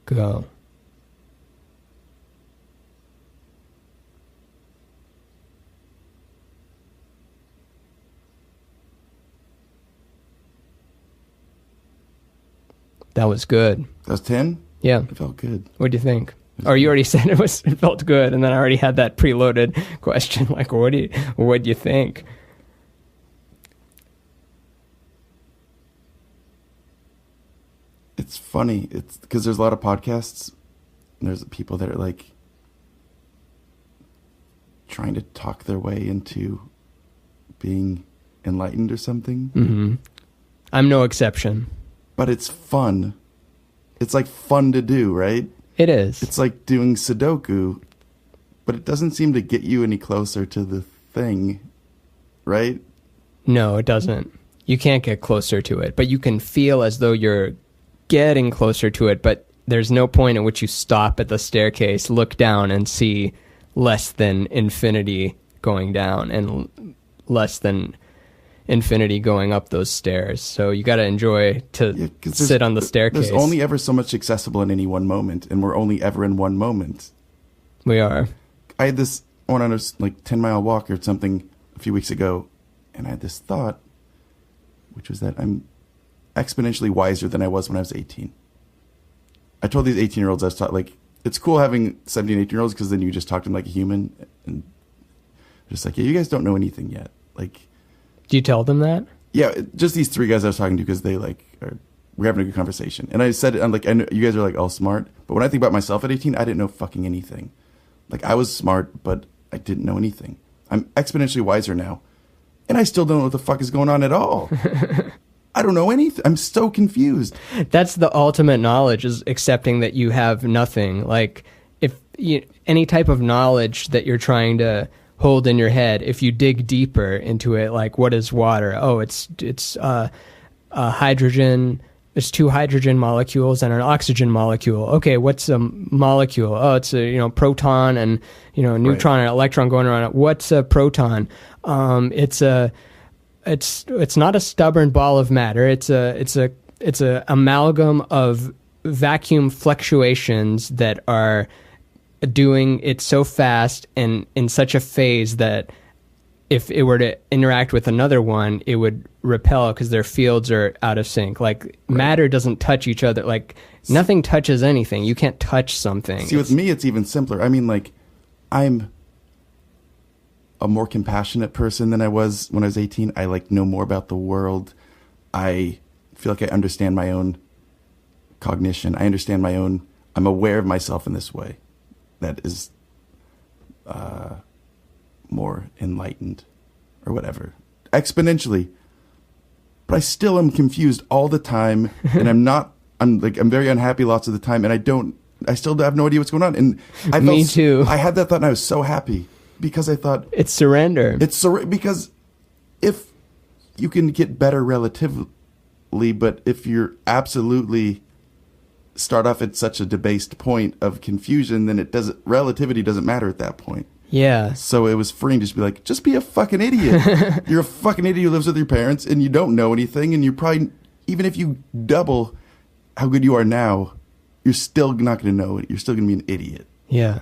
go. That was good. That was 10? Yeah. It felt good. What do you think? Or you already said it felt good, and then I already had that preloaded question. Like, what do you think? It's funny. It's because there's a lot of podcasts, and there's people that are like trying to talk their way into being enlightened or something. Mm-hmm. I'm no exception. But it's fun. It's like fun to do, right? It is. It's like doing Sudoku, but it doesn't seem to get you any closer to the thing, right? No, it doesn't. You can't get closer to it, but you can feel as though you're getting closer to it, but there's no point at which you stop at the staircase, look down, and see less than infinity going down and less than infinity going up those stairs. So you got to enjoy to sit on the staircase. There's only ever so much accessible in any one moment, and we're only ever in one moment. We are. I had this, I went on a 10-mile walk or something a few weeks ago, and I had this thought, which was that I'm exponentially wiser than I was when I was 18. I told these 18-year-olds I was taught, it's cool having 17, 18-year-olds because then you just talk to them like a human, and just yeah, you guys don't know anything yet. Do you tell them that? Yeah, just these three guys I was talking to because they we're having a good conversation. And I said, I know you guys are all smart, but when I think about myself at 18, I didn't know fucking anything. I was smart, but I didn't know anything. I'm exponentially wiser now, and I still don't know what the fuck is going on at all. I don't know anything. I'm so confused. That's the ultimate knowledge, is accepting that you have nothing. Any type of knowledge that you're trying to hold in your head, if you dig deeper into it, what is water? Oh, it's hydrogen. There's two hydrogen molecules and an oxygen molecule. Okay, what's a molecule? Oh, it's a proton and neutron and electron going around it. What's a proton? It's not a stubborn ball of matter. It's a amalgam of vacuum fluctuations that are doing it so fast and in such a phase that if it were to interact with another one, it would repel because their fields are out of sync. Matter doesn't touch each other. Nothing touches anything. You can't touch something. See, with me, it's even simpler. I mean, I'm a more compassionate person than I was when I was 18. I know more about the world. I feel like I understand my own cognition. I understand I'm aware of myself in this way that is more enlightened or whatever, exponentially. But I still am confused all the time, and I'm very unhappy lots of the time, and I still have no idea what's going on. And Me too. I had that thought and I was so happy because I thought it's surrender. Because if you can get better relatively, but if you're absolutely start off at such a debased point of confusion, then relativity doesn't matter at that point. Yeah. So it was freeing to just be just be a fucking idiot. You're a fucking idiot who lives with your parents and you don't know anything, and you probably, even if you double how good you are now, you're still not going to know it. You're still going to be an idiot. Yeah.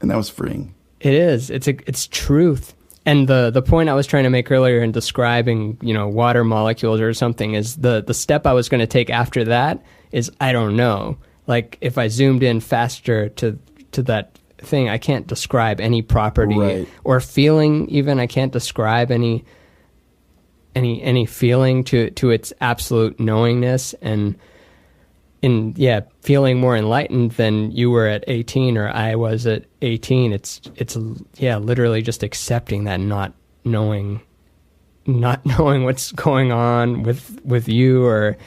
And that was freeing. It is. It's truth. And the point I was trying to make earlier in describing, water molecules or something is the step I was going to take after that is I don't know. If I zoomed in faster to that thing, I can't describe any property or feeling even. I can't describe any feeling to its absolute knowingness, and feeling more enlightened than you were at 18 or I was at 18. It's literally just accepting that not knowing what's going on with you or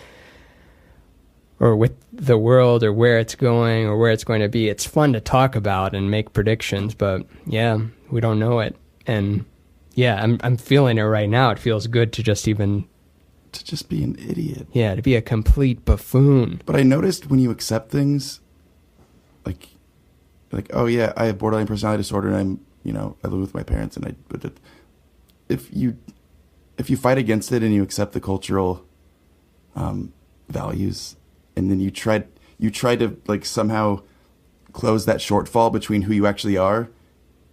with the world or where it's going or where it's going to be. It's fun to talk about and make predictions, but we don't know it. And I'm feeling it right now. It feels good to just be an idiot. Yeah, to be a complete buffoon. But I noticed when you accept things, oh yeah, I have borderline personality disorder, and I live with my parents, but if you fight against it and you accept the cultural values, and then you try to somehow close that shortfall between who you actually are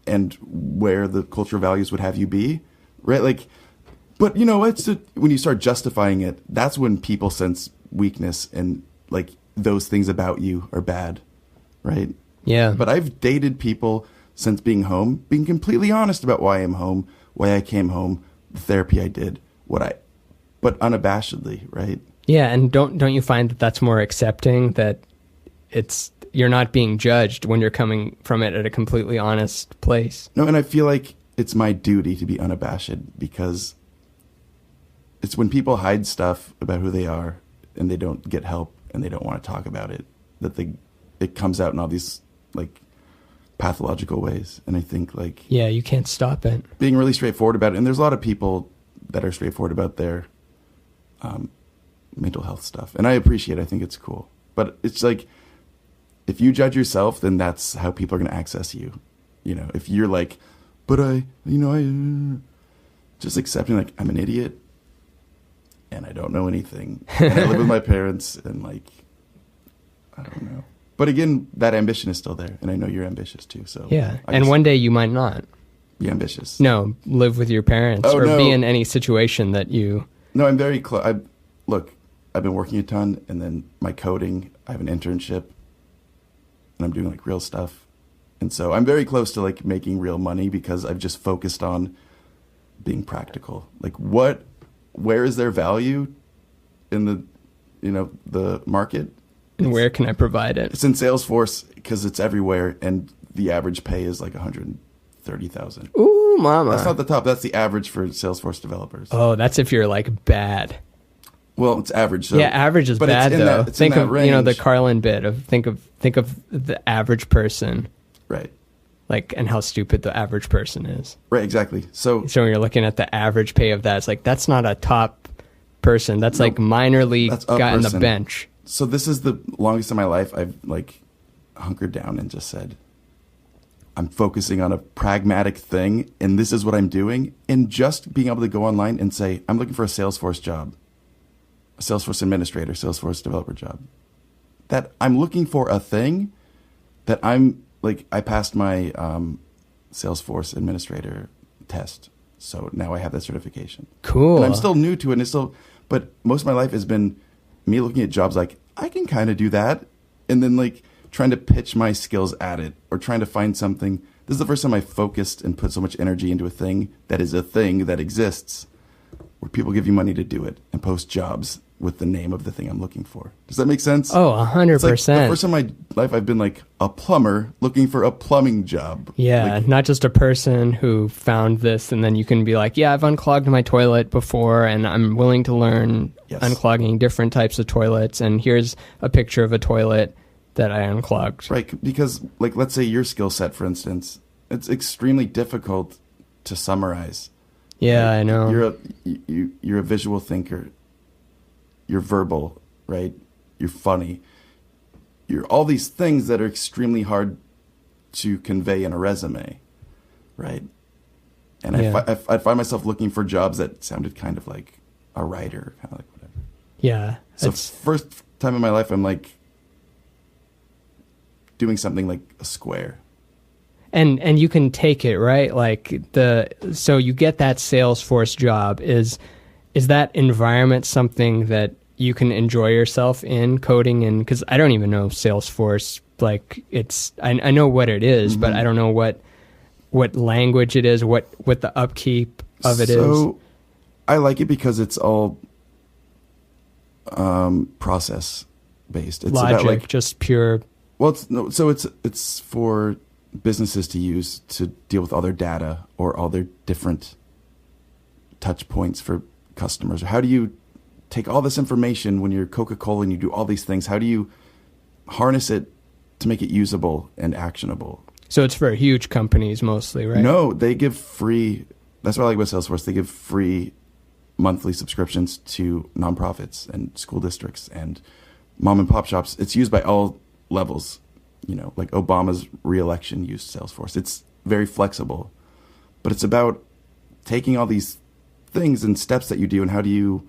and where the cultural values would have you be, right? But when you start justifying it, that's when people sense weakness and those things about you are bad, right? Yeah. But I've dated people since being home, being completely honest about why I'm home, why I came home, the therapy I did, but unabashedly, right? Yeah, and don't you find that that's more accepting, that you're not being judged when you're coming from it at a completely honest place? No, and I feel like it's my duty to be unabashed, because it's when people hide stuff about who they are and they don't get help and they don't want to talk about it, that it comes out in all these like pathological ways. And I think like Yeah, you can't stop it. being really straightforward about it. And there's a lot of people that are straightforward about their mental health stuff. And I appreciate it. I think it's cool. But it's like, if you judge yourself, then that's how people are going to access you. You know, if you're like, but I just accepting like I'm an idiot and I don't know anything. And I live with my parents and like, I don't know. But again, that ambition is still there. And I know you're ambitious too. So Yeah. And one day you might not. Be ambitious. No, live with your parents or be in any situation that you... No, I'm very close. Look, I've been working a ton, and then my coding, I have an internship, and I'm doing like real stuff. And so I'm very close to like making real money because I've just focused on being practical. Like where is there value in the, the market? And where can I provide it? It's in Salesforce because it's everywhere, and the average pay is like $130,000. Ooh, mama. That's not the top. That's the average for Salesforce developers. Oh, that's if you're like bad. Well, it's average. So, yeah, average is bad though. Think of the Carlin bit of think of the average person, right? Like, and how stupid the average person is. Right, exactly. So when you're looking at the average pay of that, it's like that's not a top person. That's like minor league guy on the bench. So this is the longest in my life I've like hunkered down and just said, I'm focusing on a pragmatic thing, and this is what I'm doing. And just being able to go online and say, I'm looking for a Salesforce job, a Salesforce administrator, Salesforce developer job. That I'm looking for a thing that I'm like, I passed my Salesforce administrator test. So now I have that certification. Cool. And I'm still new to it. But most of my life has been me looking at jobs like, I can kind of do that. And then like trying to pitch my skills at it or trying to find something. This is the first time I focused and put so much energy into a thing that is a thing that exists, where people give you money to do it and post jobs with the name of the thing I'm looking for. Does that make sense? Oh, 100%. It's like the first time in my life I've been like a plumber looking for a plumbing job. Yeah, like, not just a person who found this and then you can be like, yeah, I've unclogged my toilet before and I'm willing to learn unclogging different types of toilets, and here's a picture of a toilet that I unclogged. Right, because like let's say your skill set, for instance, it's extremely difficult to summarize. Yeah, like, I know. You're a visual thinker. You're verbal, right? You're funny. You're all these things that are extremely hard to convey in a resume, right? And I find myself looking for jobs that sounded kind of like a writer, kind of like whatever. Yeah. So first time in my life, I'm like doing something like a square. And you can take it, right? Like so you get that Salesforce job. Is that environment something that you can enjoy yourself in coding? And because I don't even know Salesforce, like I know what it is, but I don't know what language it is, what the upkeep of it is. So I like it because it's all process based. It's logic, about like just pure. Well, it's for businesses to use to deal with all their data or all their different touch points for customers. How do you take all this information when you're Coca-Cola and you do all these things? How do you harness it to make it usable and actionable? So it's for huge companies mostly, right? No, they give free. That's what I like about Salesforce. They give free monthly subscriptions to nonprofits and school districts and mom and pop shops. It's used by all levels. Like Obama's re-election used Salesforce. It's very flexible, but it's about taking all these things and steps that you do and how do you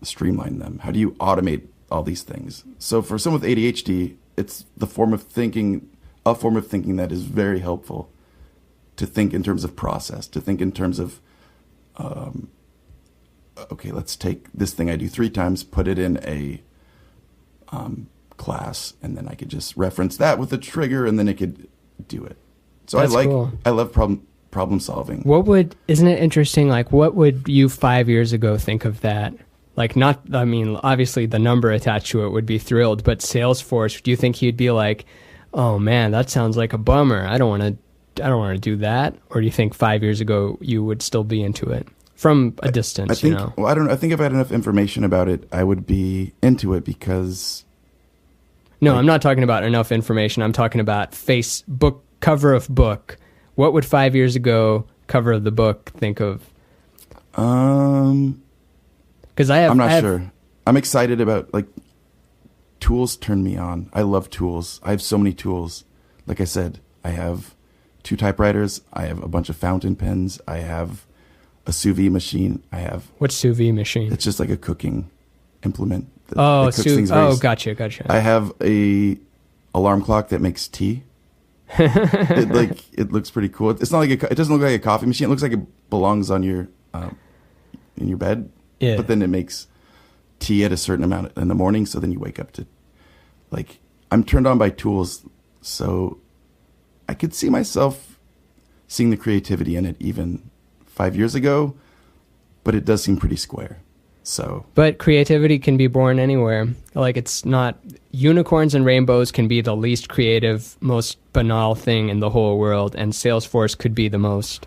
streamline them? How do you automate all these things? So for someone with ADHD, it's a form of thinking that is very helpful to think in terms of process, to think in terms of, okay, let's take this thing I do 3 times, put it in a class, and then I could just reference that with a trigger, and then it could do it. So cool. I love problem solving. Isn't it interesting? Like, what would you 5 years ago think of that? Like, obviously the number attached to it would be thrilled, but Salesforce, do you think he'd be like, oh man, that sounds like a bummer. I don't want to do that. Or do you think 5 years ago you would still be into it from a distance? I think, I don't know. I think if I had enough information about it, I would be into it because No, I'm not talking about enough information. I'm talking about book cover of book. What would 5 years ago cover of the book think of? I'm not sure. I'm excited about, like, tools turn me on. I love tools. I have so many tools. Like I said, I have 2 typewriters. I have a bunch of fountain pens. I have a sous vide machine. What's sous vide machine? It's just like a cooking implement. Gotcha. I have a alarm clock that makes tea. It looks pretty cool. It's not like it doesn't look like a coffee machine. It looks like it belongs on your in your bed. Yeah. But then it makes tea at a certain amount in the morning, so then you wake up to, like, I'm turned on by tools, so I could see myself seeing the creativity in it even 5 years ago, but it does seem pretty square. So, but creativity can be born anywhere. Like, it's not, unicorns and rainbows can be the least creative, most banal thing in the whole world, and Salesforce could be the most.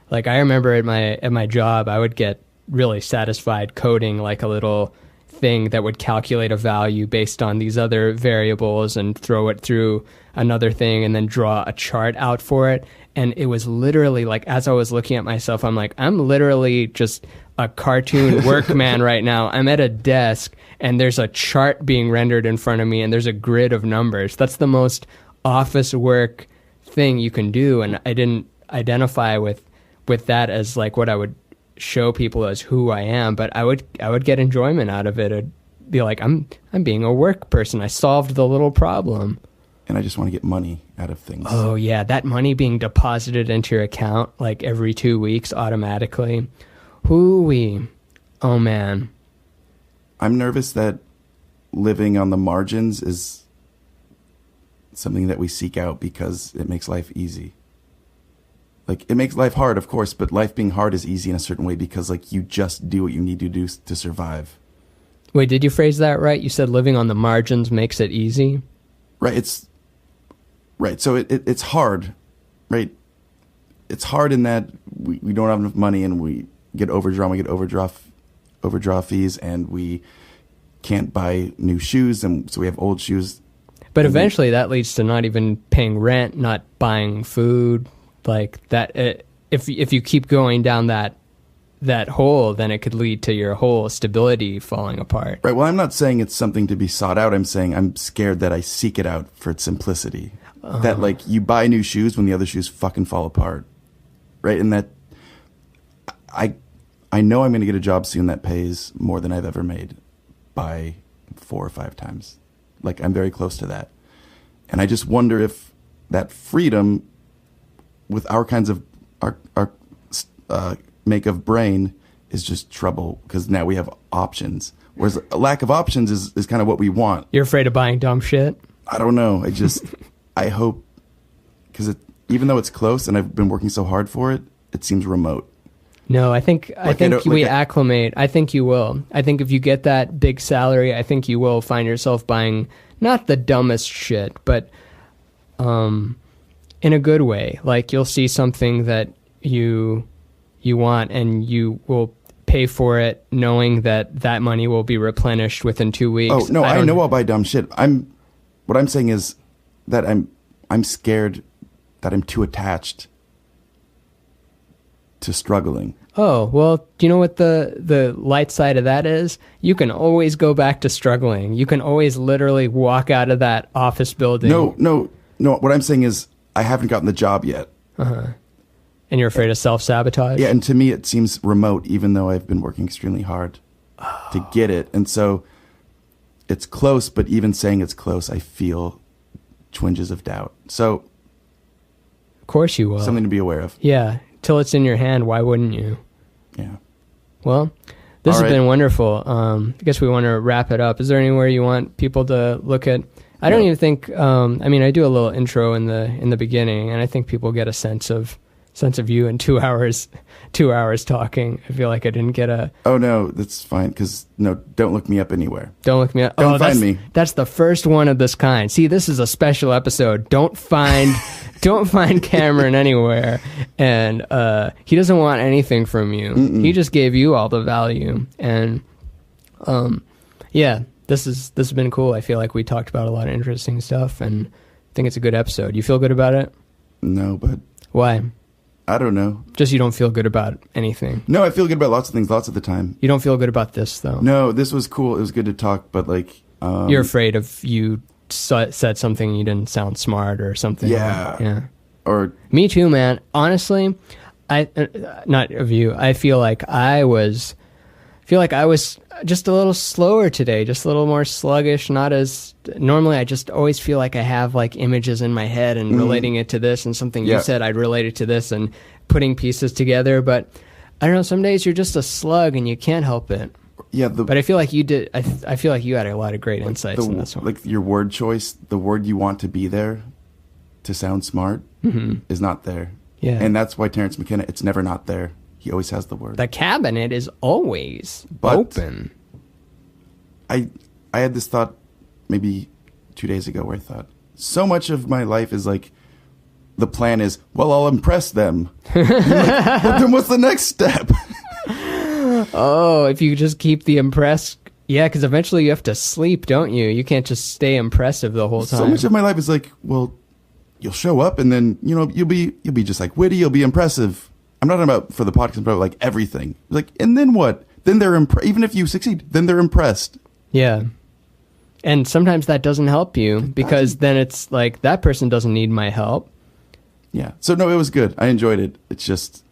Like, I remember at my job, I would get really satisfied coding like a little thing that would calculate a value based on these other variables and throw it through another thing and then draw a chart out for it. And it was literally like, as I was looking at myself, I'm like, I'm literally just a cartoon workman right now. I'm at a desk and there's a chart being rendered in front of me and there's a grid of numbers. That's the most office work thing you can do. And I didn't identify with that as like what I would show people as who I am, but I would get enjoyment out of it. I'd be like, I'm being a work person. I solved the little problem. And I just want to get money out of things. Oh yeah, that money being deposited into your account like every 2 weeks automatically. Hoo-wee. Oh man. I'm nervous that living on the margins is something that we seek out because it makes life easy. Like, it makes life hard, of course, but life being hard is easy in a certain way because, like, you just do what you need to do to survive. Wait, did you phrase that right? You said living on the margins makes it easy? Right, so it's hard, right? It's hard in that we don't have enough money and we get overdraw fees, and we can't buy new shoes, and so we have old shoes. But eventually that leads to not even paying rent, not buying food. Like that, if you keep going down that hole, then it could lead to your whole stability falling apart. Right. Well, I'm not saying it's something to be sought out. I'm saying I'm scared that I seek it out for its simplicity. That, like, you buy new shoes when the other shoes fucking fall apart, right? And that I know I'm going to get a job soon that pays more than I've ever made by 4 or 5 times. Like, I'm very close to that, and I just wonder if that freedom with our kinds of our make of brain is just trouble because now we have options, whereas a lack of options is kind of what we want. You're afraid of buying dumb shit? I don't know. I hope, because even though it's close and I've been working so hard for it, it seems remote. No, I think we acclimate. I think you will. I think if you get that big salary, I think you will find yourself buying not the dumbest shit, but in a good way. Like, you'll see something that you want and you will pay for it knowing that money will be replenished within 2 weeks. Oh, no, I know I'll buy dumb shit. What I'm saying is that I'm scared that I'm too attached to struggling. Oh, well, do you know what the light side of that is? You can always go back to struggling. You can always literally walk out of that office building. No. What I'm saying is I haven't gotten the job yet. Uh-huh. And you're afraid of self-sabotage? Yeah, and to me it seems remote, even though I've been working extremely hard to get it. And so it's close, but even saying it's close, I feel twinges of doubt. So, of course you will. Something to be aware of. Yeah, till it's in your hand, why wouldn't you? Yeah. Well, this has been wonderful. I guess we want to wrap it up. Is there anywhere you want people to look at? I don't even think. I do a little intro in the beginning, and I think people get a sense of you in 2 hours. 2 hours talking. I feel like I didn't get a. Oh no, that's fine. Because don't look me up anywhere. Don't look me up. Don't find me. That's the first one of this kind. See, this is a special episode. Don't find Cameron anywhere, and he doesn't want anything from you. Mm-mm. He just gave you all the value, and yeah. this has been cool. I feel like we talked about a lot of interesting stuff, and I think it's a good episode. You feel good about it? No, but why? I don't know. Just you don't feel good about anything. No, I feel good about lots of things, lots of the time. You don't feel good about this, though? No, this was cool. It was good to talk, but like... You're afraid of you said something you didn't sound smart or something. Yeah. Yeah. Or... Me too, man. Honestly, not of you. I feel like I was just a little slower today, just a little more sluggish, not as... Normally, I just always feel like I have like images in my head and relating it to this, and something you said, I'd relate it to this, and putting pieces together. But I don't know, some days you're just a slug and you can't help it. Yeah, but I feel like you did. I feel like you had a lot of great insights in this one. Like your word choice, the word you want to be there to sound smart is not there. Yeah. And that's why Terrence McKenna, it's never not there. He always has the word. The cabinet is always open. I had this thought maybe 2 days ago where I thought, so much of my life is like, the plan is, well, I'll impress them. Like, well, then what's the next step? Oh, if you just keep the impress... Yeah, because eventually you have to sleep, don't you? You can't just stay impressive the whole time. So much of my life is like, well, you'll show up and then, you know, you'll be just like witty, you'll be impressive. I'm not talking about for the podcast, I'm talking about like everything. Like, and then what? Then they're even if you succeed, then they're impressed. Yeah. And sometimes that doesn't help you because then it's like, that person doesn't need my help. Yeah. So no, it was good. I enjoyed it. It's just...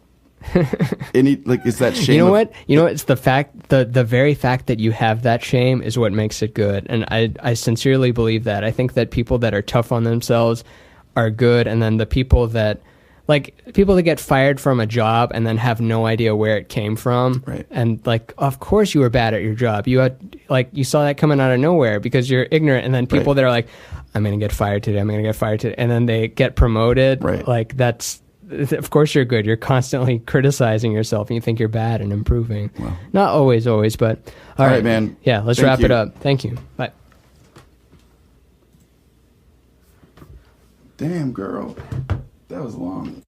it's that shame. You know what? It's the fact, the very fact that you have that shame is what makes it good. And I sincerely believe that. I think that people that are tough on themselves are good, and then the people that get fired from a job and then have no idea where it came from. Right. And like, of course you were bad at your job. You saw that coming out of nowhere because you're ignorant. And then people that are like, I'm going to get fired today. I'm going to get fired today. And then they get promoted. Right. Like of course you're good. You're constantly criticizing yourself and you think you're bad and improving. Well, not always, but all right, man. Yeah, let's wrap it up. Thank you. Bye. Damn, girl. That was long.